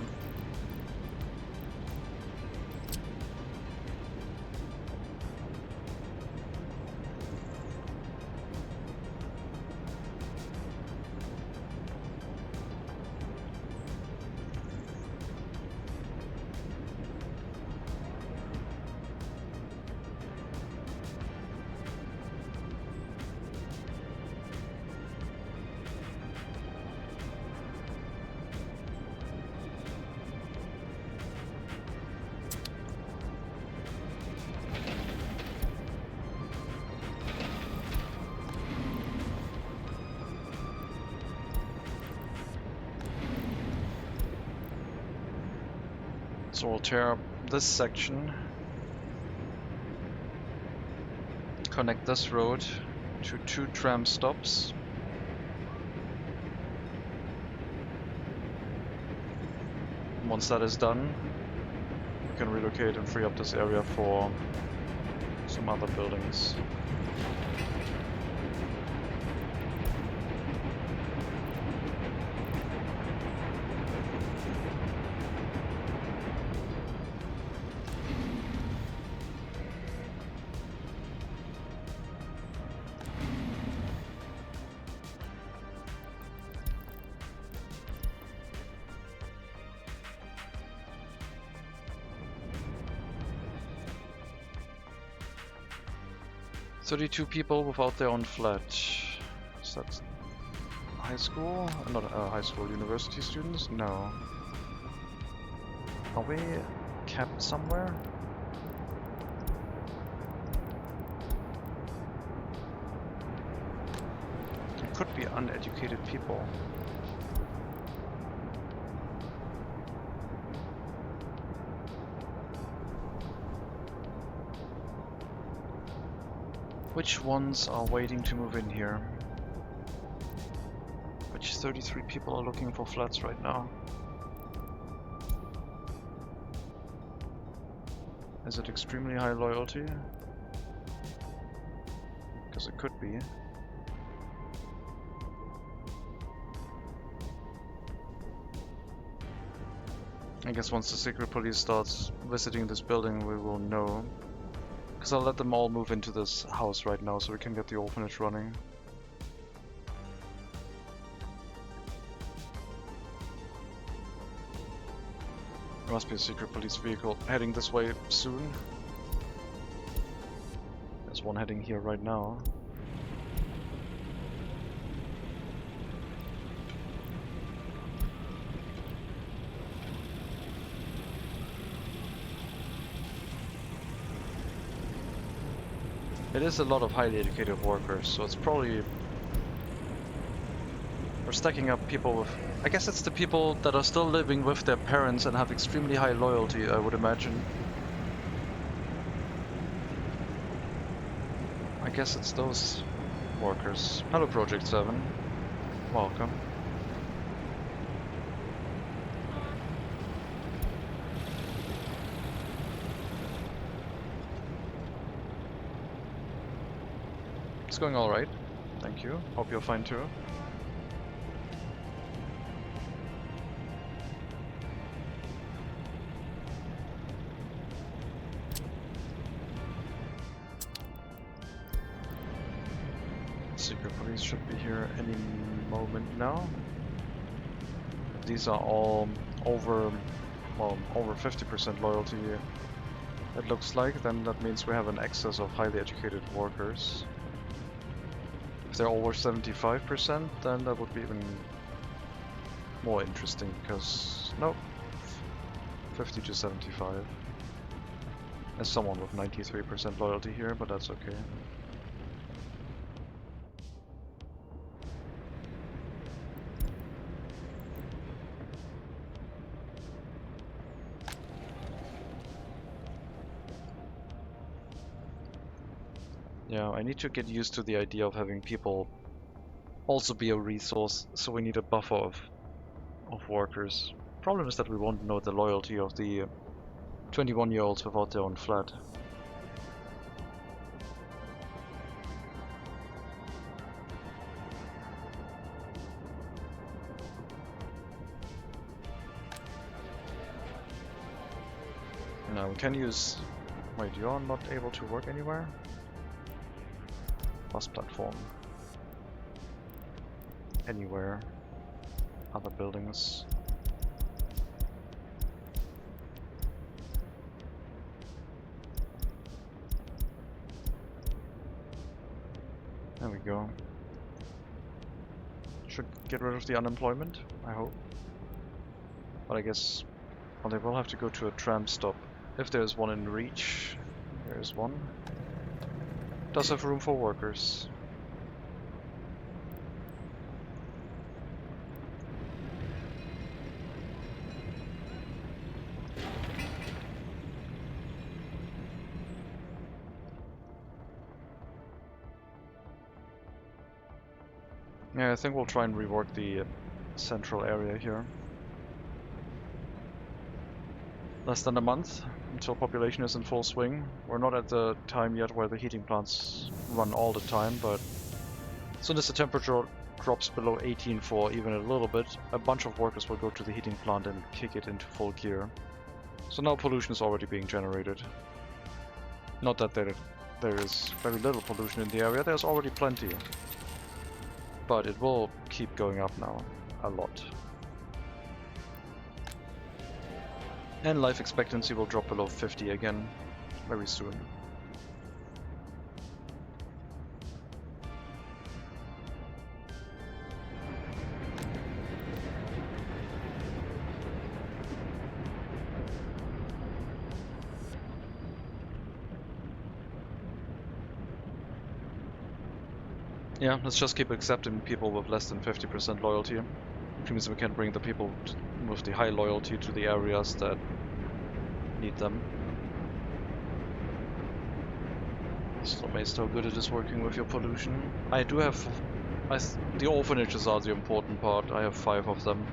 [SPEAKER 2] So we'll tear up this section, connect this road to 2 tram stops. Once that is done, we can relocate and free up this area for some other buildings. "32 people without their own flat." Is that high school? Not high school, university students? No. Are we capped somewhere? It could be uneducated people. Which ones are waiting to move in here? Which 33 people are looking for flats right now? Is it extremely high loyalty? Because it could be. I guess once the secret police starts visiting this building, we will know. Because I'll let them all move into this house right now so we can get the orphanage running. There must be a secret police vehicle heading this way soon. There's one heading here right now. It is a lot of highly educated workers, so it's probably... We're stacking up people with... I guess it's the people that are still living with their parents and have extremely high loyalty, I would imagine. I guess it's those workers. Hello, Project 7. Welcome. It's going alright. Thank you. Hope you're fine too. Secret police should be here any moment now. These are all over 50% loyalty. It looks like. Then that means we have an excess of highly educated workers. If they're over 75%, then that would be even more interesting, because nope, 50 to 75. There's someone with 93% loyalty here, but that's okay. Yeah, I need to get used to the idea of having people also be a resource, so we need a buffer of workers. Problem is that we won't know the loyalty of the 21-year-olds without their own flat. No, we can use... Wait, you're not able to work anywhere? Bus platform. Anywhere. Other buildings. There we go. Should get rid of the unemployment, I hope. But I guess... Well, they will have to go to a tram stop. If there's one in reach, there is one. Does have room for workers. Yeah, I think we'll try and rework the central area here. Less than a month until population is in full swing. We're not at the time yet where the heating plants run all the time, but as soon as the temperature drops below 18 for even a little bit, a bunch of workers will go to the heating plant and kick it into full gear. So now pollution is already being generated. Not that there is very little pollution in the area, there's already plenty. But it will keep going up now, a lot. And life expectancy will drop below 50 again, very soon. Yeah, let's just keep accepting people with less than 50% loyalty, which means we can bring the people with the high loyalty to the areas that need them. Still amazed how good it is working with your pollution. I do have... the orphanages are the important part. I have 5 of them.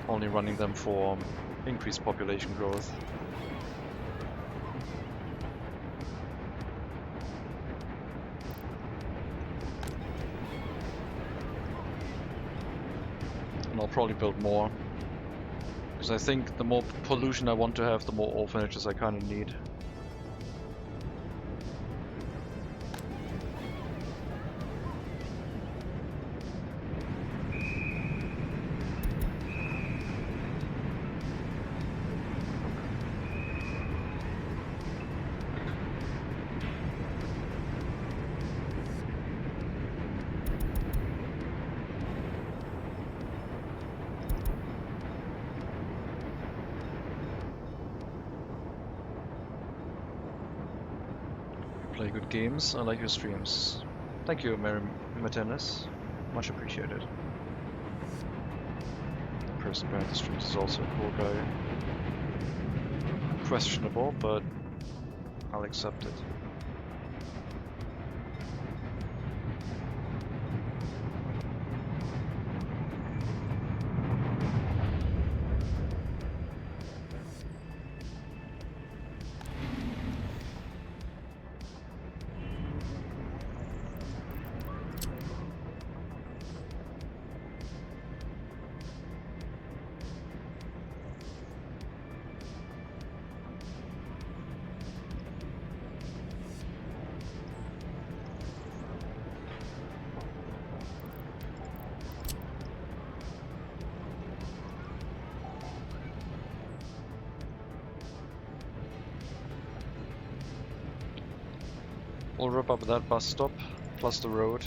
[SPEAKER 2] Only running them for increased population growth. And I'll probably build more. Because I think the more pollution I want to have, the more orphanages I kind of need. Play good games. I like your streams. Thank you, Mary Matenis. Much appreciated. The person behind the streams is also a cool guy. Questionable, but I'll accept it. We'll rip up that bus stop, plus the road,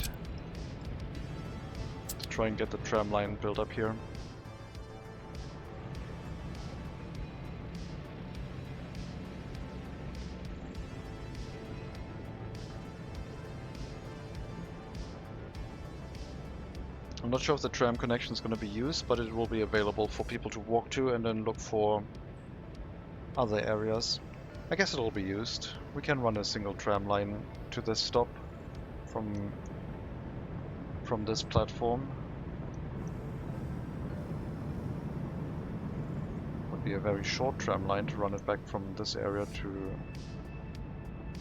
[SPEAKER 2] to try and get the tram line built up here. I'm not sure if the tram connection is going to be used, but it will be available for people to walk to and then look for other areas. I guess it'll be used. We can run a single tram line to this stop from this platform. Would be a very short tram line to run it back from this area to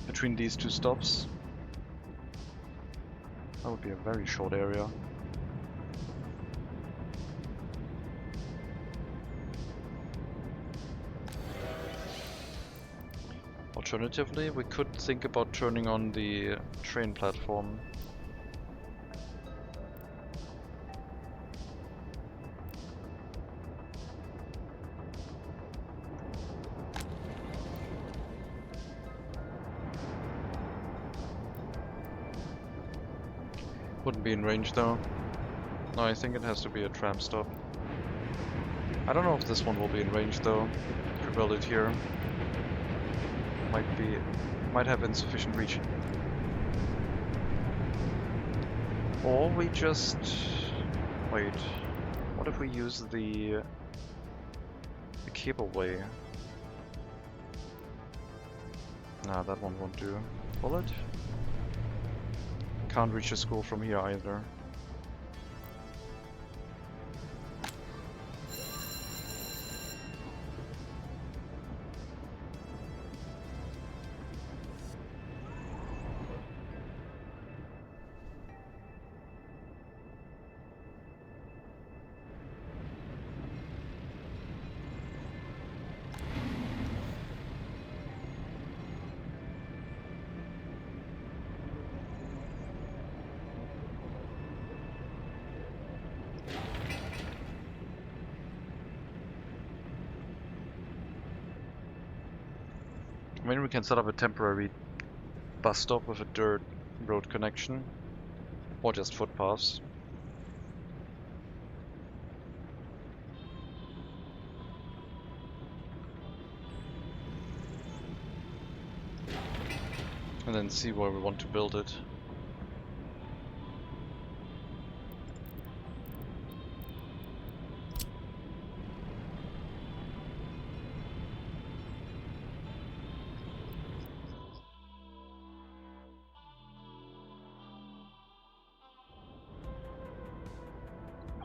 [SPEAKER 2] between these 2 stops. That would be a very short area. Alternatively, we could think about turning on the train platform. Wouldn't be in range though. No, I think it has to be a tram stop. I don't know if this one will be in range though. If we build it here, might have insufficient reach. Or we just wait. What if we use the cableway? Nah, that one won't do. Will it? Can't reach a school from here either. I mean, we can set up a temporary bus stop with a dirt road connection, or just footpaths. And then see where we want to build it.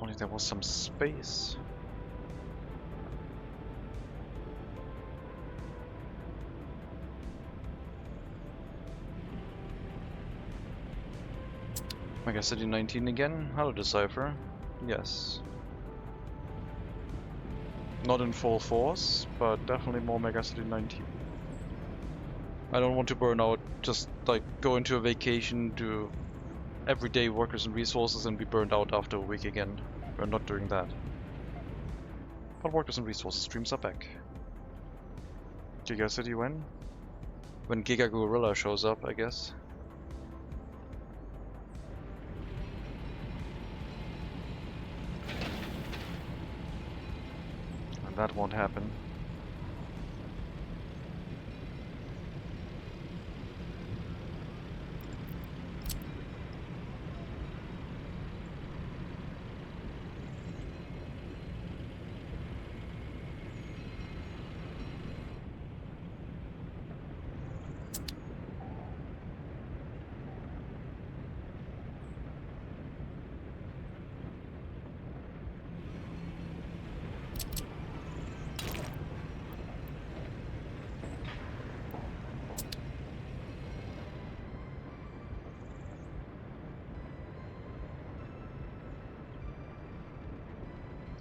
[SPEAKER 2] Only there was some space. MegaCity 19 again? Hello, Decipher. Yes. Not in full force, but definitely more MegaCity 19. I don't want to burn out, just like go into a vacation, do everyday workers and resources and be burned out after a week again. We're not doing that. But workers and resources streams are back. GigaCity when? When Giga Gorilla shows up, I guess. And that won't happen.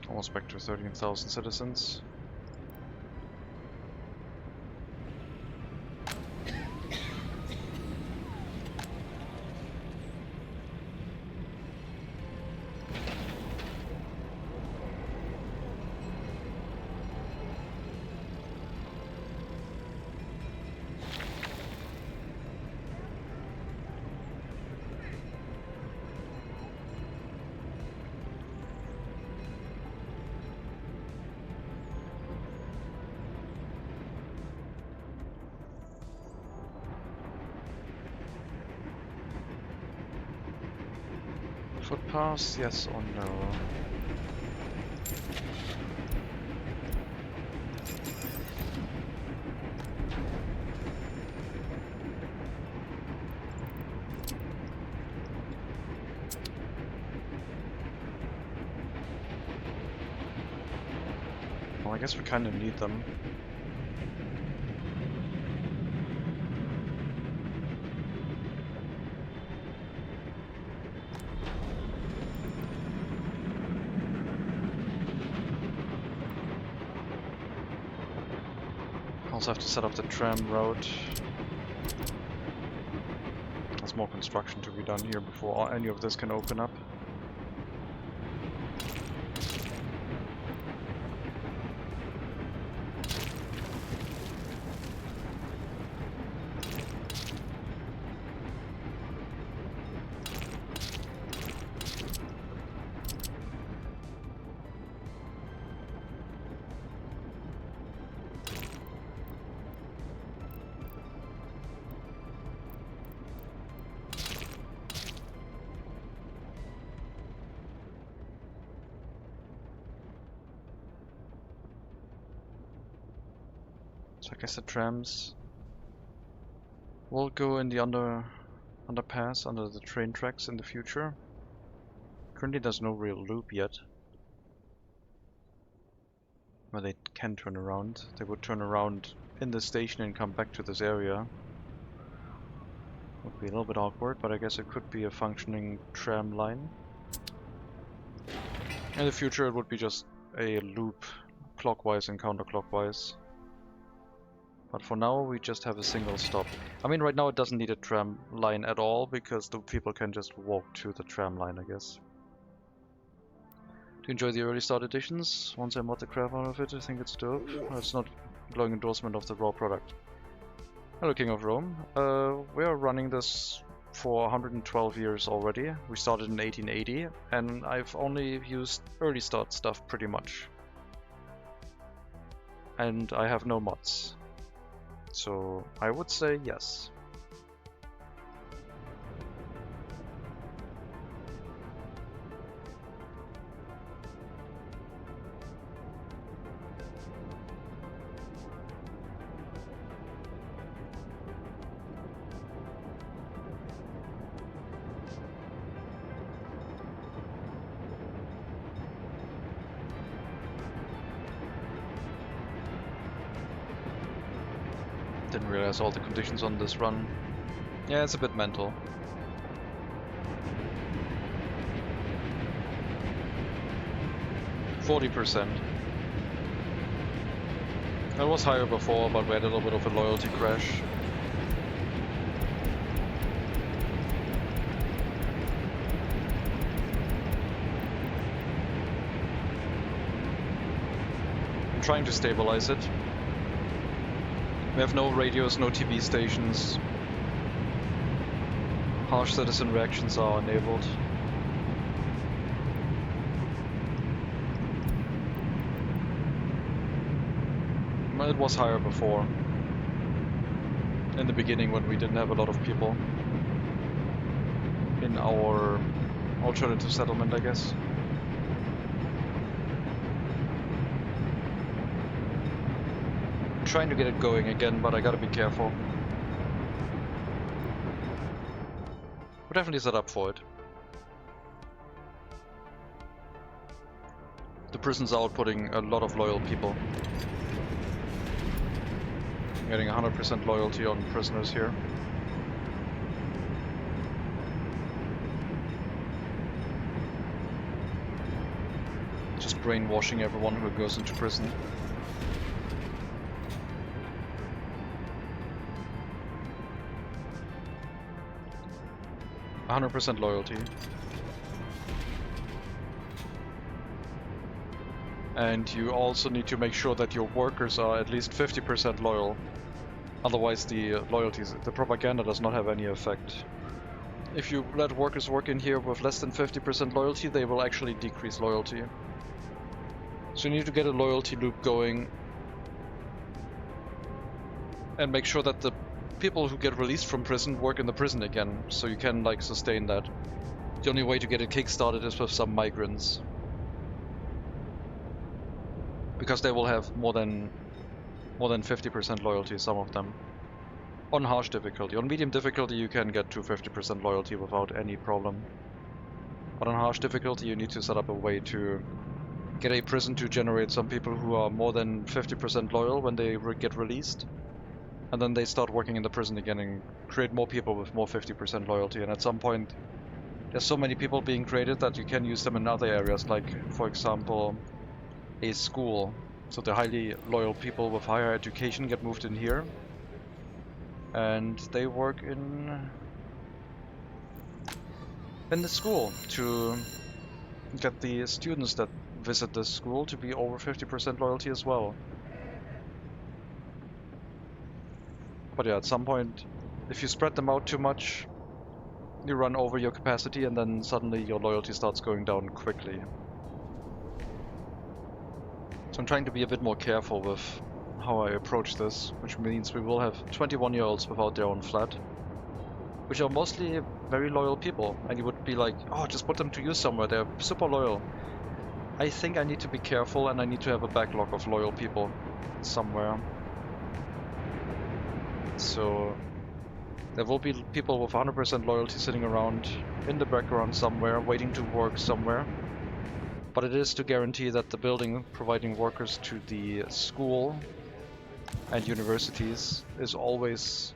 [SPEAKER 2] Almost back to 13,000 citizens. Footpaths, yes or no? Well, I guess we kind of need them. Also have to set up the tram route. There's more construction to be done here before any of this can open up. So I guess the trams will go in the underpass under the train tracks in the future. Currently there's no real loop yet where they can turn around. They would turn around in the station and come back to this area. Would be a little bit awkward, but I guess it could be a functioning tram line. In the future it would be just a loop clockwise and counterclockwise. But for now we just have a single stop. I mean, right now it doesn't need a tram line at all because the people can just walk to the tram line, I guess. To enjoy the early start editions, once I mod the crap out of it, I think it's dope. It's not a glowing endorsement of the raw product. Hello King of Rome. We are running this for 112 years already. We started in 1880 and I've only used early start stuff pretty much. And I have no mods. So I would say yes. Didn't realize all the conditions on this run. Yeah, it's a bit mental. %40. It was higher before, but we had a little bit of a loyalty crash. I'm trying to stabilize it. We have no radios, no TV stations. Harsh citizen reactions are enabled. Well, it was higher before. In the beginning when we didn't have a lot of people in our alternative settlement, I guess. Trying to get it going again, but I gotta be careful. We're definitely set up for it. The prison's outputting a lot of loyal people. Getting 100% loyalty on prisoners here. Just brainwashing everyone who goes into prison. %100% loyalty. And you also need to make sure that your workers are at least 50% loyal. Otherwise the propaganda does not have any effect. If you let workers work in here with less than 50% loyalty, they will actually decrease loyalty. So you need to get a loyalty loop going and make sure that the people who get released from prison work in the prison again, so you can like sustain that. The only way to get it kick-started is with some migrants. Because they will have more than 50% loyalty, some of them. On harsh difficulty. On medium difficulty you can get to 50% loyalty without any problem. But on harsh difficulty you need to set up a way to get a prison to generate some people who are more than 50% loyal when they get released. And then they start working in the prison again and create more people with more 50% loyalty. And at some point, there's so many people being created that you can use them in other areas, like, for example, a school. So the highly loyal people with higher education get moved in here. And they work in the school to get the students that visit the school to be over 50% loyalty as well. But yeah, at some point, if you spread them out too much, you run over your capacity and then suddenly your loyalty starts going down quickly. So I'm trying to be a bit more careful with how I approach this, which means we will have 21-year-olds without their own flat, which are mostly very loyal people, and you would be like, oh, just put them to use somewhere, they're super loyal. I think I need to be careful and I need to have a backlog of loyal people somewhere. So there will be people with 100% loyalty sitting around in the background somewhere, waiting to work somewhere. But it is to guarantee that the building providing workers to the school and universities is always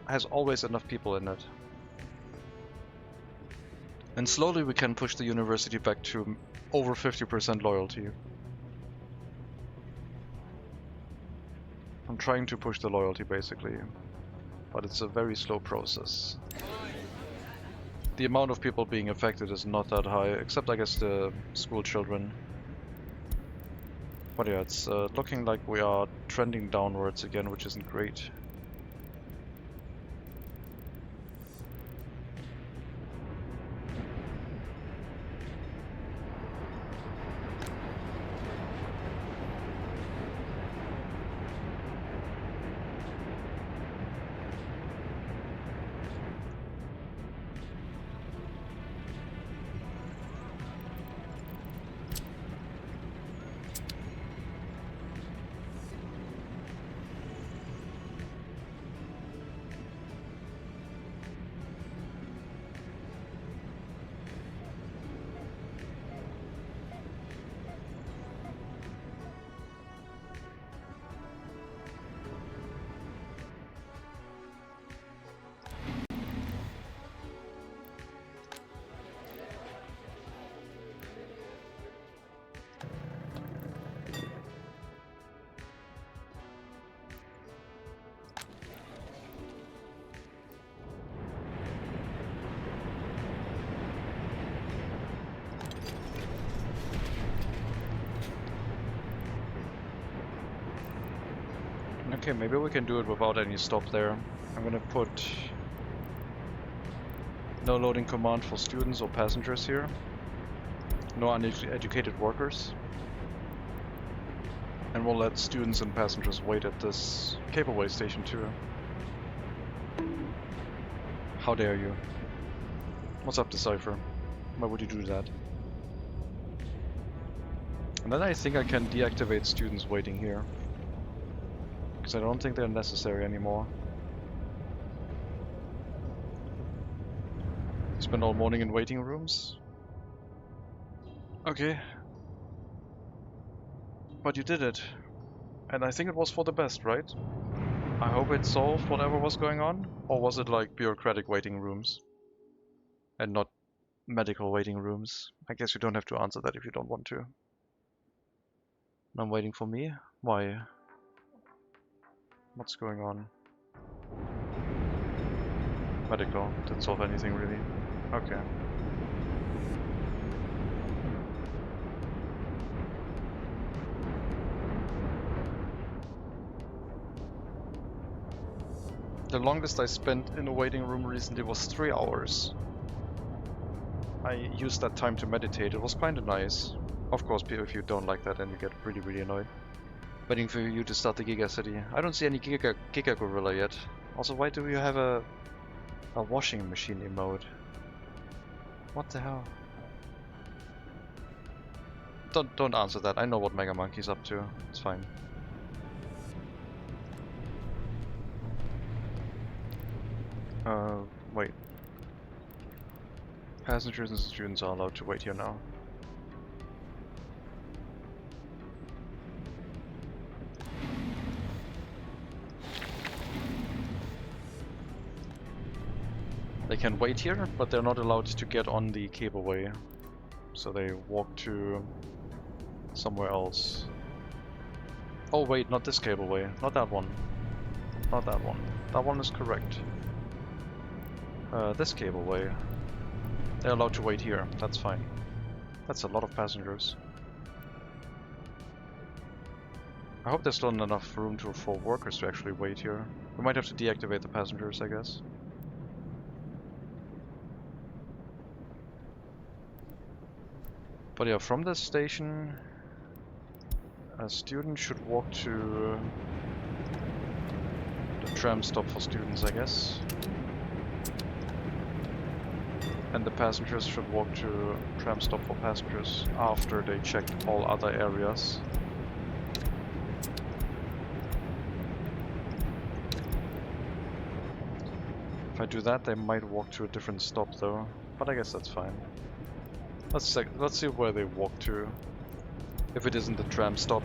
[SPEAKER 2] has always enough people in it. And slowly we can push the university back to over 50% loyalty. I'm trying to push the loyalty basically, but it's a very slow process. The amount of people being affected is not that high, except I guess the school children. But yeah, it's looking like we are trending downwards again, which isn't great. Okay, maybe we can do it without any stop there. I'm gonna put no loading command for students or passengers here. No uneducated workers. And we'll let students and passengers wait at this cableway station too. How dare you? What's up, Decipher? Why would you do that? And then I think I can deactivate students waiting here. Because I don't think they're necessary anymore. Spend all morning in waiting rooms? Okay. But you did it. And I think it was for the best, right? I hope it solved whatever was going on? Or was it like bureaucratic waiting rooms? And not medical waiting rooms? I guess you don't have to answer that if you don't want to. I'm waiting for me? Why? What's going on? Medical. Didn't solve anything really. Okay. The longest I spent in a waiting room recently was 3 hours. I used that time to meditate. It was kinda nice. Of course, if you don't like that, then you get really, really annoyed. Waiting for you to start the GigaCity. I don't see any Giga Gorilla yet. Also, why do you have a washing machine emote? What the hell? Don't answer that. I know what Mega Monkey's up to. It's fine. Wait. Passengers and students are allowed to wait here now. They can wait here, but they're not allowed to get on the cableway. So they walk to somewhere else. Oh wait, not this cableway. Not that one. Not that one. That one is correct. This cableway. They're allowed to wait here. That's fine. That's a lot of passengers. I hope there's still enough room for workers to actually wait here. We might have to deactivate the passengers, I guess. But yeah, from this station, a student should walk to the tram stop for students, I guess. And the passengers should walk to tram stop for passengers after they checked all other areas. If I do that, they might walk to a different stop though, but I guess that's fine. Let's see where they walk to. If it isn't the tram stop.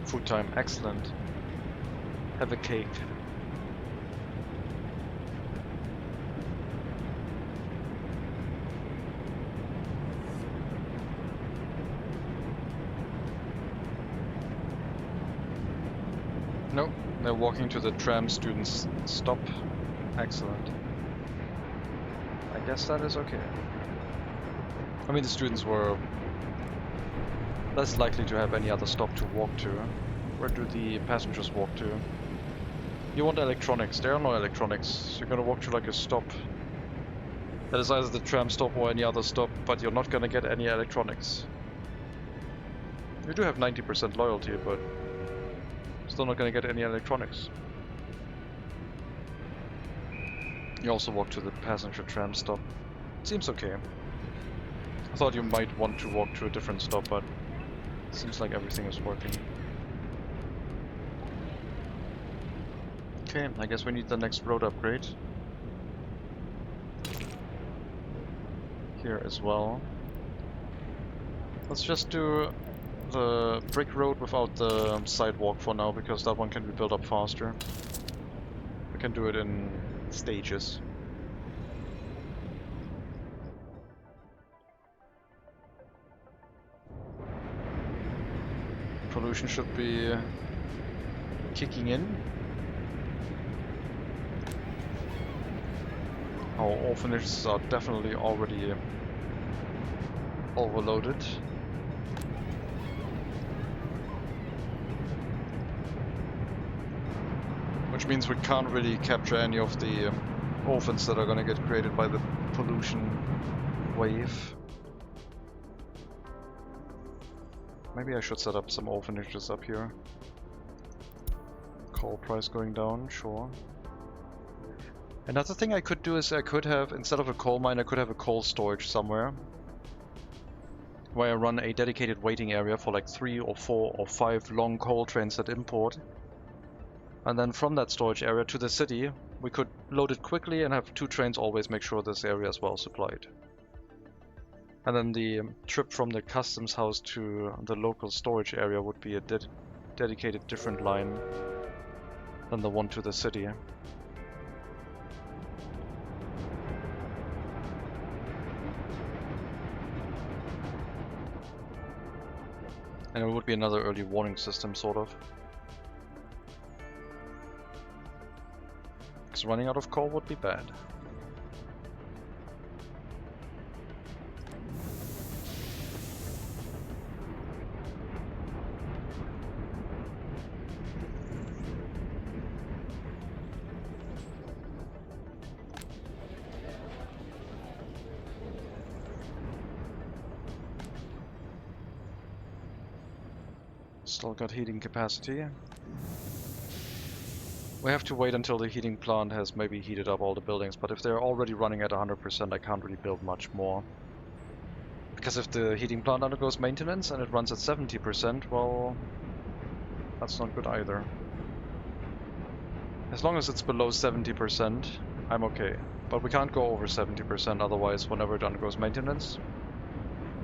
[SPEAKER 2] Food time, excellent. Have a cake. Nope, they're walking to the tram students stop. Excellent. I guess that is okay. I mean, the students were less likely to have any other stop to walk to. Where do the passengers walk to? You want electronics. There are no electronics. You're gonna walk to like a stop that is either the tram stop or any other stop, but you're not gonna get any electronics. You do have 90% loyalty, but still not gonna get any electronics. You also walk to the passenger tram stop. Seems okay. I thought you might want to walk to a different stop, but it seems like everything is working. Okay, I guess we need the next road upgrade. Here as well. Let's just do the brick road without the sidewalk for now, because that one can be built up faster. We can do it in stages. Pollution should be kicking in. Our orphanages are definitely already overloaded. Which means we can't really capture any of the orphans that are gonna get created by the pollution wave. Maybe I should set up some orphanages up here. Coal price going down, sure. Another thing I could do is I could have, instead of a coal mine, I could have a coal storage somewhere. Where I run a dedicated waiting area for like 3 or 4 or 5 long coal trains that import. And then from that storage area to the city, we could load it quickly and have 2 trains always make sure this area is well supplied. And then the trip from the customs house to the local storage area would be a dedicated different line than the one to the city. And it would be another early warning system, sort of. Because running out of coal would be bad. Still got heating capacity. We have to wait until the heating plant has maybe heated up all the buildings, but if they're already running at 100%, I can't really build much more. Because if the heating plant undergoes maintenance and it runs at 70%, well, that's not good either. As long as it's below 70%, I'm okay. But we can't go over 70%, otherwise whenever it undergoes maintenance,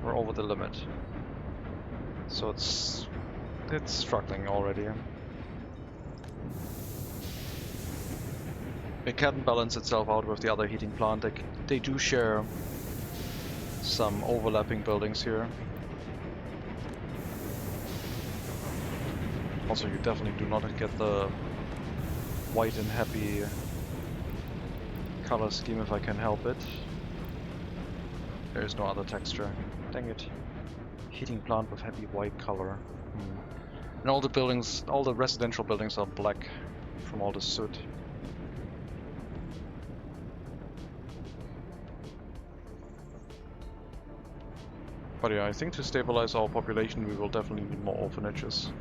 [SPEAKER 2] we're over the limit. So it's struggling already. It can balance itself out with the other heating plant. They do share some overlapping buildings here. Also, you definitely do not get the white and happy color scheme if I can help it. There is no other texture. Dang it. Heating plant with happy white color. And all the buildings, all the residential buildings are black from all the soot. But yeah, I think to stabilize our population we will definitely need more orphanages.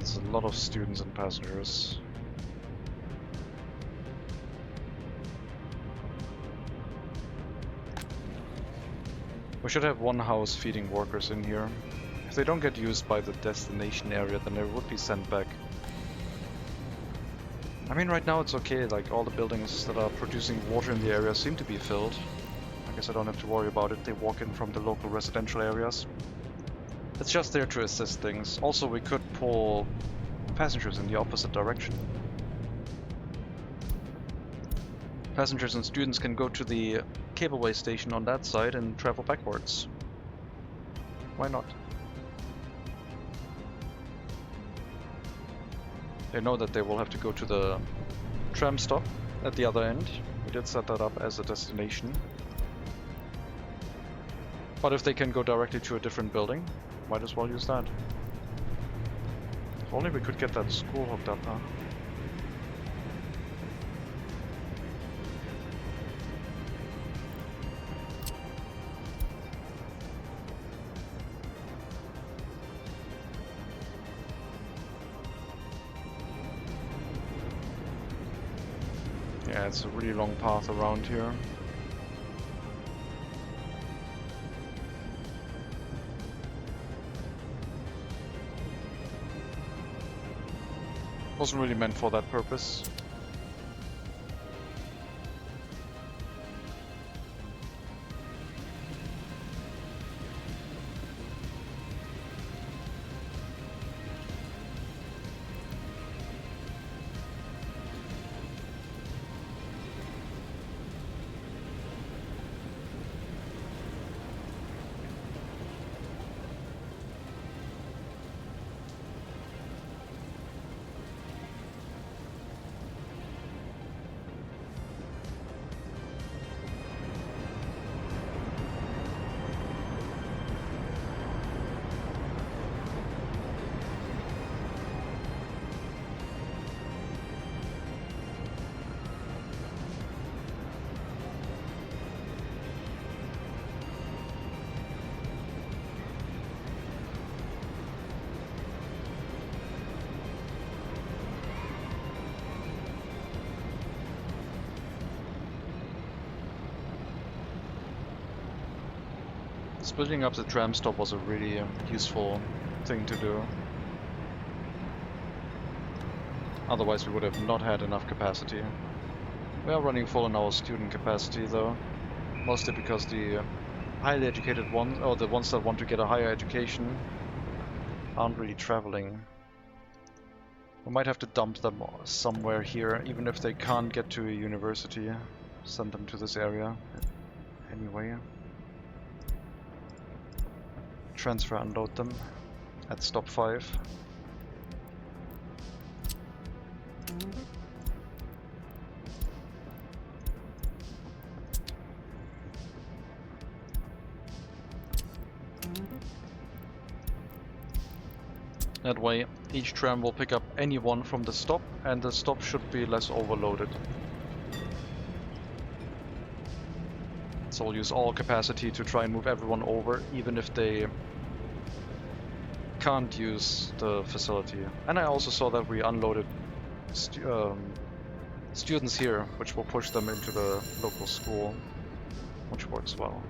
[SPEAKER 2] That's a lot of students and passengers. We should have one house feeding workers in here. If they don't get used by the destination area, then they would be sent back. I mean, right now it's okay, like all the buildings that are producing water in the area seem to be filled. I guess I don't have to worry about it, they walk in from the local residential areas. It's just there to assist things. Also, we could pull passengers in the opposite direction. Passengers and students can go to the cableway station on that side and travel backwards. Why not? They know that they will have to go to the tram stop at the other end. We did set that up as a destination. But if they can go directly to a different building, might as well use that. If only we could get that school hooked up, huh? Yeah, it's a really long path around here. Wasn't really meant for that purpose. Splitting up the tram stop was a really useful thing to do. Otherwise we would have not had enough capacity. We are running full on our student capacity though. Mostly because the highly educated ones, or the ones that want to get a higher education, aren't really traveling. We might have to dump them somewhere here, even if they can't get to a university. Send them to this area. Anyway. Transfer unload them at stop 5. That way, each tram will pick up anyone from the stop, and the stop should be less overloaded. So we'll use all capacity to try and move everyone over, even if they can't use the facility. And I also saw that we unloaded students here, which will push them into the local school, which works well.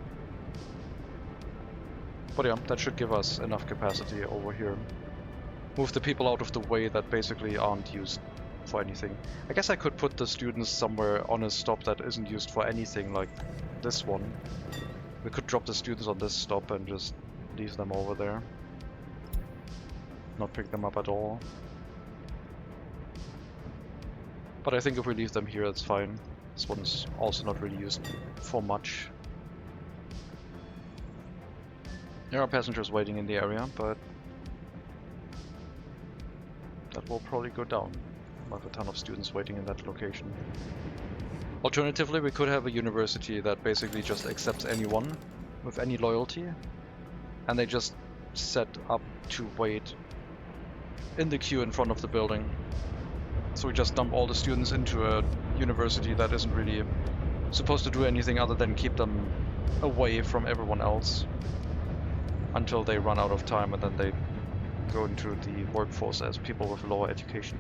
[SPEAKER 2] But yeah, that should give us enough capacity over here. Move the people out of the way that basically aren't used for anything. I guess I could put the students somewhere on a stop that isn't used for anything, like this one. We could drop the students on this stop and just leave them over there. Not pick them up at all. But I think if we leave them here, that's fine. This one's also not really used for much. There are passengers waiting in the area, but that will probably go down. We'll have a ton of students waiting in that location. Alternatively, we could have a university that basically just accepts anyone with any loyalty, and they just set up to wait in the queue in front of the building. So we just dump all the students into a university that isn't really supposed to do anything other than keep them away from everyone else until they run out of time, and then they go into the workforce as people with lower education.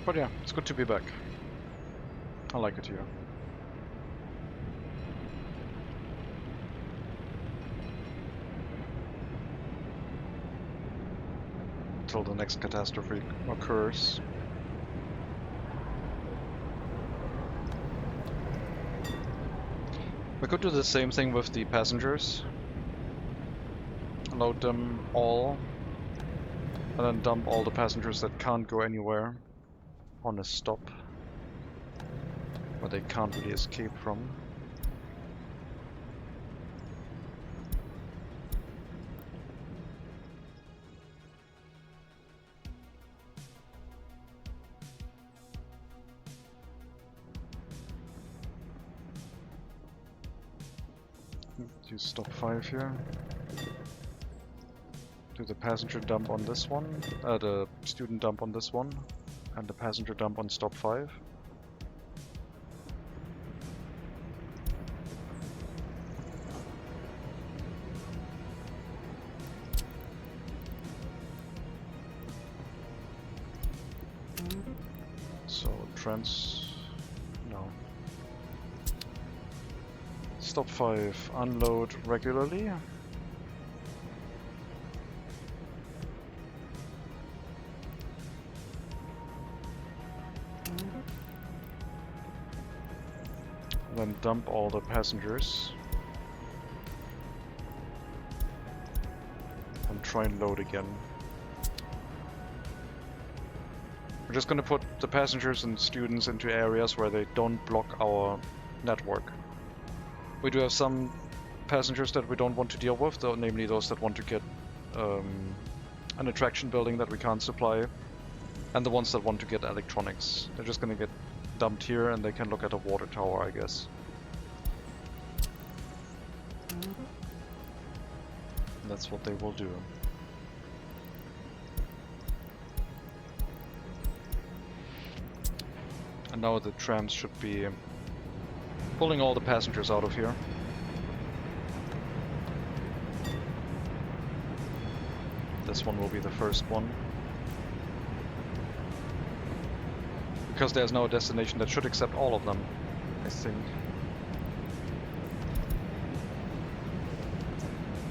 [SPEAKER 2] But yeah, it's good to be back. I like it here. Until the next catastrophe occurs. We could do the same thing with the passengers. Load them all, and then dump all the passengers that can't go anywhere on a stop where they can't really escape from. Use stop 5 here. Do the passenger dump on this one, the student dump on this one, and the passenger dump on stop 5. So no. Stop 5, unload regularly. Then dump all the passengers. And try and load again. We're just gonna put the passengers and students into areas where they don't block our network. We do have some passengers that we don't want to deal with, though, namely those that want to get an attraction building that we can't supply, and the ones that want to get electronics. They're just gonna get dumped here and they can look at a water tower, I guess. That's what they will do. And now the trams should be pulling all the passengers out of here. This one will be the first one. Because there's now a destination that should accept all of them, I think.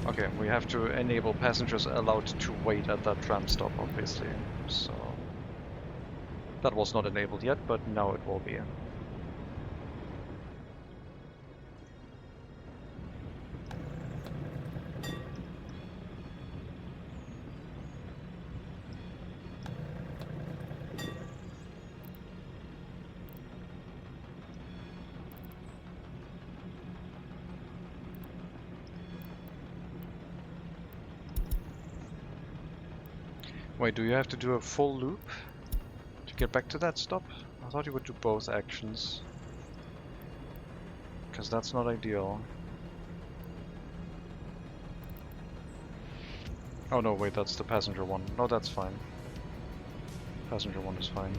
[SPEAKER 2] Okay, we have to enable passengers allowed to wait at that tram stop, obviously. So that was not enabled yet, but now it will be. Wait, do you have to do a full loop to get back to that stop? I thought you would do both actions. Because that's not ideal. Oh no, wait, that's the passenger one. No, that's fine. Passenger one is fine.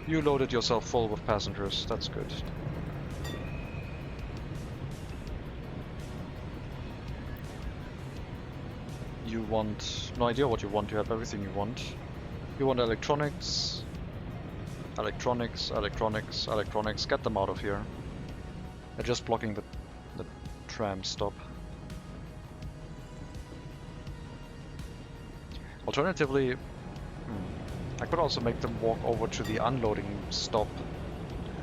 [SPEAKER 2] You loaded yourself full with passengers, that's good. You want... no idea what you want, you have everything you want. You want electronics, electronics, electronics, electronics, get them out of here. They're just blocking the tram stop. Alternatively, I could also make them walk over to the unloading stop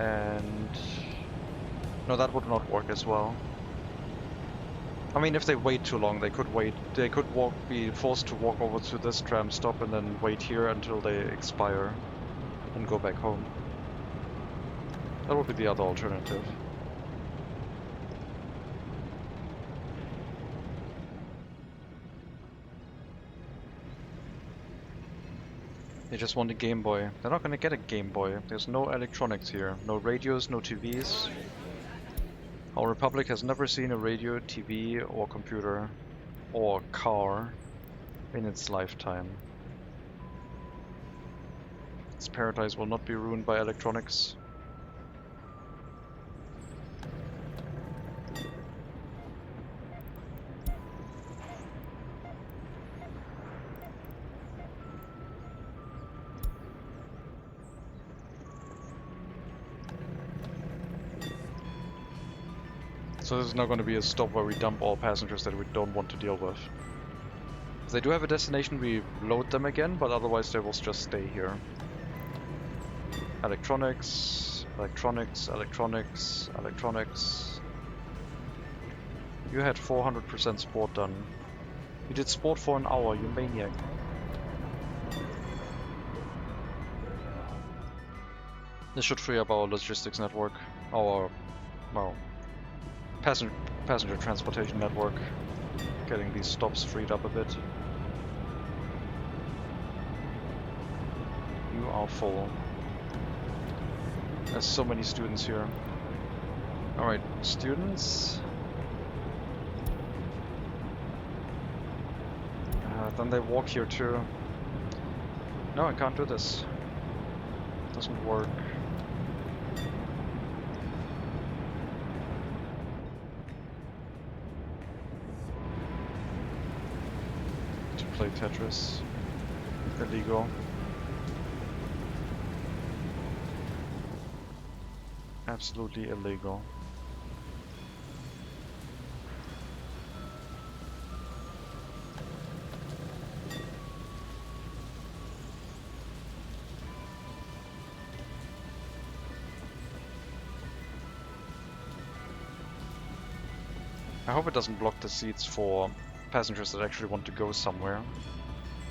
[SPEAKER 2] and... no, that would not work as well. I mean, if they wait too long, they could wait. They could be forced to walk over to this tram stop and then wait here until they expire and go back home. That would be the other alternative. They just want a Game Boy. They're not gonna get a Game Boy. There's no electronics here. No radios, no TVs. Our Republic has never seen a radio, TV, or computer, or car in its lifetime. Its paradise will not be ruined by electronics. So this is not going to be a stop where we dump all passengers that we don't want to deal with. If they do have a destination, we load them again, but otherwise they will just stay here. Electronics, electronics, electronics, electronics. You had 400% sport done. You did sport for an hour, you maniac. This should free up our logistics network, our, well, passenger transportation network, getting these stops freed up a bit. You are full. There's so many students here. Alright, students. Then they walk here too. No, I can't do this. Doesn't work. Play Tetris. Illegal. Absolutely illegal. I hope it doesn't block the seats for passengers that actually want to go somewhere.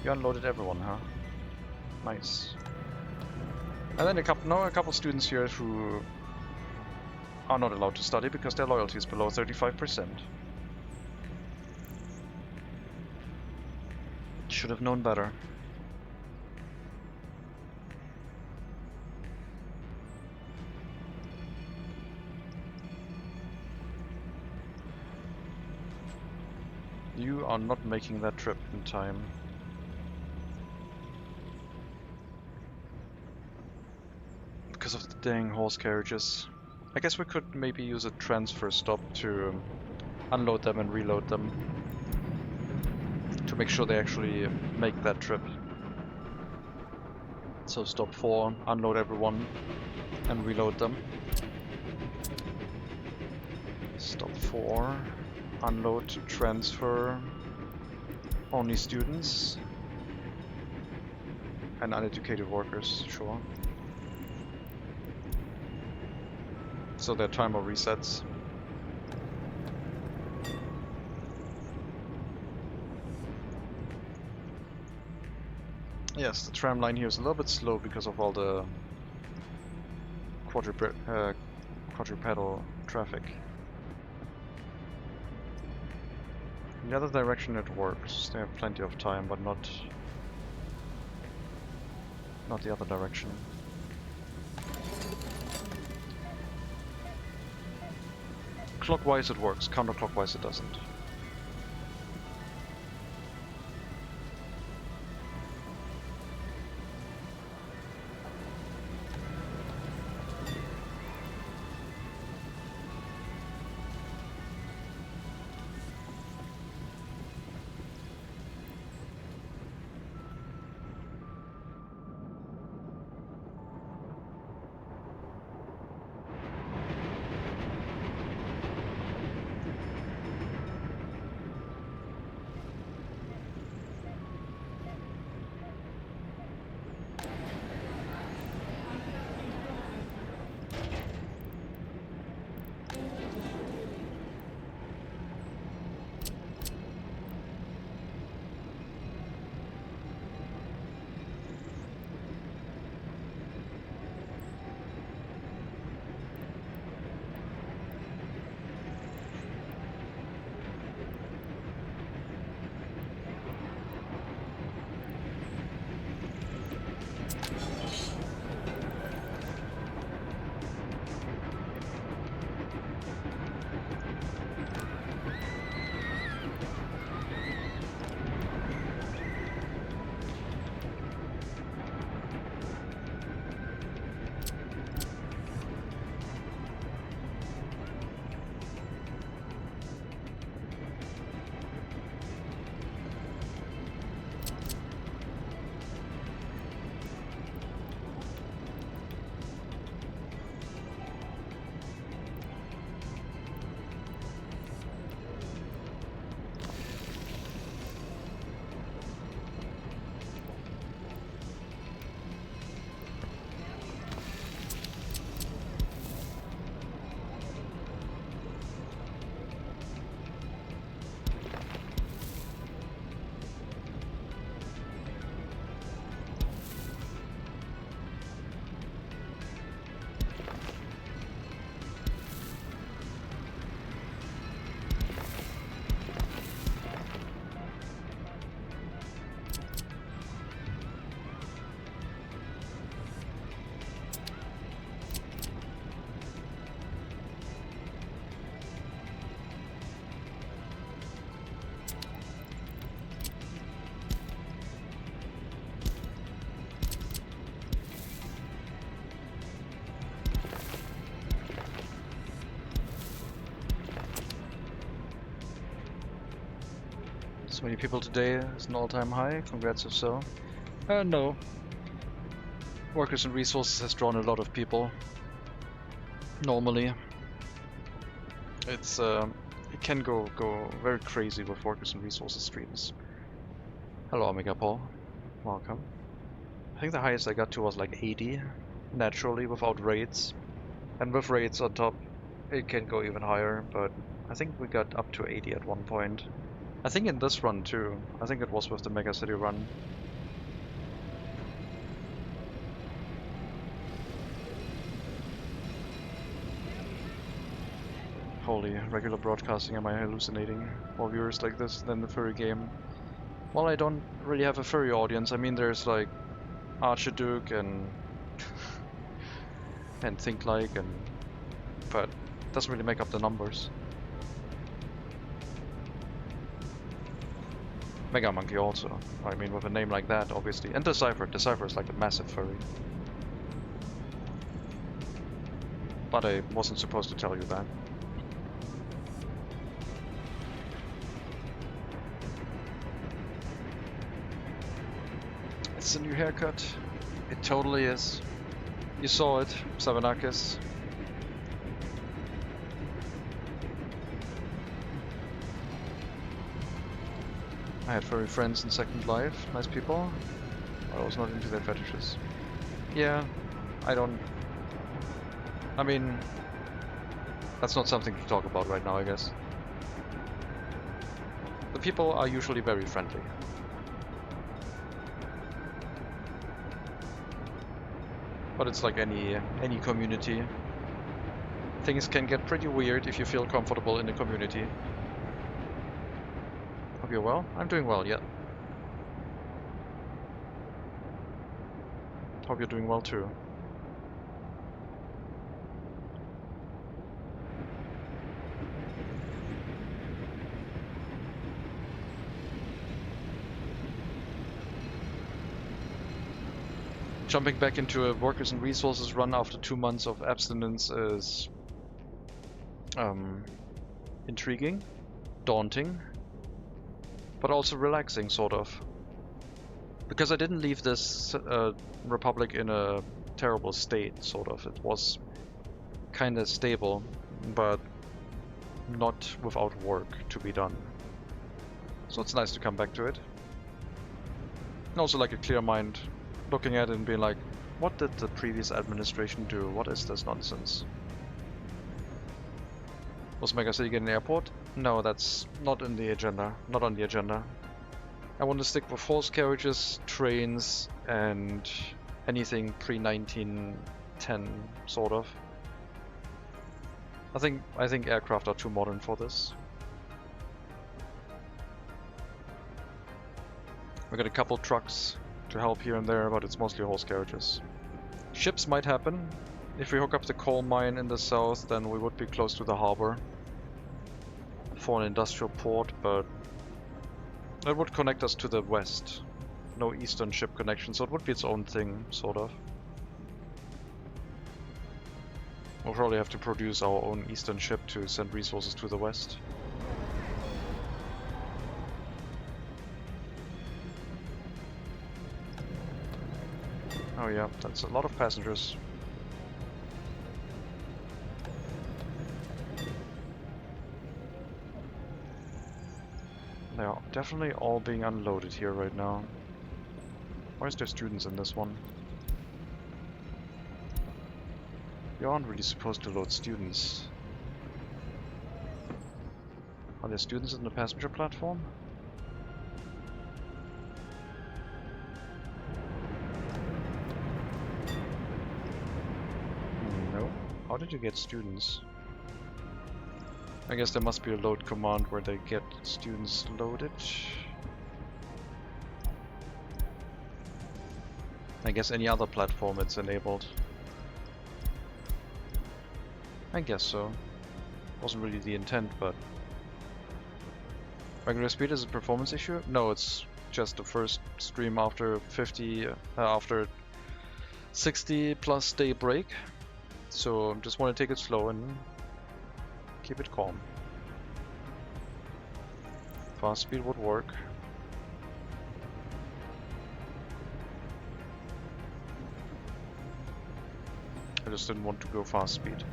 [SPEAKER 2] You unloaded everyone, huh? Nice. And then a couple students here who are not allowed to study because their loyalty is below 35%. Should have known better. You are not making that trip in time. Because of the dang horse carriages. I guess we could maybe use a transfer stop to unload them and reload them. To make sure they actually make that trip. So stop 4, unload everyone, and reload them. Stop 4, unload, transfer, only students. And uneducated workers, sure. So their timer resets. Yes, the tram line here is a little bit slow because of all the quadrupedal traffic. In the other direction it works. They have plenty of time, but not the other direction. Clockwise it works, counterclockwise it doesn't. So many people today is an all-time high. Congrats if so. No. Workers and Resources has drawn a lot of people. Normally. It's it can go very crazy with Workers and Resources streams. Hello Omega Paul. Welcome. I think the highest I got to was like 80 naturally without raids. And with raids on top it can go even higher, but I think we got up to 80 at one point. I think in this run too. I think it was with the MegaCity run. Holy, regular broadcasting, am I hallucinating? More viewers like this than the furry game. Well, I don't really have a furry audience. I mean, there's like Archduke and and Think Like, and but it doesn't really make up the numbers. Mega Monkey also. I mean, with a name like that, obviously. And Decipher. Decipher is like a massive furry. But I wasn't supposed to tell you that. It's a new haircut. It totally is. You saw it, Savanakis. I had furry friends in Second Life, nice people. I was not into their fetishes. Yeah, I mean, that's not something to talk about right now, I guess. The people are usually very friendly. But it's like any community. Things can get pretty weird if you feel comfortable in the community. Hope you're well. I'm doing well, yeah. Hope you're doing well too. Jumping back into a workers and resources run after 2 months of abstinence is intriguing, daunting, but also relaxing, sort of. Because I didn't leave this republic in a terrible state, sort of. It was kind of stable, but not without work to be done. So it's nice to come back to it. And also like a clear mind, looking at it and being like, what did the previous administration do? What is this nonsense? Was MegaCity get an airport? No, that's not in the agenda. Not on the agenda. I want to stick with horse carriages, trains, and anything pre-1910, sort of. I think aircraft are too modern for this. We got a couple trucks to help here and there, but it's mostly horse carriages. Ships might happen. If we hook up the coal mine in the south, then we would be close to the harbor for an industrial port, but it would connect us to the west. No eastern ship connection, so it would be its own thing, sort of. We'll probably have to produce our own eastern ship to send resources to the west. Oh yeah, that's a lot of passengers. They are definitely all being unloaded here right now. Why is there students in this one? You aren't really supposed to load students. Are there students in the passenger platform? No. How did you get students? I guess there must be a load command where they get students loaded. I guess any other platform it's enabled. I guess so. Wasn't really the intent, but... Regular speed is a performance issue? No, it's just the first stream after 60 plus day break. So just want to take it slow and keep it calm. Fast speed would work. I just didn't want to go fast speed.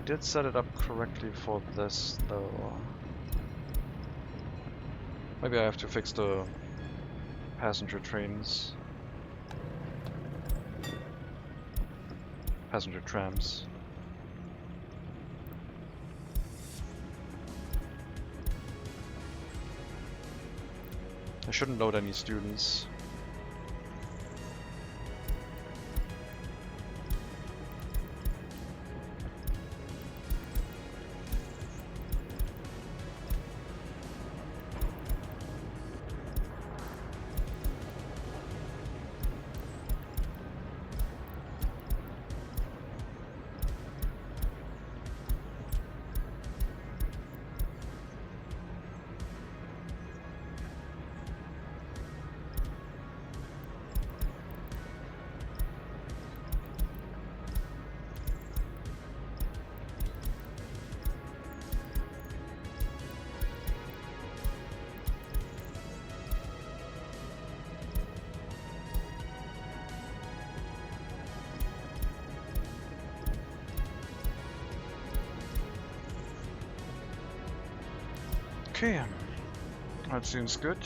[SPEAKER 2] did set it up correctly for this, though. Maybe I have to fix the passenger trains. Passenger trams. I shouldn't load any students. Okay, that seems good.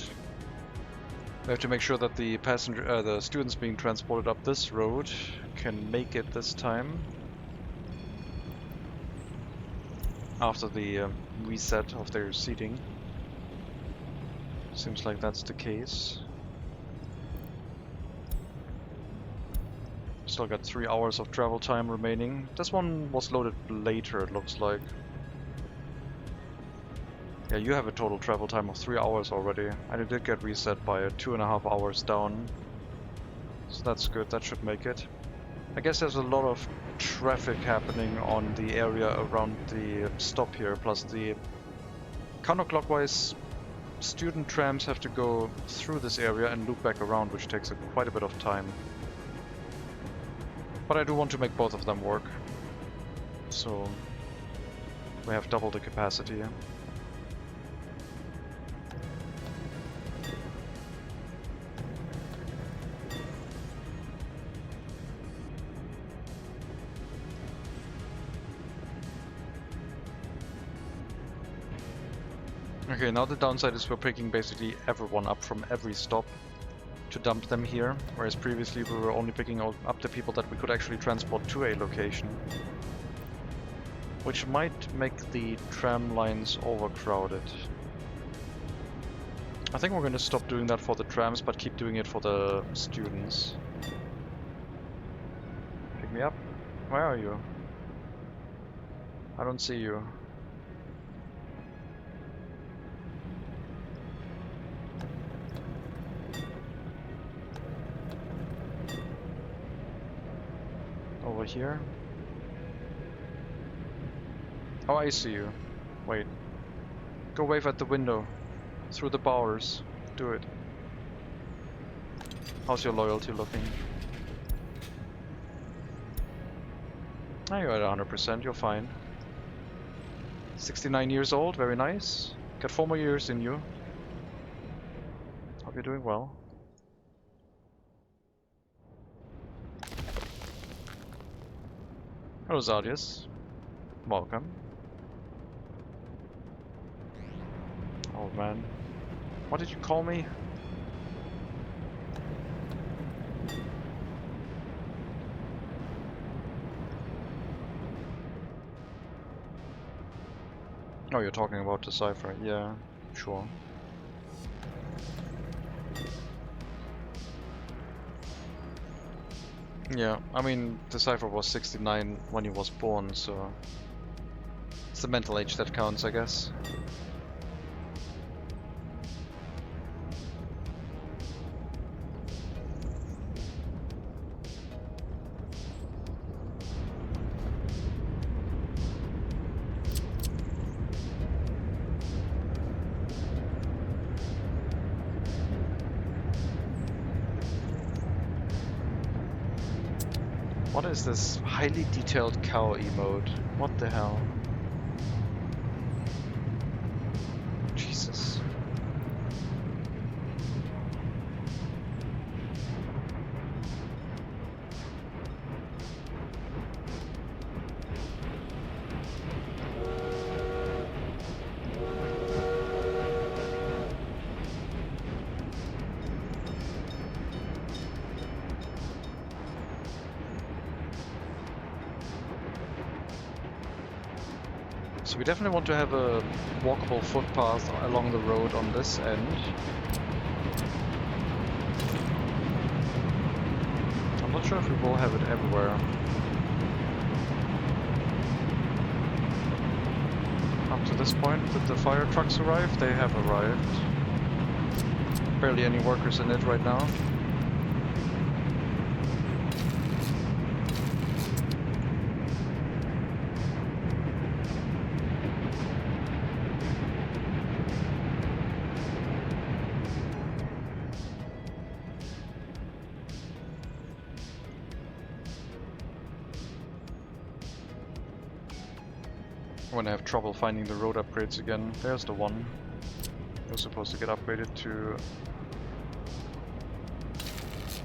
[SPEAKER 2] We have to make sure that the the students being transported up this road can make it this time. After the reset of their seating. Seems like that's the case. Still got 3 hours of travel time remaining. This one was loaded later, it looks like. Yeah, you have a total travel time of 3 hours already, and it did get reset by 2.5 hours down. So that's good, that should make it. I guess there's a lot of traffic happening on the area around the stop here, plus the counterclockwise student trams have to go through this area and loop back around, which takes quite a bit of time. But I do want to make both of them work. So we have double the capacity. Okay, now the downside is we're picking basically everyone up from every stop to dump them here, whereas previously we were only picking up the people that we could actually transport to a location. Which might make the tram lines overcrowded. I think we're going to stop doing that for the trams, but keep doing it for the students. Pick me up? Where are you? I don't see you. Over here. Oh, I see you. Wait. Go wave at the window. Through the bars. Do it. How's your loyalty looking? Oh, you're at 100%, you're fine. 69 years old, very nice. Got 4 more years in you. Hope you're doing well. Hello, Zardius. Welcome. Oh man. What did you call me? Oh, you're talking about the cipher. Yeah, sure. Yeah, I mean, the cipher was 69 when he was born, so it's the mental age that counts, I guess. What is this highly detailed cow emote? What the hell? Jesus. So we definitely want to have a walkable footpath along the road on this end. I'm not sure if we will have it everywhere. Up to this point, did the fire trucks arrive? They have arrived. Barely any workers in it right now. I'm gonna have trouble finding the road upgrades again. There's the one. It was supposed to get upgraded to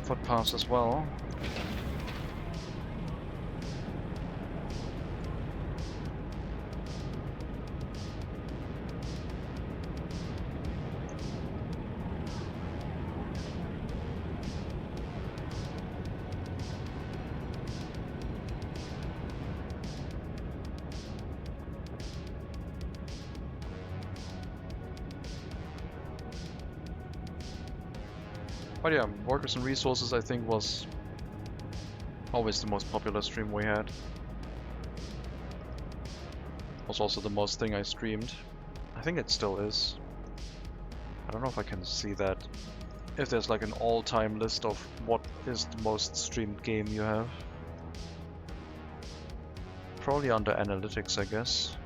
[SPEAKER 2] footpaths as well. But yeah, Workers and Resources I think was always the most popular stream we had. Was also the most thing I streamed. I think it still is. I don't know if I can see that. If there's like an all-time list of what is the most streamed game you have. Probably under analytics, I guess.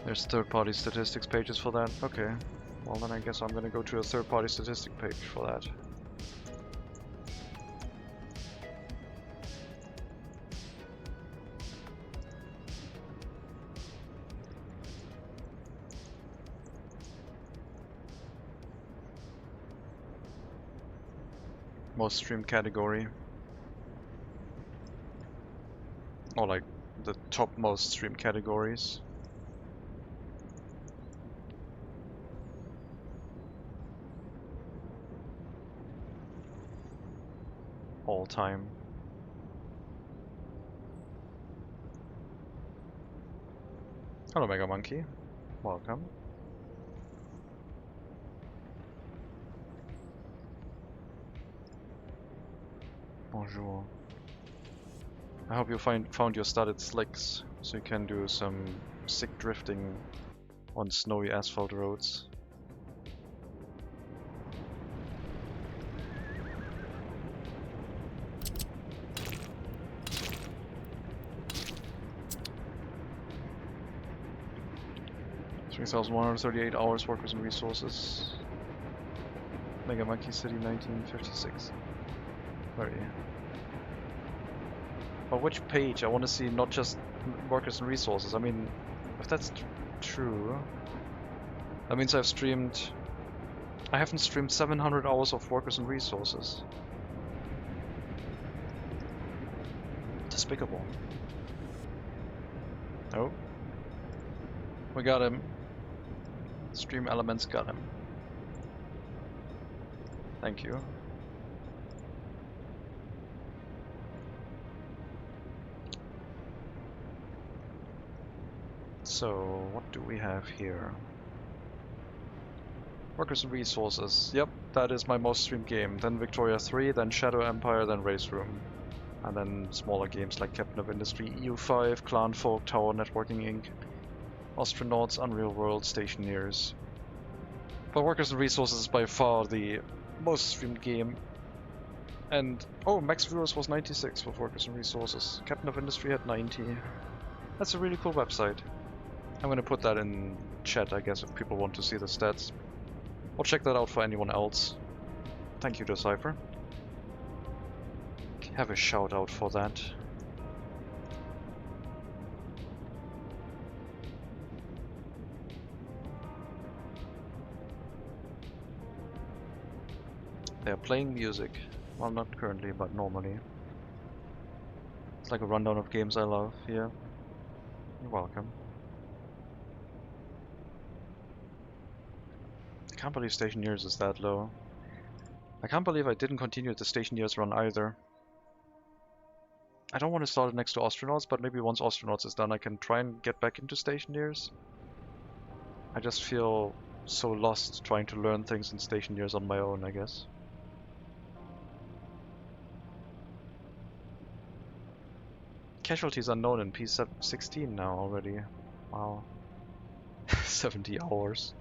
[SPEAKER 2] There's third-party statistics pages for that. Okay. Well, then I guess I'm gonna go to a third-party statistic page for that. Most streamed category. Or like the top most streamed categories. All time. Hello Mega Monkey, welcome. Bonjour. I hope you found your studded slicks so you can do some sick drifting on snowy asphalt roads. $3,138 hours, Workers and Resources. Mega Monkey City 1956. Very. But which page? I want to see not just Workers and Resources. I mean, if that's true, that means I've streamed. I haven't streamed 700 hours of Workers and Resources. Despicable. Oh. We got him. Stream Elements got him. Thank you. So, what do we have here? Workers and Resources. Yep, that is my most streamed game. Then Victoria 3, then Shadow Empire, then Race Room. And then smaller games like Captain of Industry, EU5, Clan Folk, Tower Networking Inc., Astronauts, Unreal World, Stationeers. But Workers and Resources is by far the most streamed game. And, oh, max viewers was 96 for Workers and Resources. Captain of Industry had 90. That's a really cool website. I'm gonna put that in chat, I guess, if people want to see the stats. Or check that out for anyone else. Thank you, Decipher. Have a shout out for that. They're playing music. Well, not currently, but normally. It's like a rundown of games I love here. You're welcome. I can't believe station years is that low. I can't believe I didn't continue the station years run either. I don't want to start it next to astronauts, but maybe once astronauts is done I can try and get back into station years. I just feel so lost trying to learn things in station years on my own, I guess. Casualties unknown in P16 now already. Wow. 70 hours.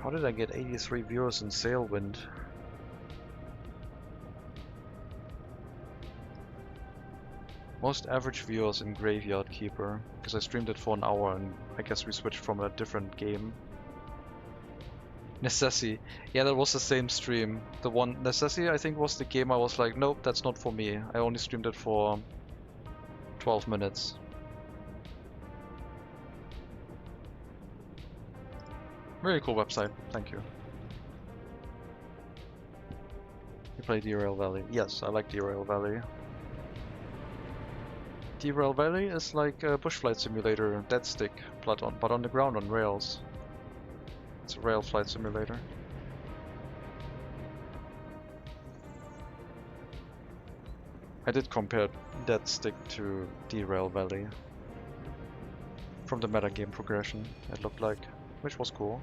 [SPEAKER 2] How did I get 83 viewers in Sailwind? Most average viewers in Graveyard Keeper, because I streamed it for an hour and I guess we switched from a different game. Necessi. Yeah, that was the same stream. The one Necessi I think was the game I was like, nope, that's not for me. I only streamed it for 12 minutes. Very cool website, thank you. You play Derail Valley? Yes, I like Derail Valley. Derail Valley is like a bush flight simulator, dead stick, but on the ground on rails. It's a rail flight simulator. I did compare dead stick to Derail Valley. From the metagame progression, it looked like, which was cool.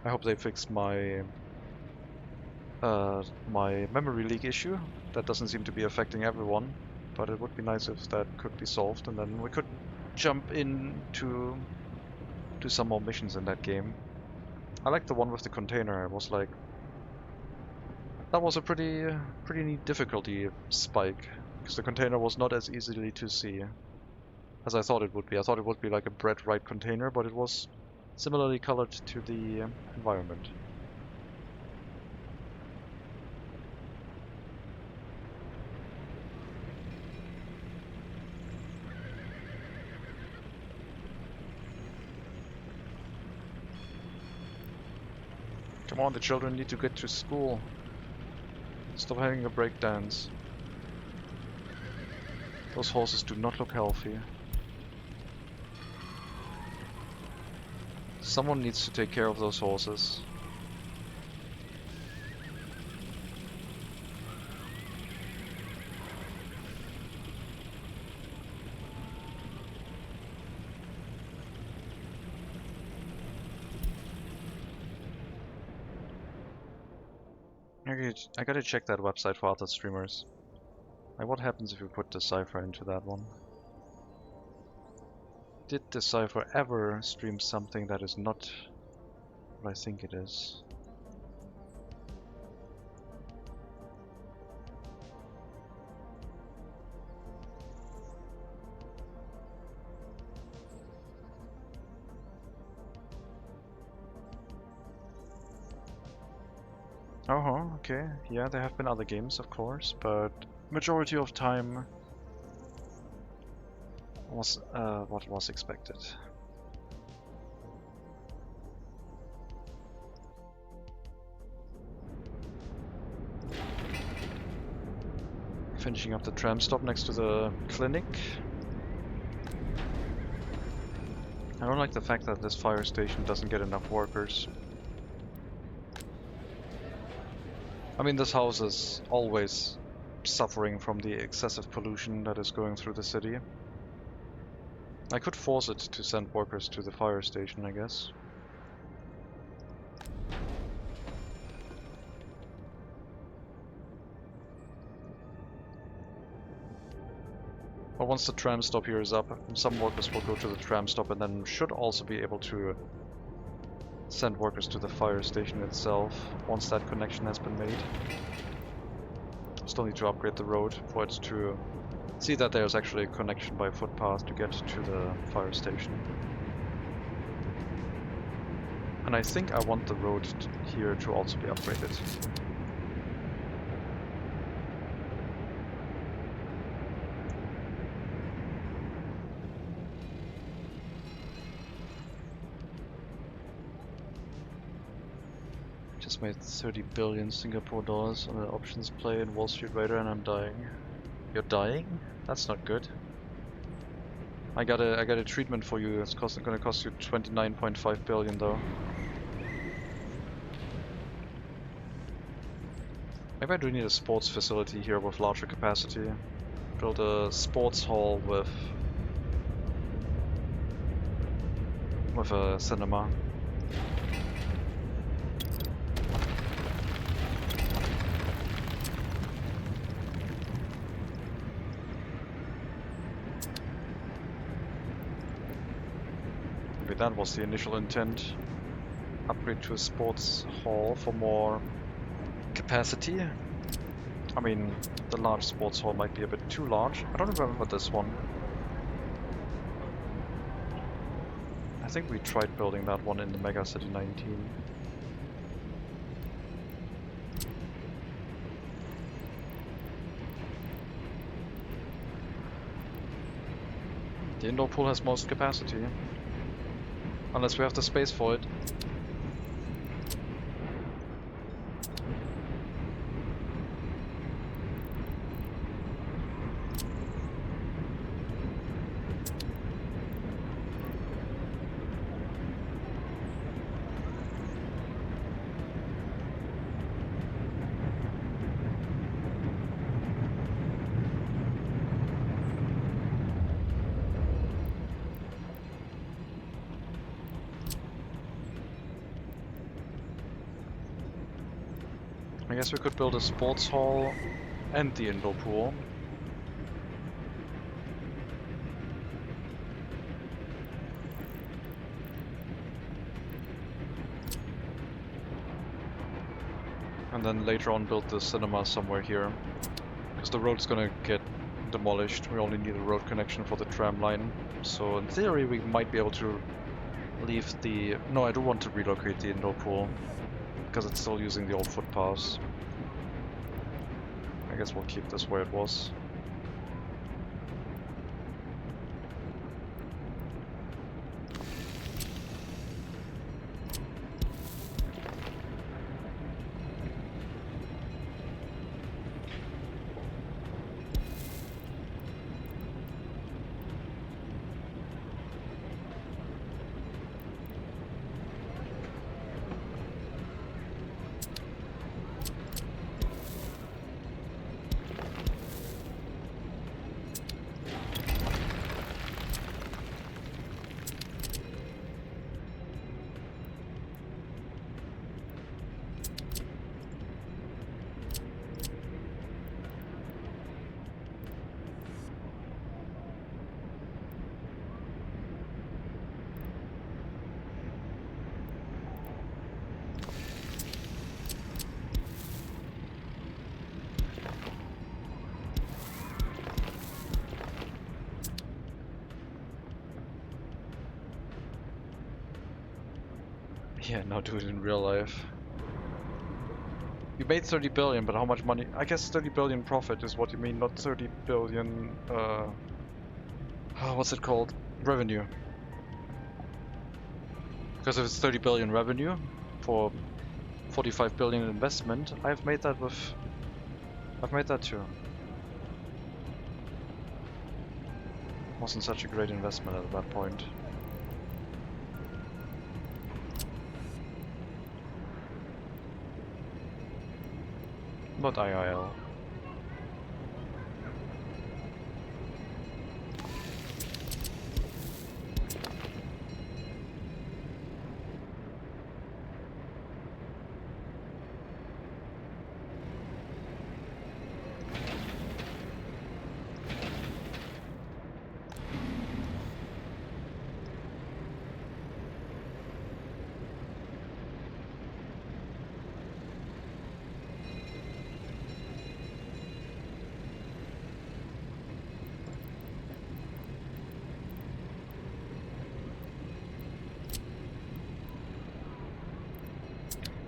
[SPEAKER 2] I hope they fixed my my memory leak issue. That doesn't seem to be affecting everyone, but it would be nice if that could be solved, and then we could jump in to do some more missions in that game. I like the one with the container. It was like, that was a pretty neat difficulty spike, because the container was not as easily to see as I thought it would be. I thought it would be like a bread right container, but it was similarly colored to the environment. Come on, the children need to get to school. Stop having a breakdance. Those horses do not look healthy. Someone needs to take care of those horses. I gotta check that website for other streamers. Like, what happens if we put Decipher into that one? Did Decipher ever stream something that is not what I think it is? Oh, okay. Yeah, there have been other games, of course, but majority of time was what was expected. Finishing up the tram stop next to the clinic. I don't like the fact that this fire station doesn't get enough workers. I mean, this house is always suffering from the excessive pollution that is going through the city. I could force it to send workers to the fire station, I guess. But once the tram stop here is up, some workers will go to the tram stop and then should also be able to send workers to the fire station itself once that connection has been made. Still need to upgrade the road for it to see that there's actually a connection by footpath to get to the fire station. And I think I want the road here to also be upgraded. Just made 30 billion Singapore dollars on an options play in Wall Street Raider and I'm dying. You're dying? That's not good. I got a treatment for you. It's gonna cost you 29.5 billion though. Maybe I do need a sports facility here with larger capacity. Build a sports hall with a cinema. Maybe that was the initial intent. Upgrade to a sports hall for more capacity. I mean, the large sports hall might be a bit too large. I don't remember this one. I think we tried building that one in the MegaCity 19. The indoor pool has most capacity. Unless we have the space for it. I guess we could build a sports hall and the indoor pool. And then later on build the cinema somewhere here. Because the road's gonna get demolished. We only need a road connection for the tram line. So in theory we might be able to leave the... No, I do want to relocate the indoor pool. Because it's still using the old footpaths. I guess we'll keep this where it was. Yeah, now do it in real life. You made 30 billion, but how much money? I guess 30 billion profit is what you mean, not 30 billion, what's it called? Revenue. Because if it's 30 billion revenue for 45 billion investment, I've made that too. Wasn't such a great investment at that point. Not IIL.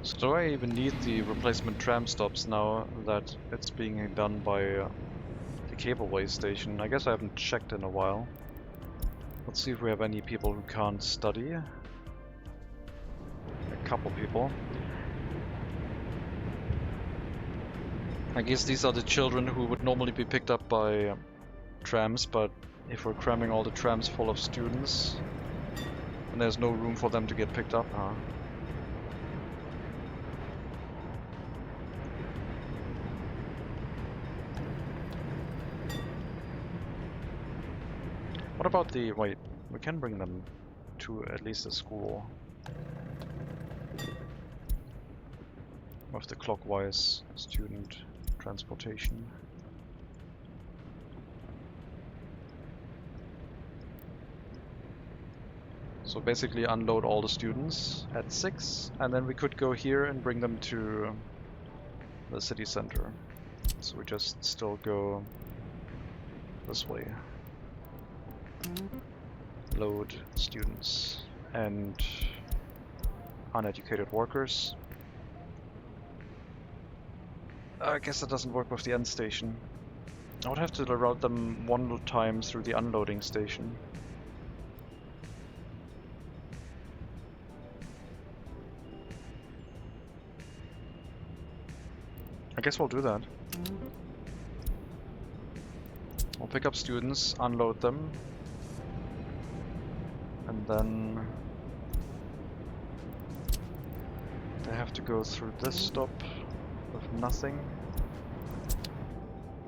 [SPEAKER 2] So do I even need the replacement tram stops now that it's being done by the cableway station? I guess I haven't checked in a while. Let's see if we have any people who can't study. A couple people. I guess these are the children who would normally be picked up by trams, but if we're cramming all the trams full of students, and there's no room for them to get picked up, huh? What about the... wait, we can bring them to at least a school. With the clockwise student transportation. So basically unload all the students at 6, and then we could go here and bring them to the city center. So we just still go this way. Load students and uneducated workers. I guess that doesn't work with the end station. I would have to route them one time through the unloading station. I guess we'll do that. We'll pick up students, unload them, and then they have to go through this stop with nothing.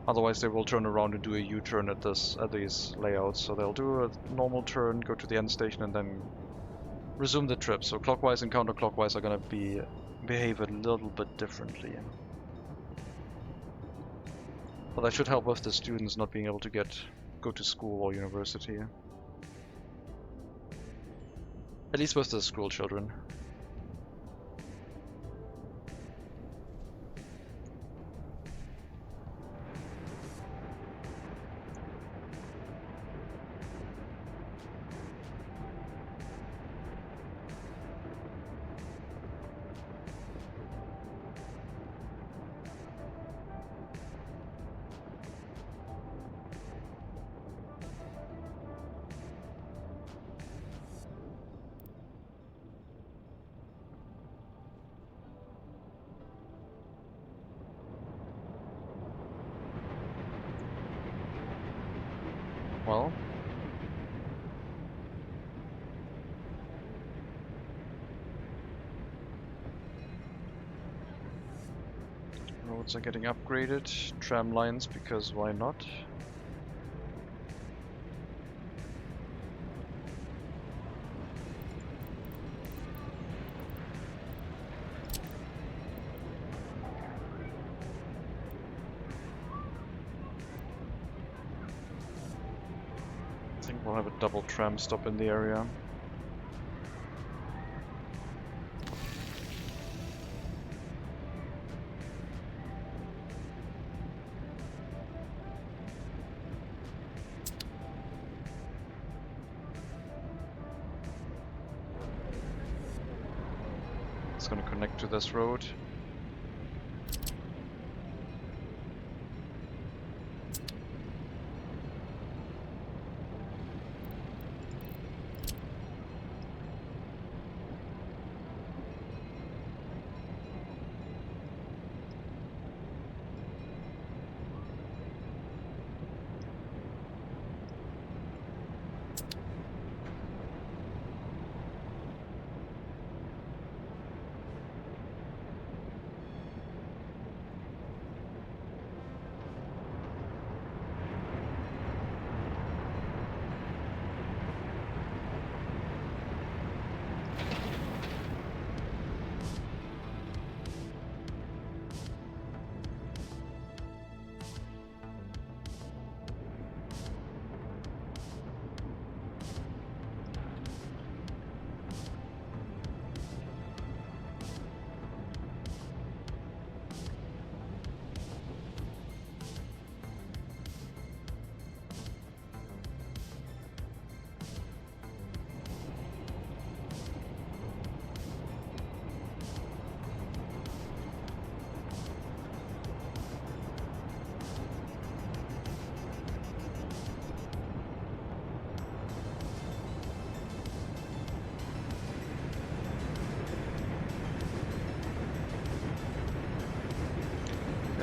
[SPEAKER 2] Otherwise they will turn around and do a U-turn at these layouts. So they'll do a normal turn, go to the end station, and then resume the trip. So clockwise and counterclockwise are gonna behave a little bit differently. But that should help with the students not being able to go to school or university. At least with the school children. Well, roads are getting upgraded, tram lines, because why not? I think we'll have a double tram stop in the area. It's going to connect to this road.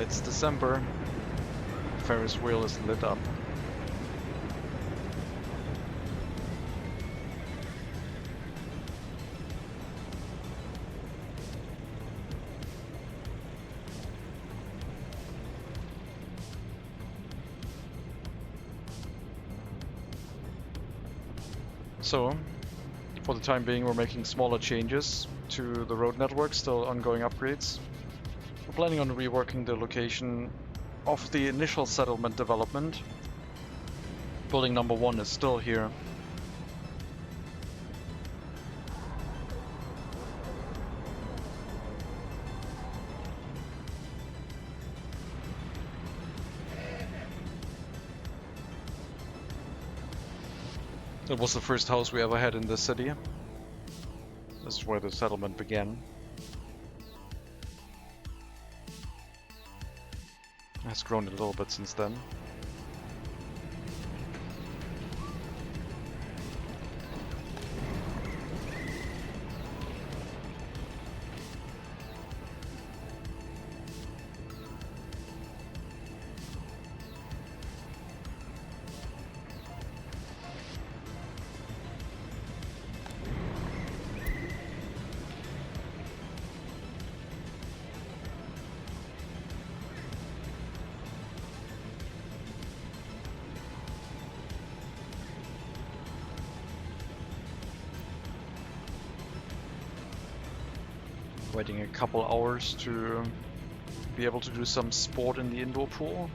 [SPEAKER 2] It's December. Ferris wheel is lit up. So, for the time being, we're making smaller changes to the road network, still ongoing upgrades. We're planning on reworking the location of the initial settlement development. Building number 1 is still here. It was the first house we ever had in this city. This is where the settlement began. It has grown a little bit since then. Waiting a couple hours to be able to do some sport in the indoor pool.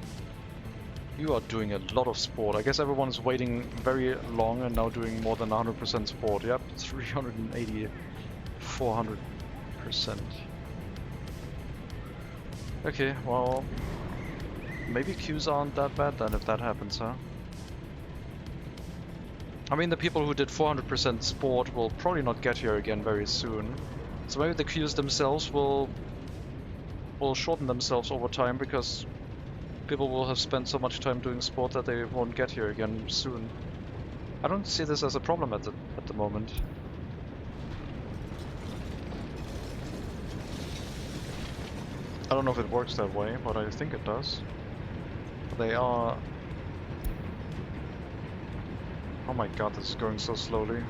[SPEAKER 2] You are doing a lot of sport. I guess everyone's waiting very long and now doing more than 100% sport. Yep, 380, 400%. Okay, well, maybe queues aren't that bad then if that happens, huh? I mean, the people who did 400% sport will probably not get here again very soon. So maybe the queues themselves will shorten themselves over time because people will have spent so much time doing sport that they won't get here again soon. I don't see this as a problem at the moment. I don't know if it works that way, but I think it does. They are... Oh my god, this is going so slowly.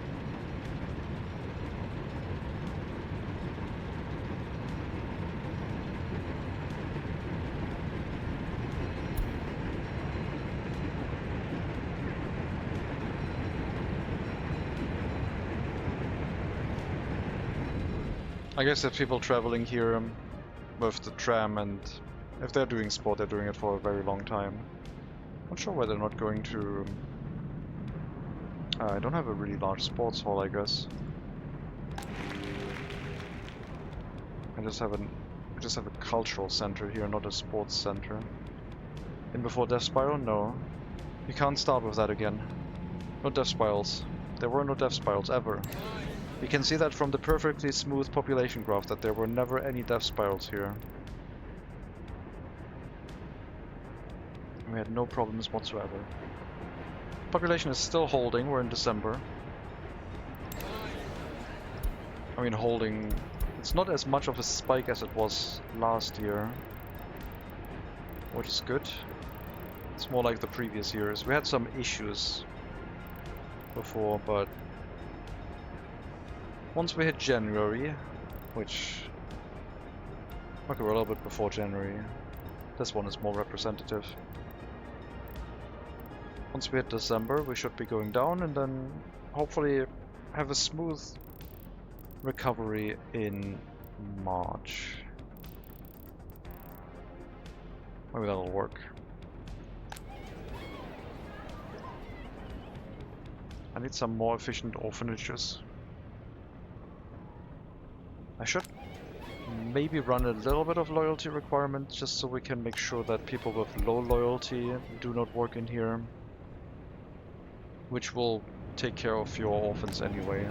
[SPEAKER 2] I guess there's people traveling here with the tram, and if they're doing sport, they're doing it for a very long time. Not sure why they're not going to... I don't have a really large sports hall, I guess. I just have a cultural center here, not a sports center. In before Death Spiral? No. You can't start with that again. No death spirals. There were no death spirals ever. You can see that from the perfectly smooth population graph that there were never any death spirals here. We had no problems whatsoever. Population is still holding, we're in December. I mean holding, it's not as much of a spike as it was last year, which is good. It's more like the previous years. We had some issues before, but once we hit January, which... Okay, we're a little bit before January. This one is more representative. Once we hit December, we should be going down and then hopefully have a smooth recovery in March. Maybe that'll work. I need some more efficient orphanages. I should maybe run a little bit of loyalty requirements just so we can make sure that people with low loyalty do not work in here. Which will take care of your orphans anyway.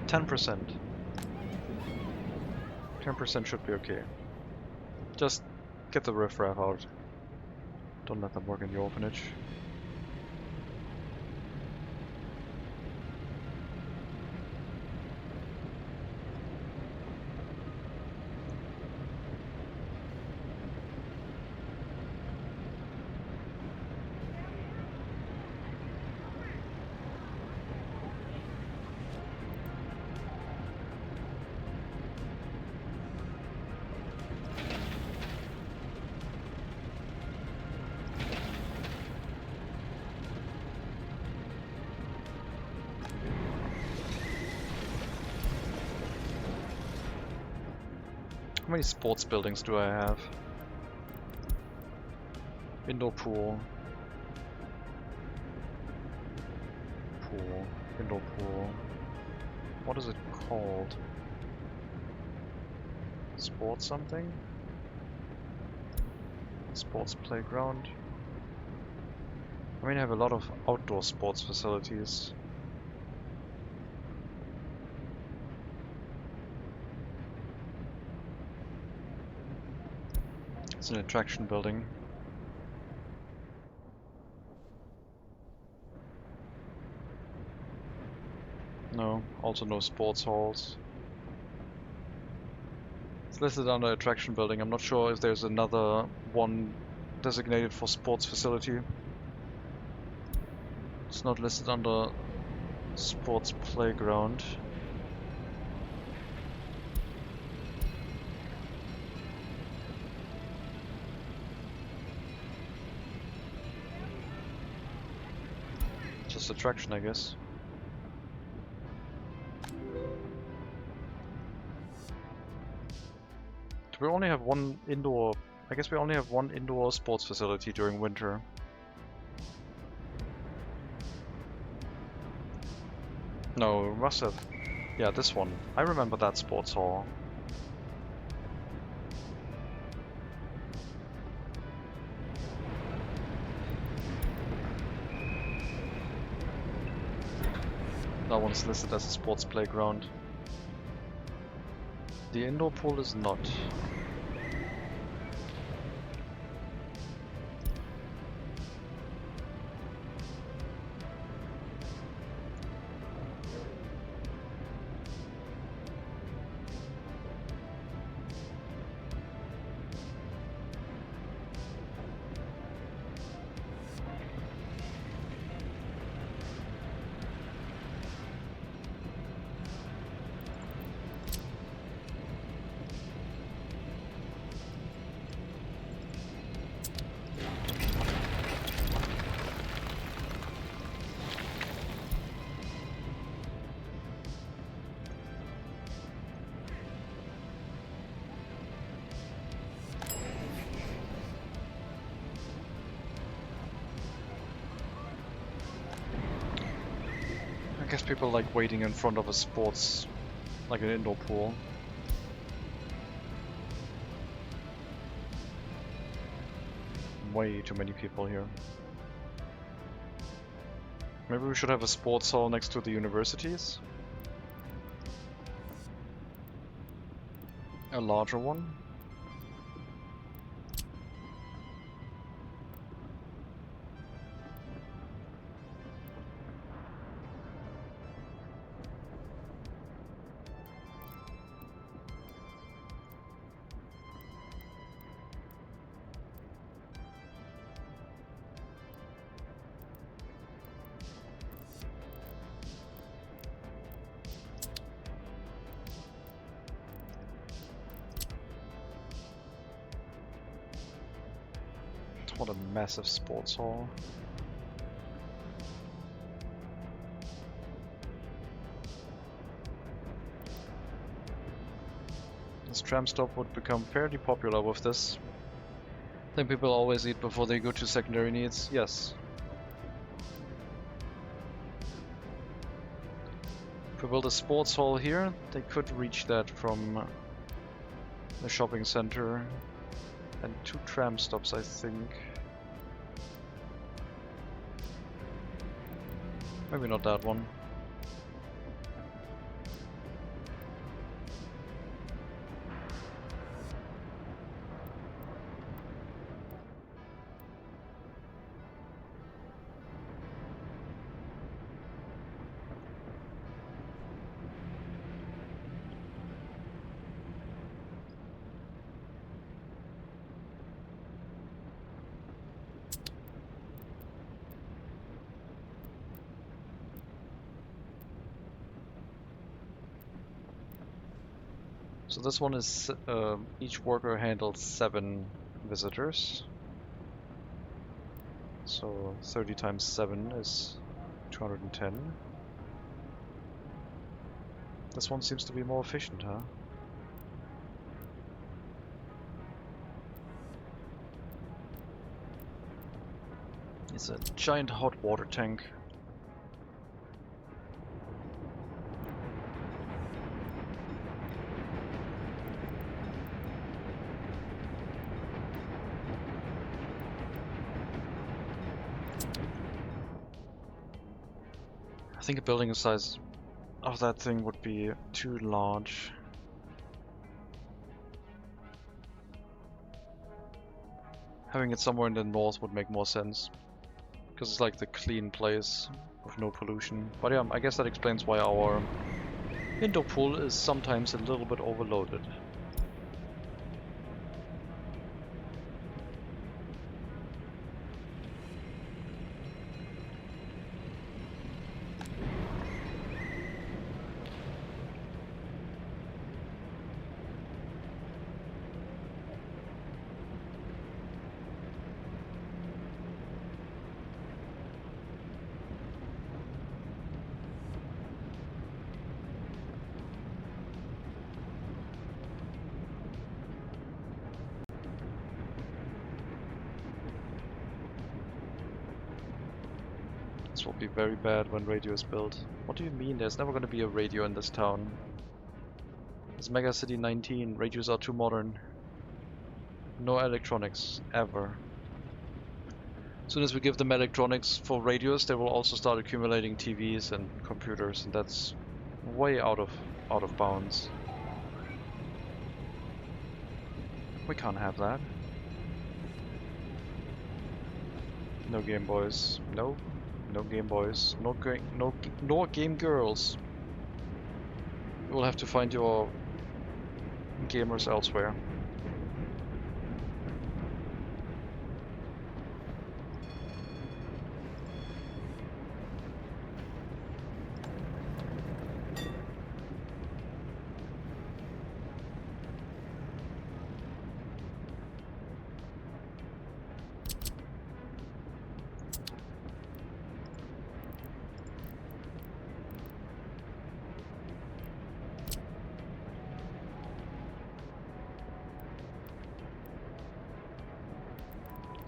[SPEAKER 2] 10%. 10% should be okay. Just get the riffraff out. Don't let them work in the orphanage. How many sports buildings do I have? Indoor pool. Pool. Indoor pool. What is it called? Sports something? Sports playground. I mean, I have a lot of outdoor sports facilities. It's an attraction building. No, also no sports halls. It's listed under attraction building. I'm not sure if there's another one designated for sports facility. It's not listed under sports playground. Just attraction, I guess. Do we only have one indoor? I guess we only have one indoor sports facility during winter. No, we must have. Yeah, this one. I remember that sports hall. That one's listed as a sports playground. The indoor pool is not. I guess people like waiting in front of a sports, like an indoor pool. Way too many people here. Maybe we should have a sports hall next to the universities? A larger one? What a massive sports hall. This tram stop would become fairly popular with this. I think people always eat before they go to secondary needs. Yes. If we build a sports hall here, they could reach that from the shopping center. And 2 tram stops, I think. Maybe not that one. So this one is, each worker handles 7 visitors. So 30 times 7 is 210. This one seems to be more efficient, huh? It's a giant hot water tank. I think a building the size of that thing would be too large. Having it somewhere in the north would make more sense. Because it's like the clean place with no pollution. But yeah, I guess that explains why our indoor pool is sometimes a little bit overloaded. This will be very bad when radio is built. What do you mean? There's never going to be a radio in this town. It's MegaCity 19. Radios are too modern. No electronics, ever. As soon as we give them electronics for radios, they will also start accumulating TVs and computers, and that's way out of bounds. We can't have that. No Game Boys. No. No Game Boys. No Game Girls. You will have to find your gamers elsewhere.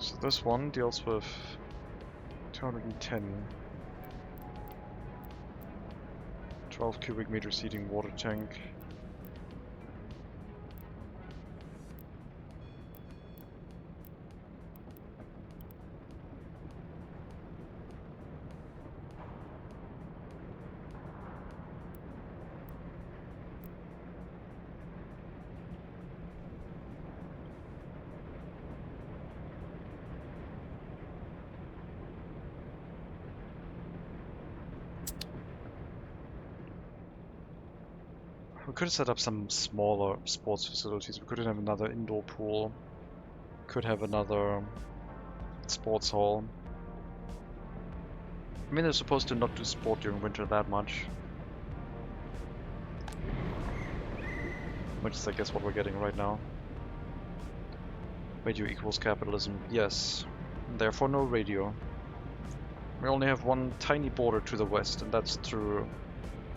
[SPEAKER 2] So this one deals with 210. 12 cubic meter seating water tank. We could have set up some smaller sports facilities. We could have another indoor pool. Could have another sports hall. I mean, they're supposed to not do sport during winter that much. Which is, I guess, what we're getting right now. Radio equals capitalism. Yes. Therefore, no radio. We only have one tiny border to the west, and that's through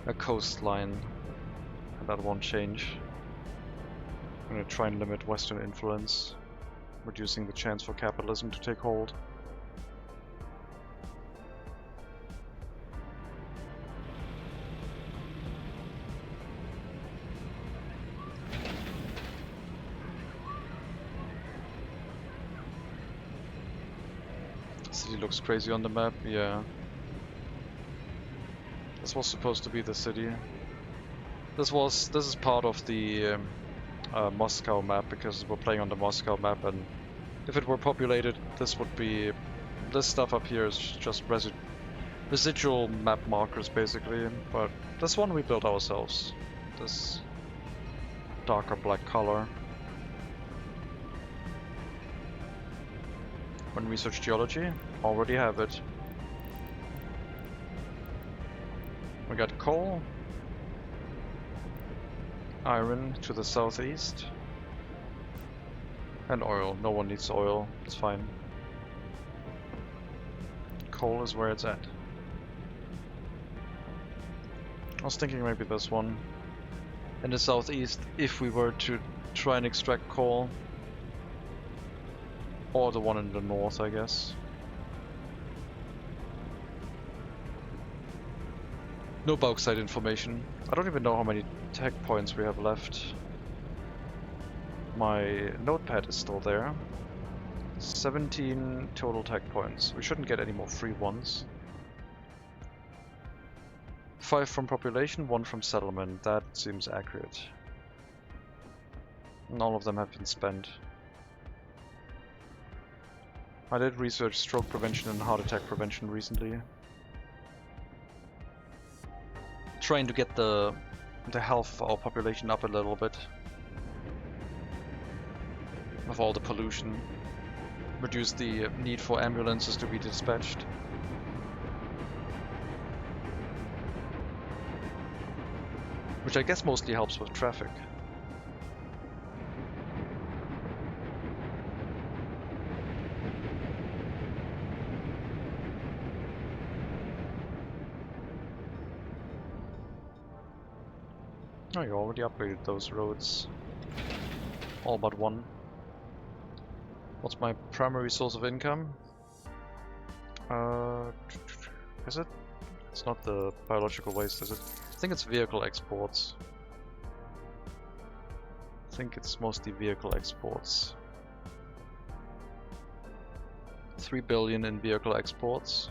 [SPEAKER 2] a coastline. That won't change. I'm going to try and limit Western influence, reducing the chance for capitalism to take hold. The city looks crazy on the map, yeah. This was supposed to be the city. This is part of the Moscow map, because we're playing on the Moscow map, and if it were populated, this stuff up here is just residual map markers basically. But this one we built ourselves. This darker black color. When research geology, already have it. We got coal. Iron to the southeast. And oil. No one needs oil. It's fine. Coal is where it's at. I was thinking maybe this one. In the southeast, if we were to try and extract coal. Or the one in the north, I guess. No bauxite information. I don't even know how many tech points we have left. My notepad is still there. 17 total tech points. We shouldn't get any more free ones. 5 from population, 1 from settlement. That seems accurate. None of them have been spent. I did research stroke prevention and heart attack prevention recently. Trying to get the health of our population up a little bit. With all the pollution. Reduce the need for ambulances to be dispatched. Which I guess mostly helps with traffic. Oh, you already upgraded those roads. All but one. What's my primary source of income? Is it? It's not the biological waste, is it? I think it's vehicle exports. I think it's mostly vehicle exports. 3 billion in vehicle exports.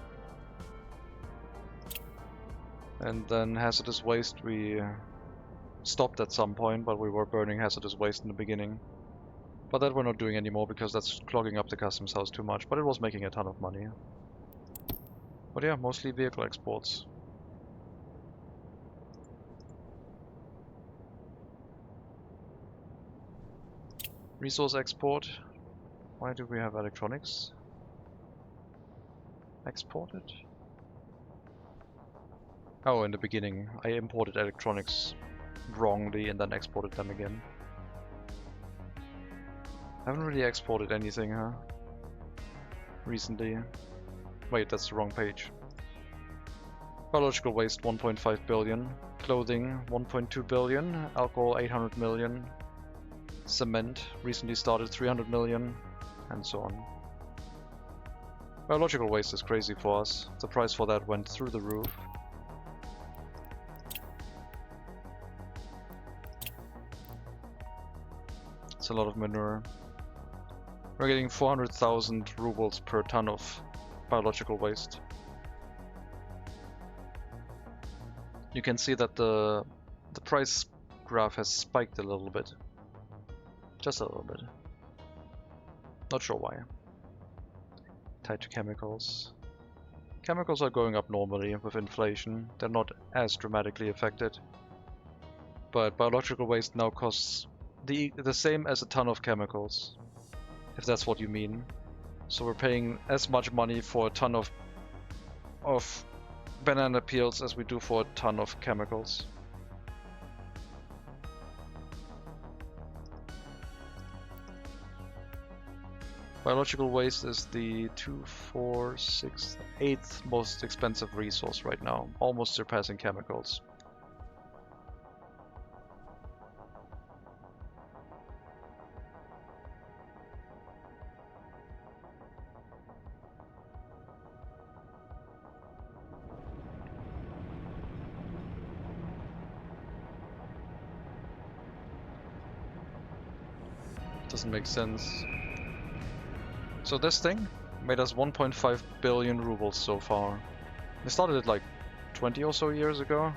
[SPEAKER 2] And then hazardous waste we stopped at some point, but we were burning hazardous waste in the beginning. But that we're not doing anymore because that's clogging up the customs house too much, but it was making a ton of money. But yeah, mostly vehicle exports. Resource export. Why do we have electronics exported? Oh, in the beginning I imported electronics wrongly and then exported them again. Haven't really exported anything, huh? Recently. Wait, that's the wrong page. Biological waste 1.5 billion. Clothing 1.2 billion. Alcohol 800 million. Cement recently started 300 million. And so on. Biological waste is crazy for us. The price for that went through the roof. It's a lot of manure. We're getting 400,000 rubles per ton of biological waste. You can see that the price graph has spiked a little bit. Just a little bit. Not sure why. Tied to chemicals. Chemicals are going up normally with inflation. They're not as dramatically affected. But biological waste now costs the same as a ton of chemicals. If that's what you mean. So we're paying as much money for a ton of banana peels as we do for a ton of chemicals. Biological waste is the 8th most expensive resource right now, almost surpassing chemicals. Doesn't make sense. So this thing made us 1.5 billion rubles so far. We started it like 20 or so years ago.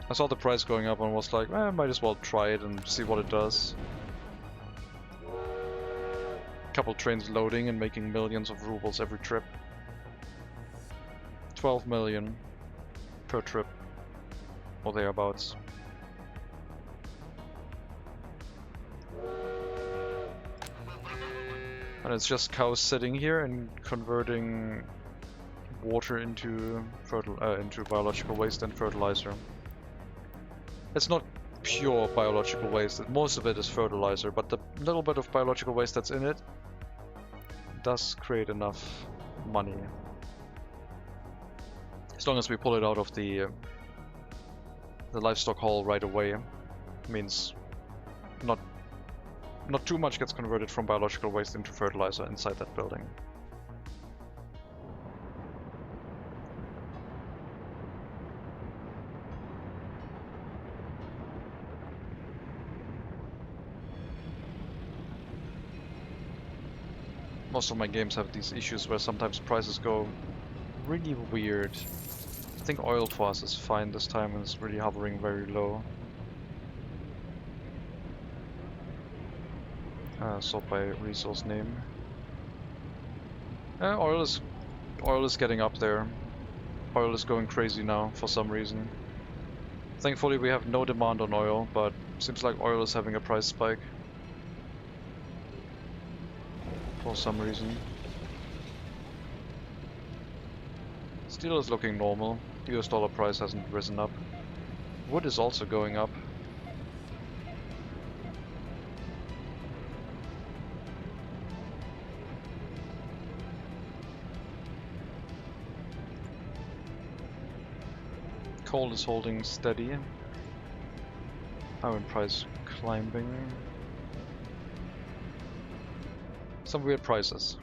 [SPEAKER 2] I saw the price going up and was like, I might as well try it and see what it does. Couple trains loading and making millions of rubles every trip. 12 million per trip, or thereabouts. And it's just cows sitting here and converting water into biological waste and fertilizer. It's not pure biological waste. Most of it is fertilizer, but the little bit of biological waste that's in it does create enough money. As long as we pull it out of the livestock hall right away, means not too much gets converted from biological waste into fertilizer inside that building. Most of my games have these issues where sometimes prices go really weird. I think oil for us is fine this time and it's really hovering very low. Sort by resource name. Oil is getting up there. Oil is going crazy now for some reason. Thankfully we have no demand on oil, but seems like oil is having a price spike. For some reason. Steel is looking normal. US dollar price hasn't risen up. Wood is also going up. Coal is holding steady. Iron price climbing. Some weird prices.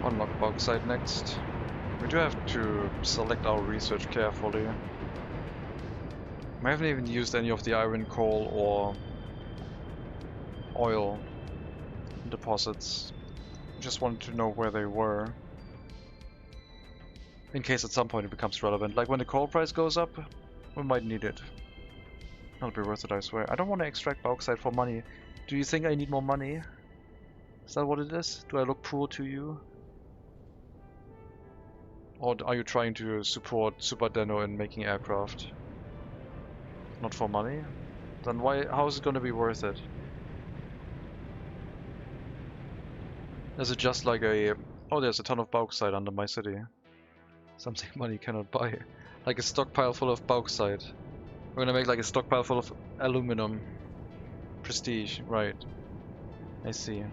[SPEAKER 2] Unlock bauxite next. We do have to select our research carefully. I haven't even used any of the iron, coal or oil deposits. Just wanted to know where they were. In case at some point it becomes relevant. Like when the coal price goes up, we might need it. That'll be worth it, I swear. I don't want to extract bauxite for money. Do you think I need more money? Is that what it is? Do I look poor to you? Or are you trying to support Super Deno in making aircraft? Not for money? Then why? How is it going to be worth it? Is it just like a... Oh, there's a ton of bauxite under my city. Something money cannot buy. Like a stockpile full of bauxite. We're gonna make like a stockpile full of aluminum. Prestige, right. I see.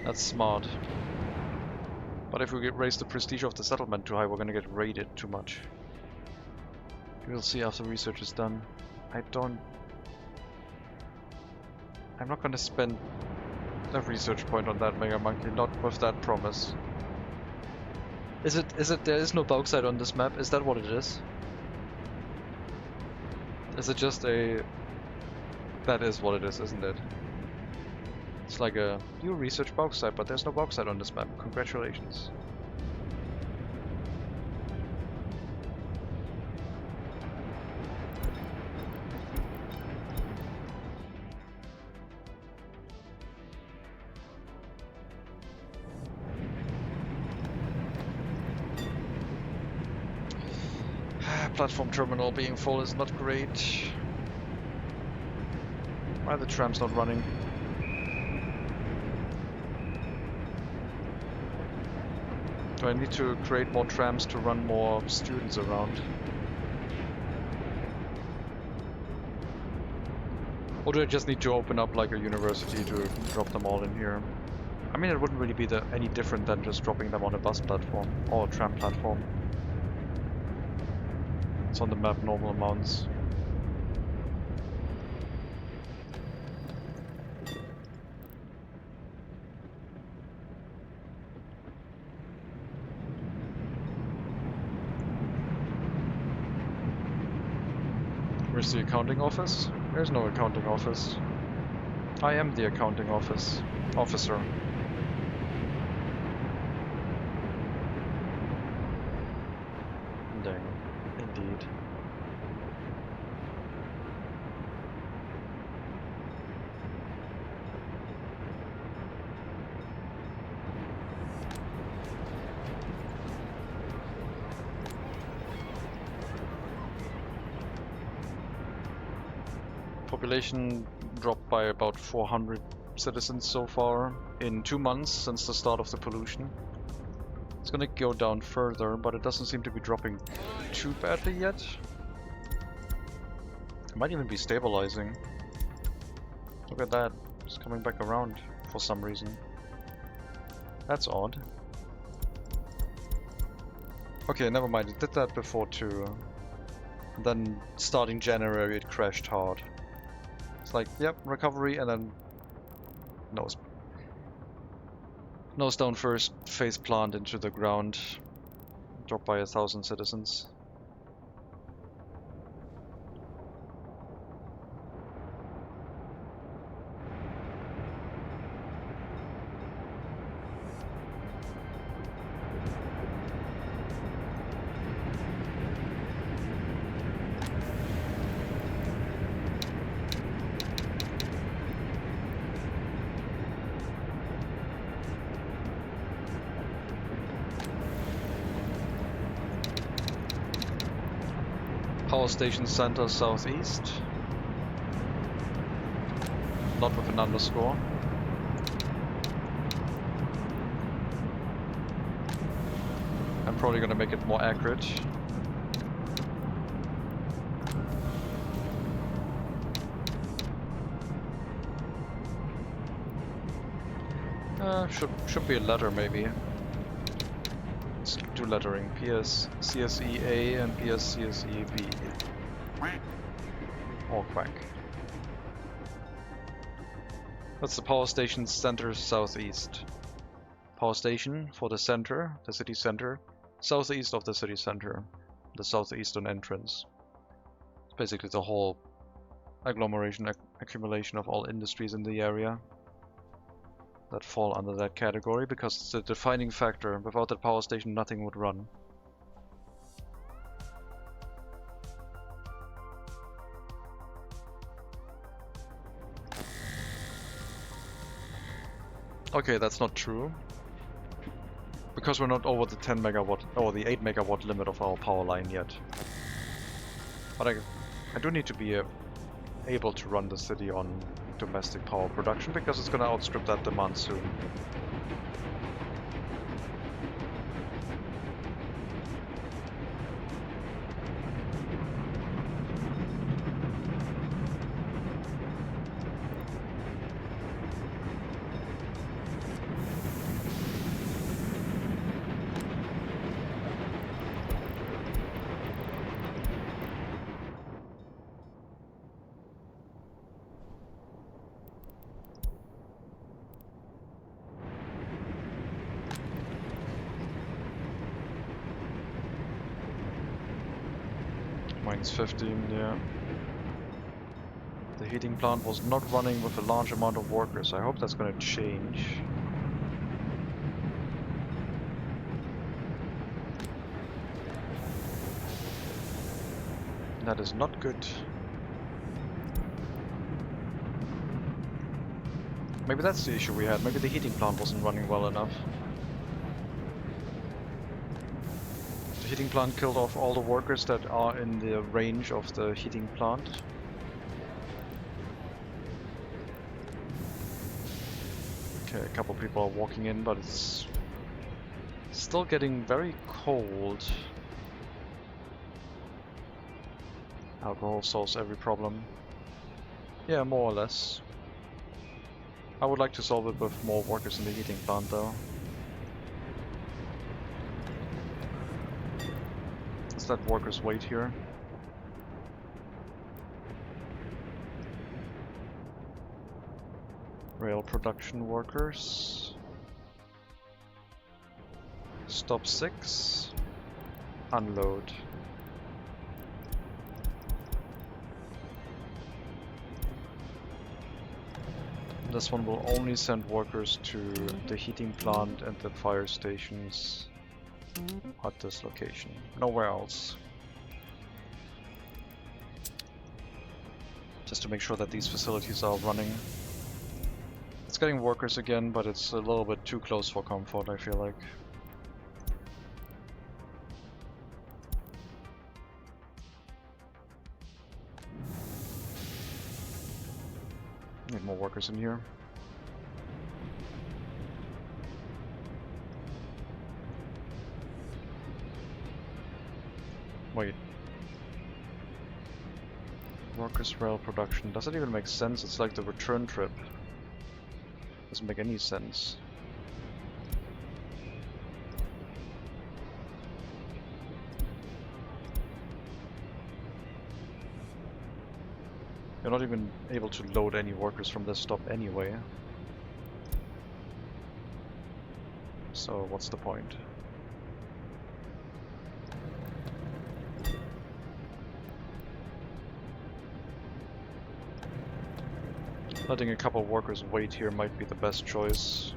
[SPEAKER 2] That's smart. But if we raise the prestige of the settlement too high, we're gonna get raided too much. We'll see after research is done. I'm not gonna spend a research point on that Mega Monkey, not with that promise. Is it there is no bauxite on this map? Is that what it is? Is it just a... That is what it is, isn't it? It's like a... You research bauxite, but there's no bauxite on this map. Congratulations. Platform terminal being full is not great. Why are the trams not running? Do I need to create more trams to run more students around? Or do I just need to open up like a university to drop them all in here? I mean, it wouldn't really be any different than just dropping them on a bus platform or a tram platform. It's on the map, normal amounts. Where's the accounting office? There's no accounting office. I am the accounting officer. Dang, indeed. Population dropped by about 400 citizens so far in 2 months since the start of the pollution. It's gonna go down further, but it doesn't seem to be dropping too badly yet. It might even be stabilizing. Look at that. It's coming back around for some reason. That's odd. Okay, never mind. It did that before too. And then starting January it crashed hard. It's like, yep, recovery, and then nose down first, face plant into the ground, dropped by 1,000 citizens. Power station center southeast. Not with an underscore. I'm probably gonna make it more accurate. Should be a letter maybe. Let's do lettering. PS CSE A and PS CSE B. Or quack. That's the power station center southeast. Power station for the center, the city center, southeast of the city center, the southeastern entrance. It's basically the whole agglomeration, accumulation of all industries in the area that fall under that category, because it's a defining factor. Without that power station, nothing would run. Okay, that's not true. Because we're not over the 10 megawatt or the 8 megawatt limit of our power line yet. But I do need to be able to run the city on domestic power production, because it's gonna outstrip that demand soon. -15, yeah. The heating plant was not running with a large amount of workers. I hope that's going to change. That is not good. Maybe that's the issue we had. Maybe the heating plant wasn't running well enough. The heating plant killed off all the workers that are in the range of the heating plant. Okay, a couple people are walking in, but it's still getting very cold. Alcohol solves every problem. Yeah, more or less. I would like to solve it with more workers in the heating plant though. Let's let workers wait here. Rail production workers. Stop 6. Unload. This one will only send workers to the heating plant and the fire stations at this location. Nowhere else. Just to make sure that these facilities are running. It's getting workers again, but it's a little bit too close for comfort, I feel like. Need more workers in here. Wait. Workers' rail production. Does it even make sense? It's like the return trip. Doesn't make any sense. You're not even able to load any workers from this stop anyway. So what's the point? Letting a couple workers wait here might be the best choice.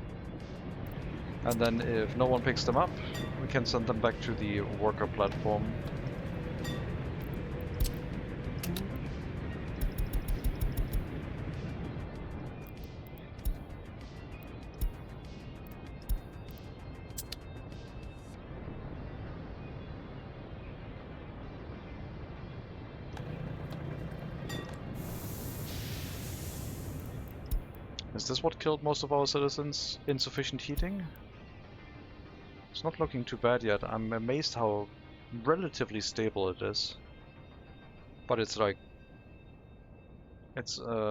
[SPEAKER 2] And then if no one picks them up, we can send them back to the worker platform. Is this what killed most of our citizens? Insufficient heating? It's not looking too bad yet. I'm amazed how relatively stable it is. But it's like...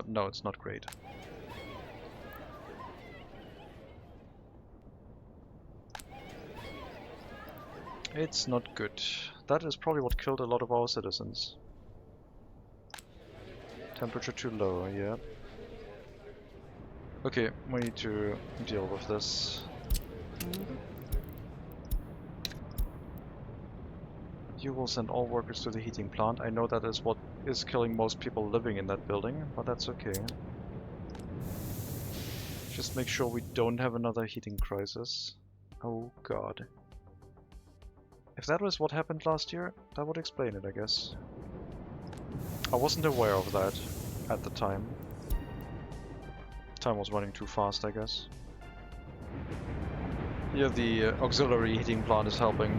[SPEAKER 2] no, it's not great. It's not good. That is probably what killed a lot of our citizens. Temperature too low, yeah. Okay, we need to deal with this. You will send all workers to the heating plant. I know that is what is killing most people living in that building, but that's okay. Just make sure we don't have another heating crisis. Oh god. If that was what happened last year, that would explain it, I guess. I wasn't aware of that at the time. Time was running too fast, I guess. Here the auxiliary heating plant is helping,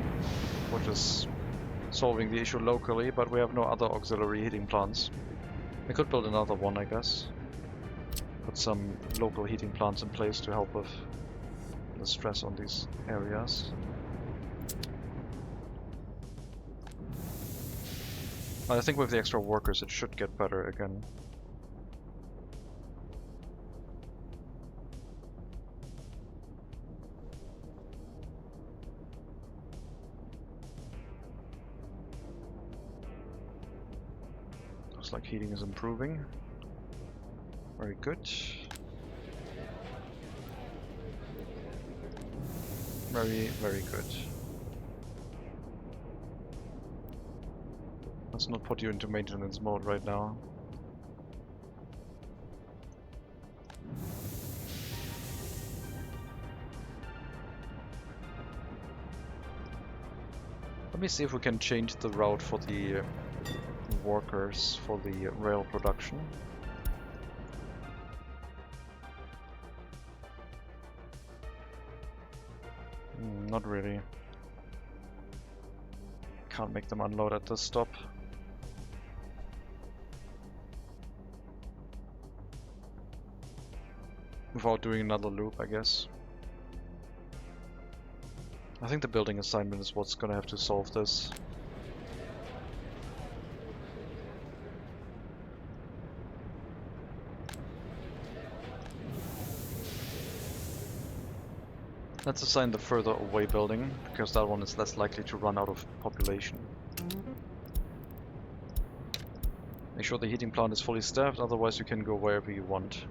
[SPEAKER 2] which is solving the issue locally, but we have no other auxiliary heating plants. We could build another one, I guess. Put some local heating plants in place to help with the stress on these areas. I think with the extra workers it should get better again. Looks like heating is improving. Very good. Very, very good. Let's not put you into maintenance mode right now. Let me see if we can change the route for the workers for the rail production. Not really. Can't make them unload at this stop. Without doing another loop, I guess. I think the building assignment is what's gonna have to solve this. Let's assign the further away building, because that one is less likely to run out of population. Make sure the heating plant is fully staffed, otherwise you can go wherever you want.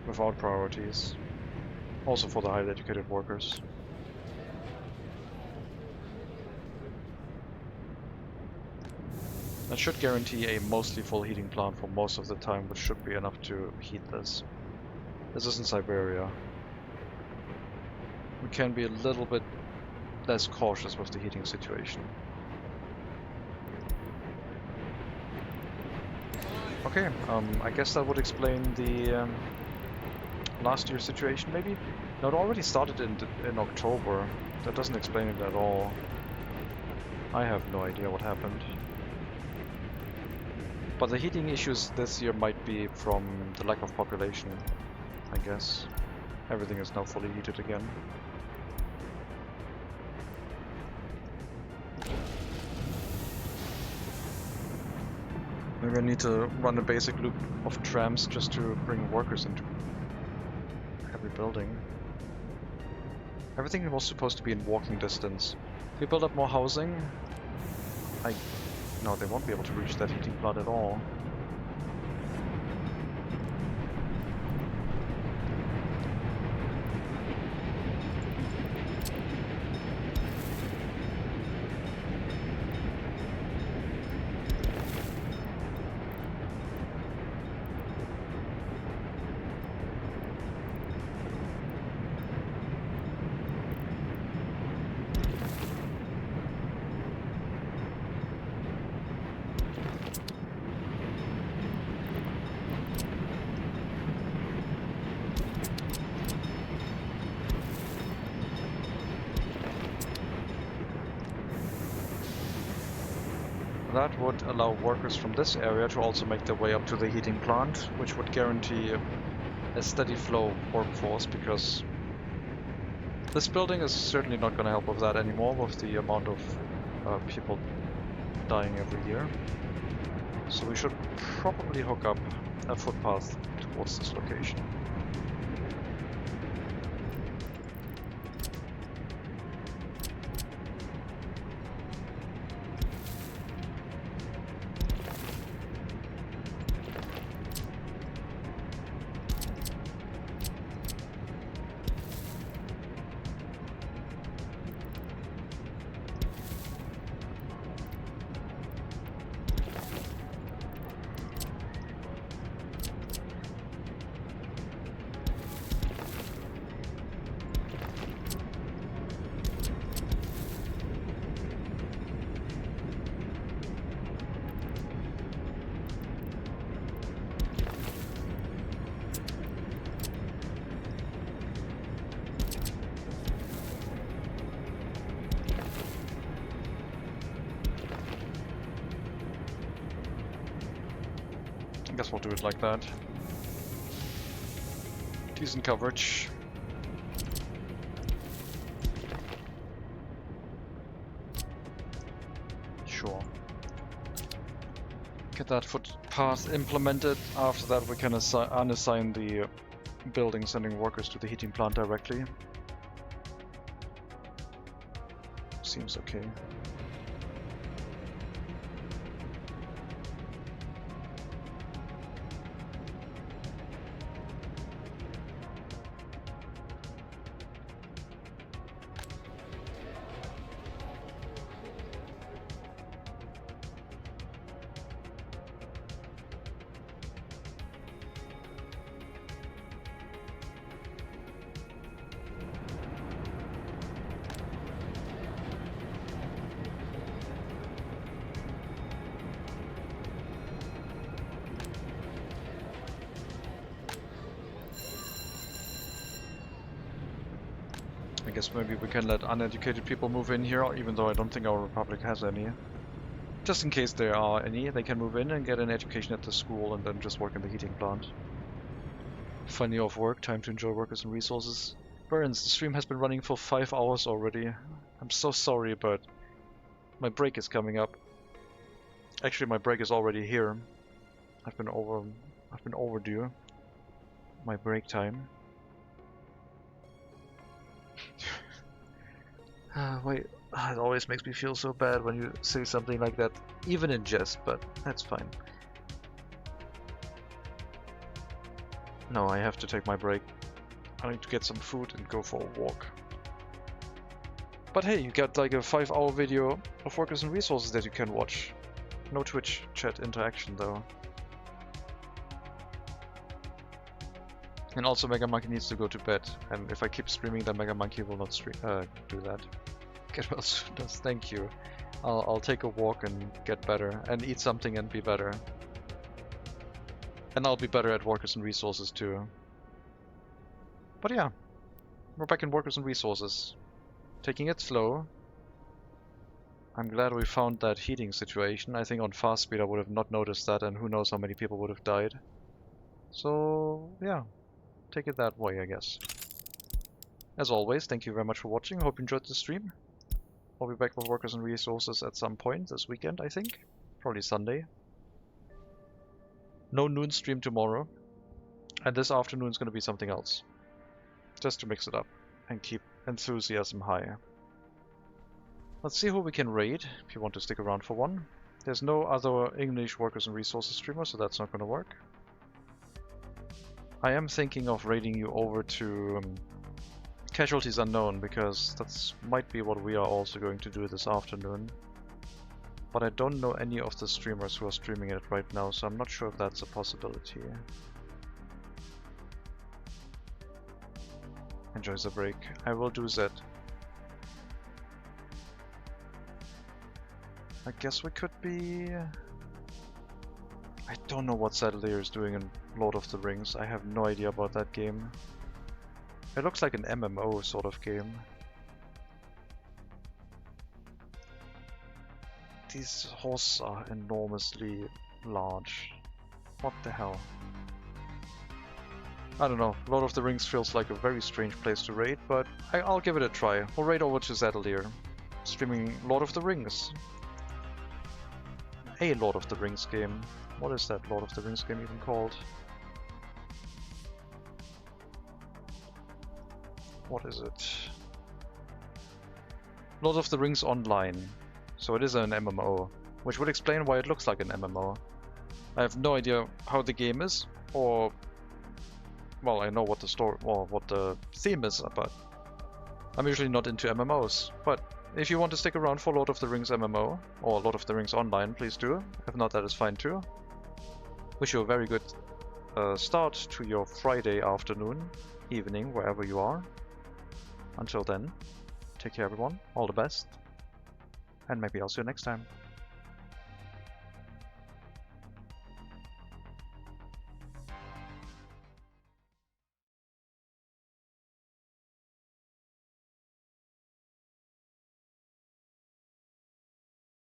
[SPEAKER 2] Without priorities. Also for the highly educated workers. That should guarantee a mostly full heating plant for most of the time, which should be enough to heat this. This isn't Siberia. We can be a little bit less cautious with the heating situation. Okay, I guess that would explain the last year's situation, maybe? No, it already started in October. That doesn't explain it at all. I have no idea what happened. But the heating issues this year might be from the lack of population, I guess. Everything is now fully heated again. Maybe I need to run a basic loop of trams just to bring workers into every building. Everything was supposed to be in walking distance. If we build up more housing, no, they won't be able to reach that heating plant at all. That would allow workers from this area to also make their way up to the heating plant, which would guarantee a steady flow of workforce, because this building is certainly not going to help with that anymore with the amount of people dying every year. So we should probably hook up a footpath towards this location. I guess we'll do it like that. Decent coverage. Sure. Get that footpath implemented. After that we can unassign the building sending workers to the heating plant directly. Seems okay. I guess maybe we can let uneducated people move in here, even though I don't think our republic has any. Just in case there are any, they can move in and get an education at the school and then just work in the heating plant. Finally off work, time to enjoy workers and resources. Burns, the stream has been running for 5 hours already. I'm so sorry, but my break is coming up. Actually, my break is already here. I've been overdue. My break time. Wait, it always makes me feel so bad when you say something like that, even in jest, but that's fine. No, I have to take my break. I need to get some food and go for a walk. But hey, you got like a 5-hour video of workers and resources that you can watch. No Twitch chat interaction though. And also MegaMonkey needs to go to bed, and if I keep streaming then MegaMonkey will not do that. Get well soon, thank you. I'll take a walk and get better, and eat something and be better. And I'll be better at workers and resources too. But yeah, we're back in workers and resources. Taking it slow. I'm glad we found that heating situation. I think on fast speed I would have not noticed that, and who knows how many people would have died. So yeah, take it that way, I guess. As always, thank you very much for watching. Hope you enjoyed the stream. I'll be back with workers and resources at some point this weekend, I think. Probably Sunday. No noon stream tomorrow. And this afternoon is going to be something else. Just to mix it up and keep enthusiasm high. Let's see who we can raid, if you want to stick around for one. There's no other English workers and resources streamers, so that's not going to work. I am thinking of raiding you over to Casualties Unknown, because that might be what we are also going to do this afternoon. But I don't know any of the streamers who are streaming it right now, so I'm not sure if that's a possibility. Enjoy the break. I will do that. I guess we could be... I don't know what Satellite is doing in Lord of the Rings. I have no idea about that game. It looks like an MMO sort of game. These horses are enormously large. What the hell? I don't know. Lord of the Rings feels like a very strange place to raid, but I'll give it a try. We'll raid over to Zadalier, streaming Lord of the Rings. A Lord of the Rings game. What is that Lord of the Rings game even called? What is it? Lord of the Rings Online. So it is an MMO, which would explain why it looks like an MMO. I have no idea how the game is, or... Well, I know what the story, or what the theme is, but I'm usually not into MMOs. But if you want to stick around for Lord of the Rings MMO, or Lord of the Rings Online, please do. If not, that is fine too. Wish you a very good start to your Friday afternoon, evening, wherever you are. Until then, take care everyone, all the best, and maybe I'll see you next time.